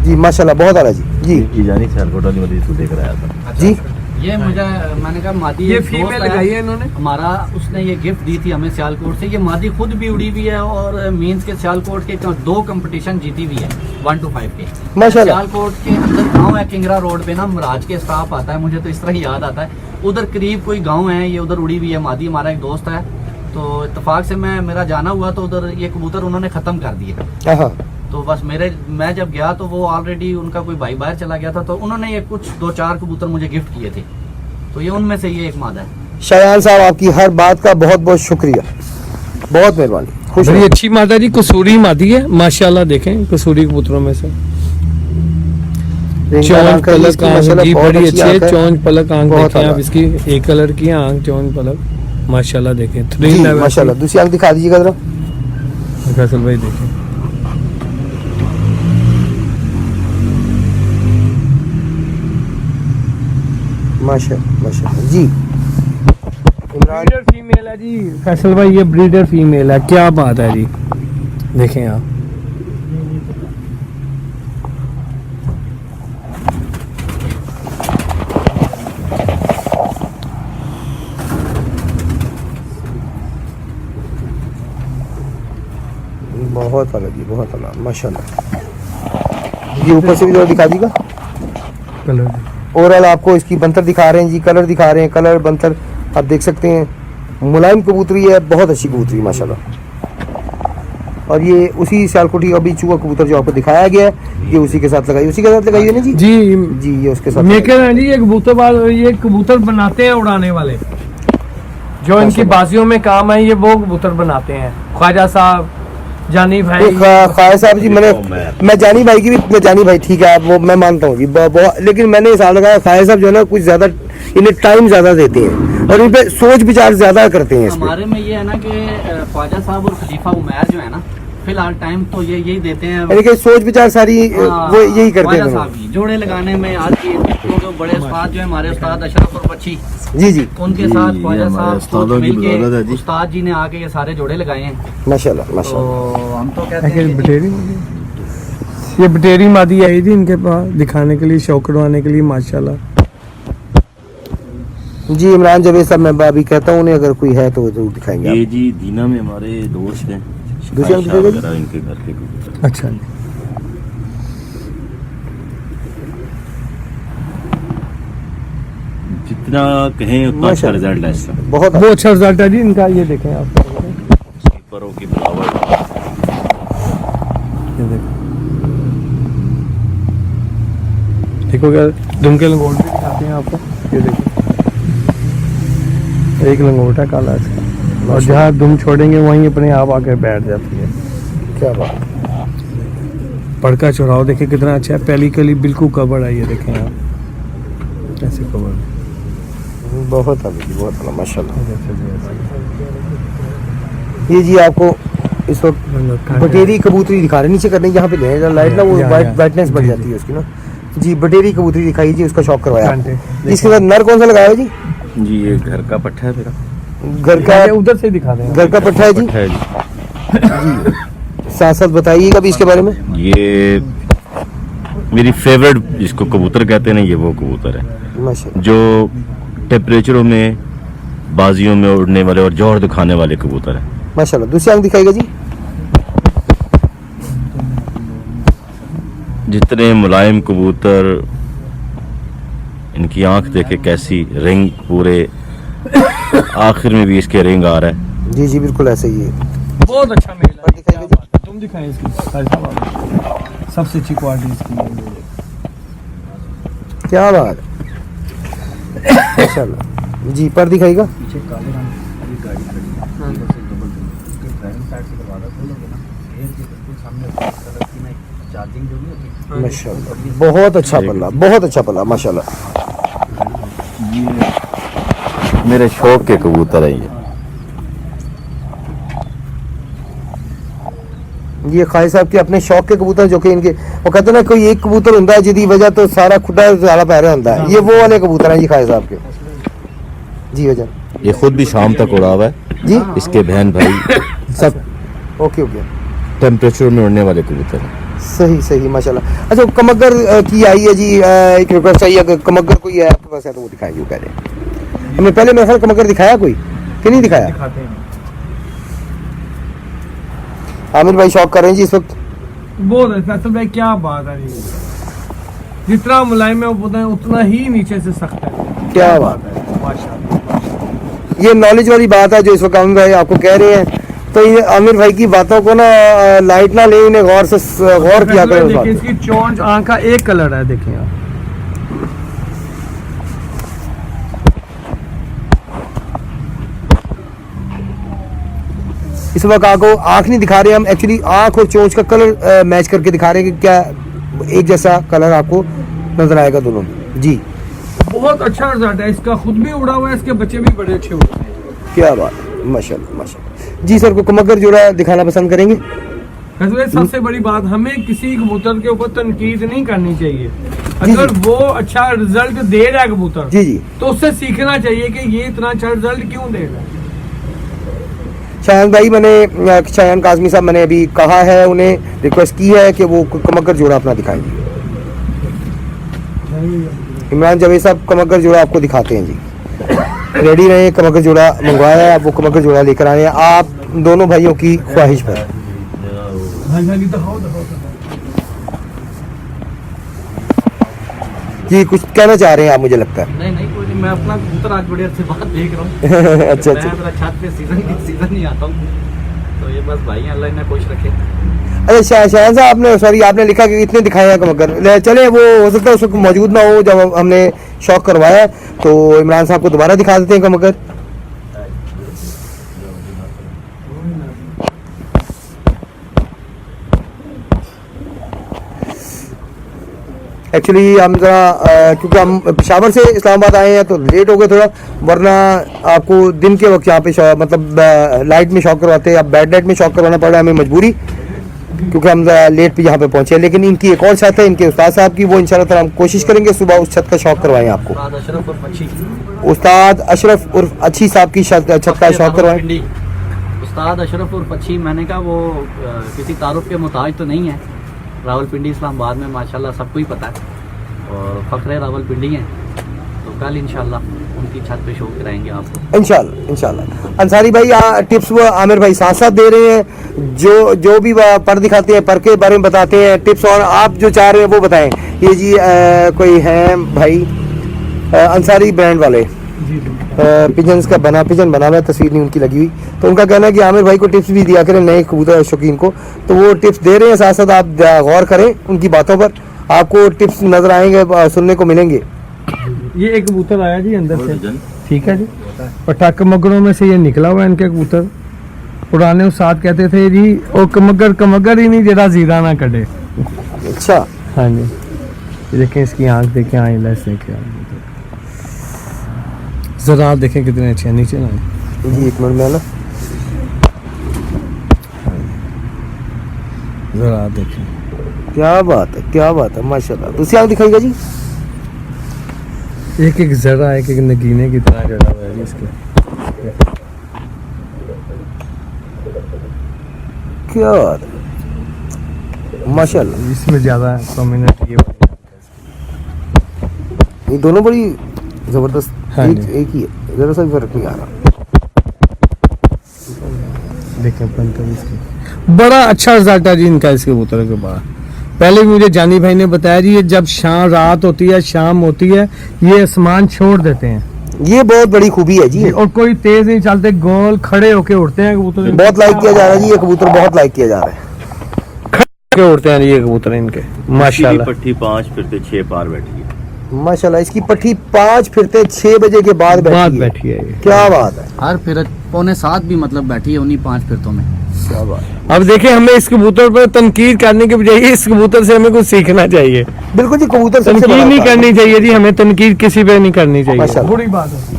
जी। माशाल्लाह बहुत आला जी। जी
जानी सियालकोट वाली मदीस को देख रहा था
जी।
ये मुझे मैंने कहा मादी
ये फीमेल लगाई है इन्होंने
हमारा, उसने ये गिफ्ट दी थी हमें सियालकोट से। ये मादी खुद भी उड़ी हुई है और मींस के सियालकोट के 2 कंपटीशन जीती हुई है 1 to 5 के
माशाल्लाह।
सियालकोट के अंदर गांव है किंगरा रोड पे ना, मराज के स्टाफ आता है, मुझे तो इस तरह ही याद आता है। उधर करीब कोई गाँव है, ये उधर उड़ी हुई है मादी। हमारा एक दोस्त है तो इत्तेफाक से मेरा जाना हुआ तो उधर ये कबूतर उन्होंने खत्म कर दिए। तो बस मैं जब गया तो वो ऑलरेडी उनका कोई भाई बाहर चला गया था, तो उन्होंने ये कुछ 2-4 कबूतर मुझे गिफ्ट किए थे, तो ये उनमें से ये एक मादा है।
शायान साहब आपकी हर बात का बहुत बहुत शुक्रिया, बहुत मेहरबानी। खुश
बड़ी
रहिए।
अच्छी मादा जी, कसूरी मादी है माशाल्लाह। देखें कसूरी कबूतरों में से चौंच पलक आंख जी बड़ी अच्छी है। चौंच पलक आंख देखें आप, इसकी एक कलर की आंख चौंच पलक माशाल्लाह। देखें 3
जी,
लेवल
माशाल्लाह। दूसरी आंख दिखा दीजिएगा जरा।
फैसल भाई देखें
माशाल्लाह माशाल्लाह जी। इमरान
ब्रीडर फीमेल है जी फैसल भाई, ये ब्रीडर फीमेल है, क्या बात है जी। देखें आप
बहुत अलग जी, बहुत अलग माशाल्लाह। ये ऊपर से भी जरा दिखा दीजिएगा।
कलर
ओवरऑल आपको इसकी बंतर दिखा रहे हैं जी, कलर दिखा रहे हैं, कलर बंतर आप देख सकते हैं। मुलायम कबूतरी है, बहुत अच्छी कबूतरी माशाल्लाह। और ये उसी सियालकोटी अभी चूहा कबूतर जो आपको दिखाया गया है, ये उसी के साथ लगाई, उसी के साथ लगाई है ना जी।
जी
जी ये उसके साथ
मेकर है जी। ये कबूतर बनाते हैं उड़ाने वाले, जो इनकी बाजियों में काम है, ये वो कबूतर बनाते हैं। ख्वाजा साहब, जानी भाई,
ख्वाजा साहब जी। मैं जानी भाई की भी, जानी भाई ठीक है, वो मैं मानता हूँ जी बहुत, लेकिन मैंने हिसाब लगाया ख्वाजा साहब जो है ना कुछ ज्यादा इन्हें टाइम ज्यादा देते हैं और इन पे सोच विचार ज्यादा करते हैं।
हमारे में ये है ना कि ख्वाजा साहब और खलीफा उमैर जो है ना, फिलहाल टाइम तो ये यही देते हैं,
यानी कि सोच विचार सारी वो यही करते हैं
साहब ही। जोड़े लगाने में आज की जो बड़े उस्ताद जो है हमारे उस्ताद अशरफ और बच्ची
जी जी,
उनके साथ ख्वाजा साहब मिलके उस्ताद जी ने आके ये सारे जोड़े लगाए हैं
माशाल्लाह माशाल्लाह।
तो हम तो कहते हैं
बटेरी, ये बटेरी मादी आई थी इनके पास दिखाने के लिए, शौक करवाने के लिए माशाल्लाह
जी। इमरान जवेद साहब मैं अभी कहता हूँ उन्हें, अगर कोई है तो जरूर दिखाएंगे।
ये जी दीना में हमारे दोस्त हैं,
दूसरे हम दिखाएंगे?
इनके घर के कबूतर।
अच्छा जी।
जितना कहें उतना अच्छा रिजल्ट है इसका,
बहुत
वो अच्छा रिजल्ट है जी इनका। ये देखें आप,
कीपरों की बनावट।
ये देखो, देखो क्या दुमके लंगोट भी दिखाते हैं आपको। ये देखो एक लंगोट है काला इसका, और जहाँ दुम छोड़ेंगे वहीं अपने आप आकर बैठ जाती है।
क्या बात।
पड़का चौराव देखे कितना अच्छा है, पहली कली बिल्कुल कवर है। ये देखें आप, ऐसे कवर
बहुत अभी बहुत अला माशाल्लाह। ये जी आपको इस वक्त बटेरी कबूतरी दिखा रहे, नीचे करने यहाँ पे ले लाइट ना, वो ब्राइटनेस बढ़ जाती है उसकी ना जी। बटेरी कबूतरी दिखाई जी, उसका शौक करवाया। इसके बाद नर कौन सा लगाया जी?
जी ये घर का पट्टा है मेरा,
घर का,
उधर से दिखा दें।
घर का पट्टा है जी।
है जी।
साथ साथ बताइएगा अभी इसके बारे में।
ये मेरी फेवरेट जिसको कबूतर कहते हैं ना, ये वो कबूतर है
माशाल्लाह।
जो टेम्परेचरों में, बाजियों में उड़ने वाले और जौहर दिखाने वाले कबूतर है।
माशाल्लाह। दूसरी आंख दिखाएगा जी।
जितने मुलायम कबूतर, इनकी आंख देखे कैसी, रिंग पूरे आखिर में भी इसके रिंग आ रहा है।
जी जी बिल्कुल ऐसे ही है।
बहुत अच्छा मेल है।
दिखाएगा जी।
तुम दिखाएं इसकी सबसे अच्छी क्वालिटी इसकी।
क्या बात माशाल्लाह जी। पर दिखाएगा माशाल्लाह। बहुत अच्छा पल्ला, बहुत अच्छा पल्ला माशाल्लाह।
मेरे शौक के कबूतर है
ये खाई साहब के अपने शौक के कबूतर, जो कि इनके वो कहते हैं ना कोई एक कबूतर होता है जिदी वजह तो सारा खुदा ज़्यादा पैरे होता है। ये वो वाले कबूतर हैं जी खाई साहब के जी। वजह
ये खुद भी शाम तक उड़ा हुआ है
जी।
इसके बहन भाई सब
ओके ओके
टेम्परेचर में उड़ने वाले कबूतर हैं।
सही सही माशाल्लाह। अच्छा कमगर की आई है जी, एक रिक्वेस्ट आई है, अगर कमगर कोई है आपके पास है तो वो दिखाएंगे। वो कह रहे हैं हमने पहले मेरे ख्याल कमगर दिखाया कोई कि नहीं दिखाया?
दिखाते हैं।
आमिर भाई शौक कर रहे हैं जी इस वक्त।
बहुत है फैसल भाई, क्या बात है जी। जितना मुलायम है उतना ही नीचे से सख्त है।
क्या बात है
माशाल्लाह।
ये नॉलेज वाली बात है जो इस वक्त आमिर भाई आपको कह रहे हैं। तो ये आमिर भाई की बातों को ना लाइट ना ले, इन्हें गौर से गौर किया करें उस बात
देखिए
पे।
इसकी चोंच आंख का एक कलर है, देखिए आप।
इस वक्त आपको आंख नहीं दिखा रहे हम, एक्चुअली आंख और चोंच का कलर मैच करके दिखा रहे हैं कि क्या एक जैसा कलर आपको नजर आएगा दोनों में जी।
बहुत अच्छा रिजल्ट है इसका, खुद भी उड़ा हुआ है, इसके बच्चे भी बड़े अच्छे उड़ते हैं।
क्या बात है माशाल्लाह माशाल्लाह जी। सर को कमगर जोड़ा दिखाना पसंद करेंगे?
वैसे सबसे बड़ी बात, हमें किसी कबूतर के ऊपर तनकीद नहीं करनी चाहिए। अगर वो अच्छा रिजल्ट दे रहा है कबूतर
जी जी,
तो उससे सीखना चाहिए कि ये इतना अच्छा रिजल्ट क्यों दे रहा है।
शायन भाई मैंने, शायन काजमी साहब मैंने अभी कहा है, उन्हें रिक्वेस्ट की है कि वो कमगर जोड़ा अपना दिखाएंगे। इमरान जावेद साहब कमगर जोड़ा आपको दिखाते हैं जी। रेडी रहे, कमगर जोड़ा मंगवाया है, आप वो कमगर जोड़ा लेकर आए हैं आप दोनों भाइयों की ख्वाहिश पर। जी कुछ कहना चाह रहे हैं आप, मुझे लगता है।
नहीं नहीं कोई नहीं, मैं अपना कबूतर आज बड़ी अच्छी बात देख रहा हूँ।
अच्छा अच्छा
मैं मेरा छत पे सीजन नहीं आता हूँ, तो ये बस भाई अल्लाह इन्हें खुश रखे।
अच्छा शायन साहब आपने, सॉरी आपने लिखा कि इतने दिखाए हैं कमगर, चले वो हो सकता है उस वक्त मौजूद ना हो जब हमने शौक करवाया, तो इमरान साहब को दोबारा दिखा देते हैं कमगर। एक्चुअली हम जरा क्योंकि हम पेशावर से इस्लामाबाद आए हैं तो लेट हो गए थोड़ा, वरना आपको दिन के वक्त यहाँ पे मतलब लाइट में शौक करवाते या बेड लाइट में शौक करवाना पड़ा हमें मजबूरी, क्योंकि हम लेट पे यहाँ पे पहुंचे। लेकिन इनकी एक और छत है इनके उस्ताद साहब की, वो इंशाल्लाह ताला हम कोशिश करेंगे सुबह उस छत का शौक करवाएं आपको। उस्ताद अशरफ उर्फ अच्छी साहब की छत का शौक करवाएं।
उस्ताद अशरफ उर्फ अच्छी, मैंने कहा वो किसी तारुफ के मुताबिक तो नहीं है, रावलपिंडी इस्लामाबाद में माशाल्लाह सबको ही पता है और फख्र रावलपिंडी हैं। तो कल इंशाल्लाह उनकी छत पे शो कराएंगे आपको
इंशाल्लाह इंशाल्लाह। अंसारी भाई टिप्स वो आमिर भाई साथ साथ दे रहे हैं, जो भी पर दिखाते हैं पर के बारे में बताते हैं टिप्स, और आप जो चाह रहे हैं वो बताएं। ये जी कोई हैं भाई अंसारी ब्रांड वाले, पिजन्स का पिजन बना हुआ है, तस्वीर नहीं उनकी लगी हुई, तो उनका कहना है कि आमिर भाई को टिप्स भी दिया करें नए कबूतर शौकीन को, तो वो टिप्स दे रहे हैं। साथ साथ आप गौर करें उनकी बातों पर, आपको टिप्स नजर आएंगे, सुनने को मिलेंगे।
ये एक कबूतर आया जी अंदर से, ठीक है जी, पटाख मगरों में से ये निकला हुआ है इनके कबूतर। पुराने उस्ताद कहते थे जी ओ कमगर ही नहीं जरा जीरा ना कटे।
अच्छा
हाँ जी, ये देखें इसकी आंख देखें, आई लेस देखें, जरा देखें कितने अच्छे हैं, नीचे ना
जी एक मिनट में ना,
जरा देखें।
क्या बात है माशाल्लाह। दूसरी आंख दिखाइएगा जी।
एक एक जरा एक एक नगीने की तरह जड़ा हुआ है जी इसके।
क्या बात है माशाल्लाह।
इसमें ज्यादा प्रोमिनेंट ये वाली
ये दोनों बड़ी जबरदस्त,
हाँ
एक
जी।
एक ही है, जरा सा भी फर्क नहीं आ रहा।
देखें बनकर इसकी बड़ा अच्छा रिजल्ट है जी इनका इस कबूतर के बाद। पहले भी मुझे जानी भाई ने बताया जी, ये जब रात होती है, शाम होती है, ये आसमान छोड़ देते हैं
ये बहुत बड़ी खूबी है जी।
और कोई तेज नहीं चलते, गोल खड़े होके उड़ते हैं कबूतर।
बहुत लाइक किया जा रहा है जी, ये कबूतर बहुत लाइक किया जा रहा है।
के उड़ते हैं ये कबूतर इनके माशाल्लाह।
पट्टी 5 फिरते 6 पार बैठी है।
माशाल्लाह इसकी पट्टी 5 फिरते 6 बजे के बाद बैठी है।
ये
क्या बात है,
हर फिर 6:45 भी मतलब बैठी है उन्हीं 5 फिरतों में।
क्या बात है।
अब देखिए, हमें इस कबूतर पर तनकीद करने के बजाय इस कबूतर से हमें कुछ सीखना चाहिए।
बिल्कुल जी, कबूतर सबसे
तनकीद
बड़ा
नहीं
काम है।
करनी चाहिए जी, हमें तनकीद किसी पे नहीं करनी चाहिए।
माशाल्लाह।
बुरी बात है।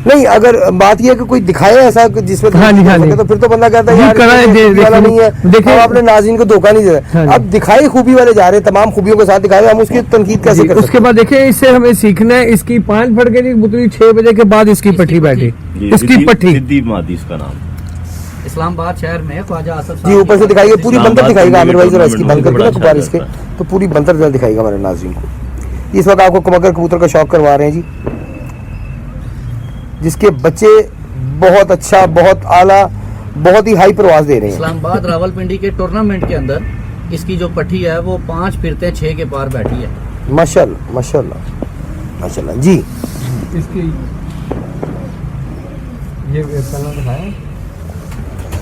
नहीं, अगर बात यह है कि कोई दिखाए ऐसा कि जिसमें
हाँ जी, हाँ जी।
तो फिर तो बंदा कहता है
जी,
यार
कराए,
ये खूबी वाला
देखिए,
नहीं है,
देखिए।
हम अपने नाज़रीन को धोखा नहीं दे रहे।
हाँ जी।
अब दिखाई खूबी वाले जा रहे हैं, तमाम खूबियों के साथ दिखाए, हम उसकी तनकीद कैसे
जी,
कर
उसके
सकते
बाद देखिए, इससे हमें सीखना है। इसकी 5 फट गई कबूतरी, 6 बजे के बाद इसकी पट्टी बैठी, इसकी पट्टी।
सिद्दी मादी इसका नाम।
इस्लामाबाद शहर में ख्वाजा आसफ
जी,
साहब
ऊपर से दिखाइए, पूरी
इस्लामाबाद
बंदर दिखाएगा आमिर भाई, जरा इसकी
टूर्नामेंट
बंद
में
करके ना
बड़ा
कबार
अच्छा
इसके,
करता है।
तो पूरी बंदर जरा दिखाएगा हमारे नाज़रीन को। इस वक्त आपको कमकर कबूतर का शौक करवा रहे हैं जी, जिसके बच्चे बहुत अच्छा, बहुत आला, बहुत ही हाई प्रवास दे रहे हैं।
इस्लामाबाद रावलपिंडी के टूर्नामेंट के अंदर इसकी जो पट्टी है वो 5 फिरते 6 के पार बैठी है।
माशाल्लाह माशाल्लाह माशाल्लाह जी।
इसकी ये पहला दिखाया।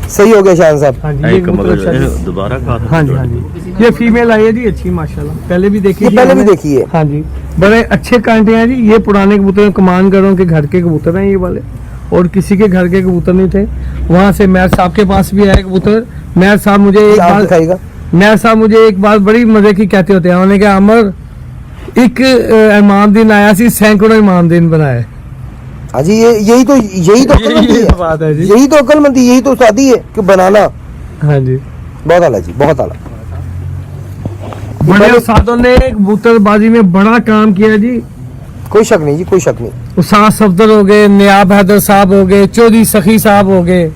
सही हो गया शाहन साहब।
हाँ जी, ये कबूतर अच्छा है।
दोबारा कहा था।
हाँ जी, हाँ जी। ये फीमेल आई है जी, अच्छी माशाल्लाह। पहले भी देखी
ये
थी
पहले भी
हमने।
देखी है।
हाँ जी, बड़े अच्छे कांटे हैं जी। ये पुराने कबूतर, कमानगरों के घर के कबूतर हैं ये वाले, और किसी के घर के कबूतर नहीं थे। वहाँ से मेयर साहब के पास भी आए कबूतर। मेयर साहब मुझे एक
आप
बार
दिखाएगा।
मेयर साहब मुझे एक बात बड़ी मजे की कहते होते हैं, उन्होंने कहा अमर एक इमाम दिन आया सी, सैकड़ों इमाम दिन बनाए।
हाँ जी, यही तो अक्लमंदी
यही
है,
बात है जी।
यही तो अक्लमंदी, यही तो उस्तादी है कि बनाना।
हाँ जी,
बहुत आला जी, बहुत आला।
बड़े उस्तादों ने कबूतरबाजी में बड़ा काम किया जी।
कोई शक नहीं जी, कोई शक नहीं।
उस्ताद सफदर हो गए, नियाब हैदर साहब हो गए, चौधरी सखी साहब हो गए।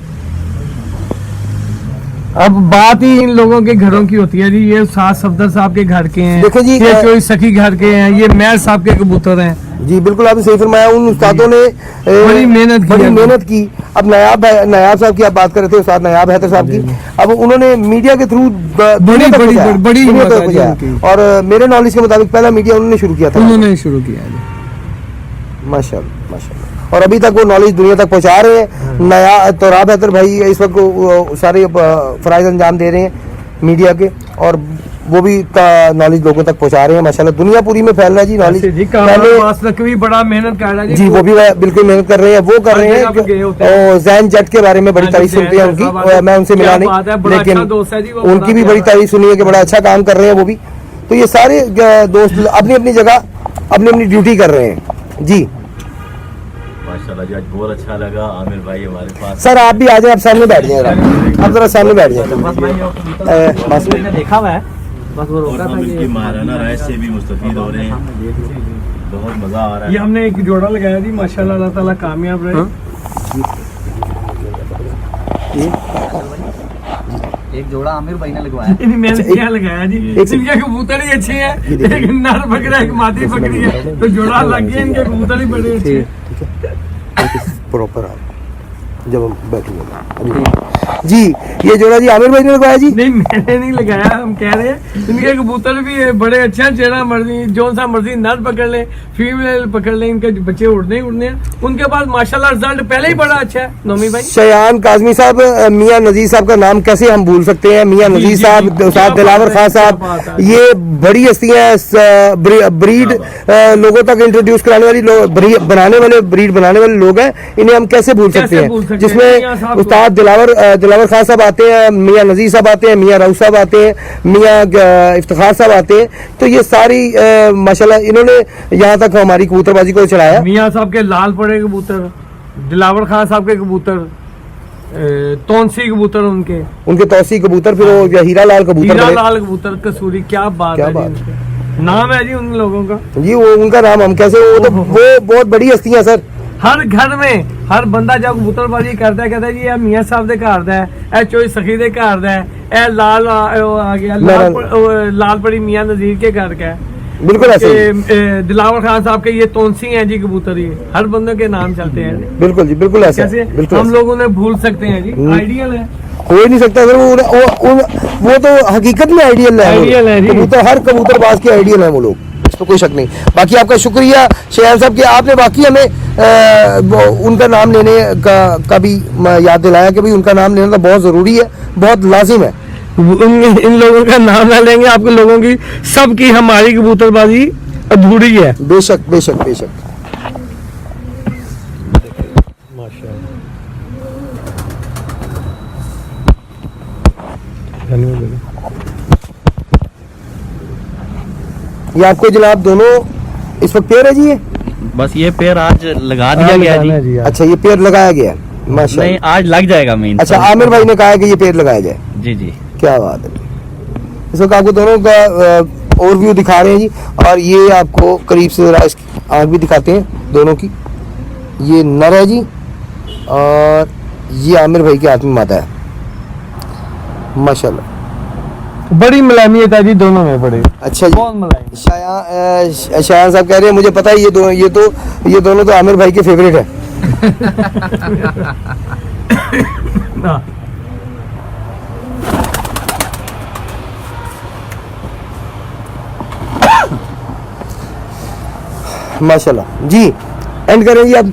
अब बात ही इन लोगों के घरों की होती है जी। ये उस्ताद सफदर साहब के घर के हैं,
देखो जी,
ये चौधरी सखी घर के हैं, ये मेयर साहब के कबूतर हैं।
जी बिल्कुल, आपने सही फरमाया। उन उस्तादों ने
बड़ी मेहनत की
बड़ी
है।
मेहनत की। अब नायाब साहब की आप बात कर रहे थे, उस्ताद नायाब हैदर साहब की। अब उन्होंने मीडिया के थ्रू
बड़ी हिम्मत है जी उनकी।
और मेरे नॉलेज के मुताबिक पहला मीडिया उन्होंने शुरू किया था।
उन्होंने शुरू किया जी।
माशाल्लाह माशाल्लाह। और अभी तक वो नॉलेज दुनिया तक पहुंचा रहे हैं। नया तो राब हैदर भाई इस वक्त सारे फराइज अंजाम दे रहे हैं मीडिया के, और वो भी नॉलेज लोगों तक पहुंचा रहे हैं। माशाल्लाह दुनिया पूरी में फैल रहा है जी नॉलेज।
जी, भी बड़ा मेहनत कर रहा है
जी, वो भी बिल्कुल मेहनत कर रहे हैं। वो कर रहे हैं और जैन जट के बारे में बड़ी तारीफ सुनते हैं उनकी। मैं उनसे मिला नहीं, लेकिन उनकी भी बड़ी तारीफ सुनी है कि बड़ा अच्छा काम कर रहे हैं वो भी। तो ये सारे दोस्त अपनी अपनी जगह अपनी अपनी ड्यूटी कर रहे हैं जी।
माशाल्लाह जी, आज बहुत अच्छा लगा आमिर भाई हमारे पास।
सर आप भी आ जाए, आप सामने बैठ जाए, आप जरा सामने बैठ जाए। बस
मैंने देखा हुआ है, बस वो
और
रोका था
हम इनकी
कि
महाराना राय से भी मुस्तफीद हो रहे हैं। बहुत मजा आ रहा
ये
है।
हमने एक जोड़ा लगाया जी, माशाल्लाह, अल्लाह ताला कामयाब रहे।
एक जोड़ा आमिर भाई ने लगवाया।
इन्हीं मेहनत किया लगाया जी। इनके कबूतर ही अच्छे हैं, एक नर बकरा एक मादी बकरी है, तो जोड़ा लग गया। इनके कबूतर ही बड़े अच्छे हैं।
प्रॉपर आप जब हम बैठेंगे जी। ये जोड़ा जी आमिर भाई ने लगवाया जी।
नहीं, मैंने नहीं लगाया, हम कह रहे हैं इनके कबूतर भी बड़े अच्छे हैं। चेहरा मर्जी जो सा मर्जी नर पकड़ ले, फीमेल पकड़ ले, इनके बच्चे उड़ने ही उड़ने हैं। उनके पास माशाल्लाह रिजल्ट पहले ही बड़ा अच्छा है। नोमी भाई,
शयान काजमी साहब, मियां नजीर साहब का नाम कैसे हम भूल सकते हैं। मियां नजीर साहब, उस्ताद दिलावर खान साहब, ये बड़ी हस्तियां, ब्रीड लोगों तक इंट्रोड्यूस कराने वाली, बनाने वाले ब्रीड बनाने वाले लोग हैं। इन्हें हम कैसे भूल सकते हैं। जिसमें उस्ताद दिलावर खान साहब आते हैं, मियाँ नज़ीर साहब आते हैं, मियाँ राउफ साहब आते हैं, मियाँ इफ्तिखार साहब आते हैं। तो ये सारी माशाल्लाह इन्होंने यहाँ तक हमारी कबूतरबाजी को चलाया।
मियाँ साहब के लाल पड़े कबूतर, दिलावर खान साहब के कबूतर, तौसी कबूतर, उनके
तौसी कबूतर, फिर वो हीरा लाल
कबूतर कसूरी, क्या बात है। नाम है जी उन लोगों का
जी, वो उनका नाम हम कैसे, वो बहुत बड़ी हस्तियां सर।
हर घर में हर बंदा जब कबूतरबाजी करता है कहता है जी ये मियाँ साहब दे घर दा है, ए चोई सखी दे घर दा है, ए लाल आ गया लाल पड़ी मियाँ नज़ीर के घर का है।
बिल्कुल ऐसे
दिलावर खान साहब के ये तौसी हैं जी कबूतर, ये हर बंदे के नाम चलते हैं।
बिल्कुल जी, बिल्कुल ऐसे
कैसे हम लोगों ने भूल सकते हैं जी, आइडियल है,
हो ही नहीं सकता सर। वो तो हकीकत में आइडियल है कबूतर, हर कबूतरबाज के आइडियल है वो लोग, इसमें कोई शक नहीं। बाकी आपका शुक्रिया शेयान साहब कि आपने बाकी हमें उनका नाम लेने का भी याद दिलाया कि भाई उनका नाम लेना तो बहुत ज़रूरी है, बहुत लाजिम है।
इन लोगों का नाम ना लेंगे आपके लोगों की सबकी हमारी कबूतरबाजी अधूरी है।
बेशक बेशक बेशक। ये आपको जनाब दोनों इस वक्त पेयर है जी, ये
बस ये पेयर आज लगा दिया गया जी।
अच्छा, ये पेयर लगाया गया माशाल्लाह।
नहीं, आज लग जाएगा मेन।
अच्छा, आमिर भाई ने कहा है कि ये पेयर लगाया जाए।
जी जी,
क्या बात है। इस वक्त आपको दोनों का ओवरव्यू दिखा रहे हैं जी, और ये आपको करीब से जरा इसकी आँख भी दिखाते हैं दोनों की। ये नर है जी, और ये आमिर भाई के हाथ में मादा है माशाल्लाह।
बड़ी मुलायमियत है जी दोनों में, बड़े
अच्छा जी,
बहुत मुलायम।
शायान साहब कह रहे हैं मुझे पता है ये दोनों तो आमिर भाई के फेवरेट है। माशाल्लाह जी। एंड करें जी आप।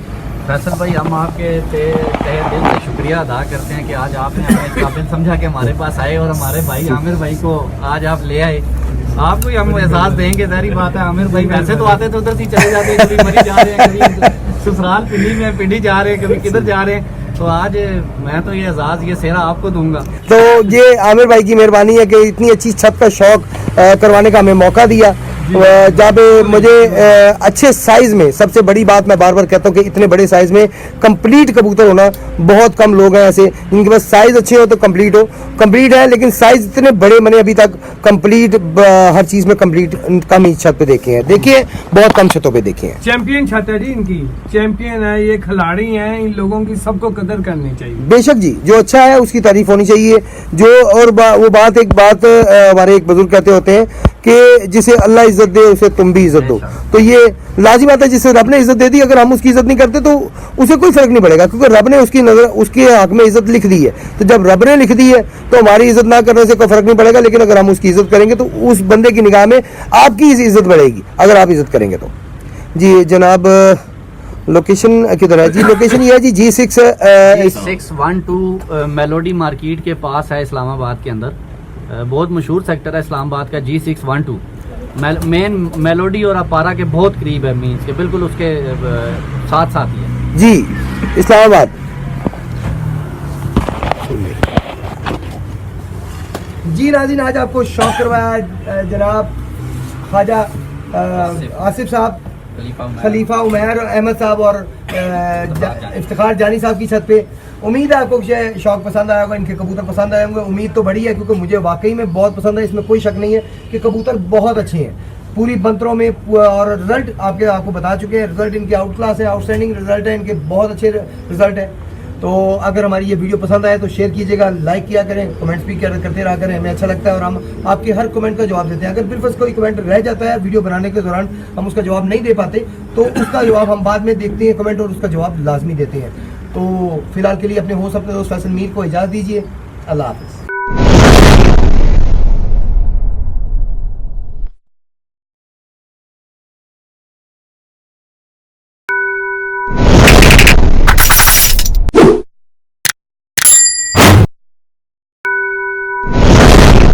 फैसल भाई, हम आपके तहे दिल से शुक्रिया अदा करते हैं कि आज आपने हमें काबिल समझा के हमारे पास आए और हमारे भाई आमिर भाई को आज आप ले आए। आपको ही हम एहसास देंगे, सारी बात है। आमिर भाई वैसे तो आते तो उधर ही चले जाते हैं, कभी मरी जा रहे हैं, कभी ससुराल पिंडी में पिंडी जा रहे हैं, कभी किधर जा रहे हैं। तो आज मैं तो ये एहसास, ये सेहरा आपको दूंगा।
तो ये आमिर भाई की मेहरबानी है कि इतनी अच्छी छत का शौक करवाने का हमें मौका दिया। जब मुझे अच्छे साइज में, सबसे बड़ी बात मैं बार बार कहता हूँ कि इतने बड़े साइज में कंप्लीट कबूतर होना, बहुत कम लोग हैं ऐसे जिनके पास साइज अच्छे हो तो कंप्लीट है, लेकिन साइज इतने बड़े मैंने अभी तक कंप्लीट हर चीज में कंप्लीट कम ही छत पे देखे हैं। देखिए, बहुत कम छतों पे देखे हैं।
चैंपियन छत है जी इनकी, चैंपियन है, ये खिलाड़ी हैं, इन लोगों की सबको कदर करनी चाहिए।
बेशक जी, जो अच्छा है उसकी तारीफ होनी चाहिए। जो और वो बात हमारे एक बुजुर्ग कहते होते हैं कि जिसे अल्लाह इज्जत दे उसे तुम भी इज्जत दो। तो ये लाजिम बात है, जिसे रब ने इज्जत दे दी, अगर हम उसकी इज्जत नहीं करते तो उसे कोई फर्क नहीं पड़ेगा, क्योंकि रब ने उसकी नजर उसके हक में इज्जत लिख दी है। तो जब रब ने लिख दी है तो हमारी इज्जत ना करने से कोई फर्क नहीं पड़ेगा, लेकिन अगर हम उसकी इज्जत करेंगे तो उस बंदे की निगाह में आपकी इज्जत बढ़ेगी अगर आप इज्जत करेंगे तो। जी जनाब, लोकेशन किधर है जी? लोकेशन ये है जी G612
मेलोडी मार्केट के पास है, इस्लामाबाद के अंदर। बहुत मशहूर सेक्टर है इस्लामाबाद का, G612। मेन मेलोडी और अपारा के बहुत करीब है, मीन्स के बिल्कुल उसके साथ साथ ही है
जी, इस्लामाबाद। जी नाज़रीन, आज आपको शौक करवाया जनाब ख्वाजा आसिफ साहब, खलीफा उमैर अहमद साहब और इफ्तिखार जानी साहब की छत पे। उम्मीद है आपको शौक पसंद आया होगा, इनके कबूतर पसंद आए होंगे। उम्मीद तो बड़ी है, क्योंकि मुझे वाकई में बहुत पसंद है, इसमें कोई शक नहीं है कि कबूतर बहुत अच्छे हैं पूरी बंतरों में। और रिजल्ट आपको बता चुके हैं, रिजल्ट इनके आउट क्लास है, आउटस्टैंडिंग रिजल्ट है इनके, बहुत अच्छे रिजल्ट है। तो अगर हमारी ये वीडियो पसंद आए तो शेयर कीजिएगा, लाइक किया करें, कमेंट्स भी करते रहा करें, हमें अच्छा लगता है और हम आपके हर कमेंट का जवाब देते हैं। अगर बिल्कुल कोई कमेंट रह जाता है वीडियो बनाने के दौरान, हम उसका जवाब नहीं दे पाते, तो उसका जवाब हम बाद में देखते हैं कमेंट, और उसका जवाब लाजमी देते हैं। तो फिलहाल के लिए अपने होस्ट अपने दोस्त फैसल मीर को इजाज़त दीजिए। अल्लाह हाफ़िज़।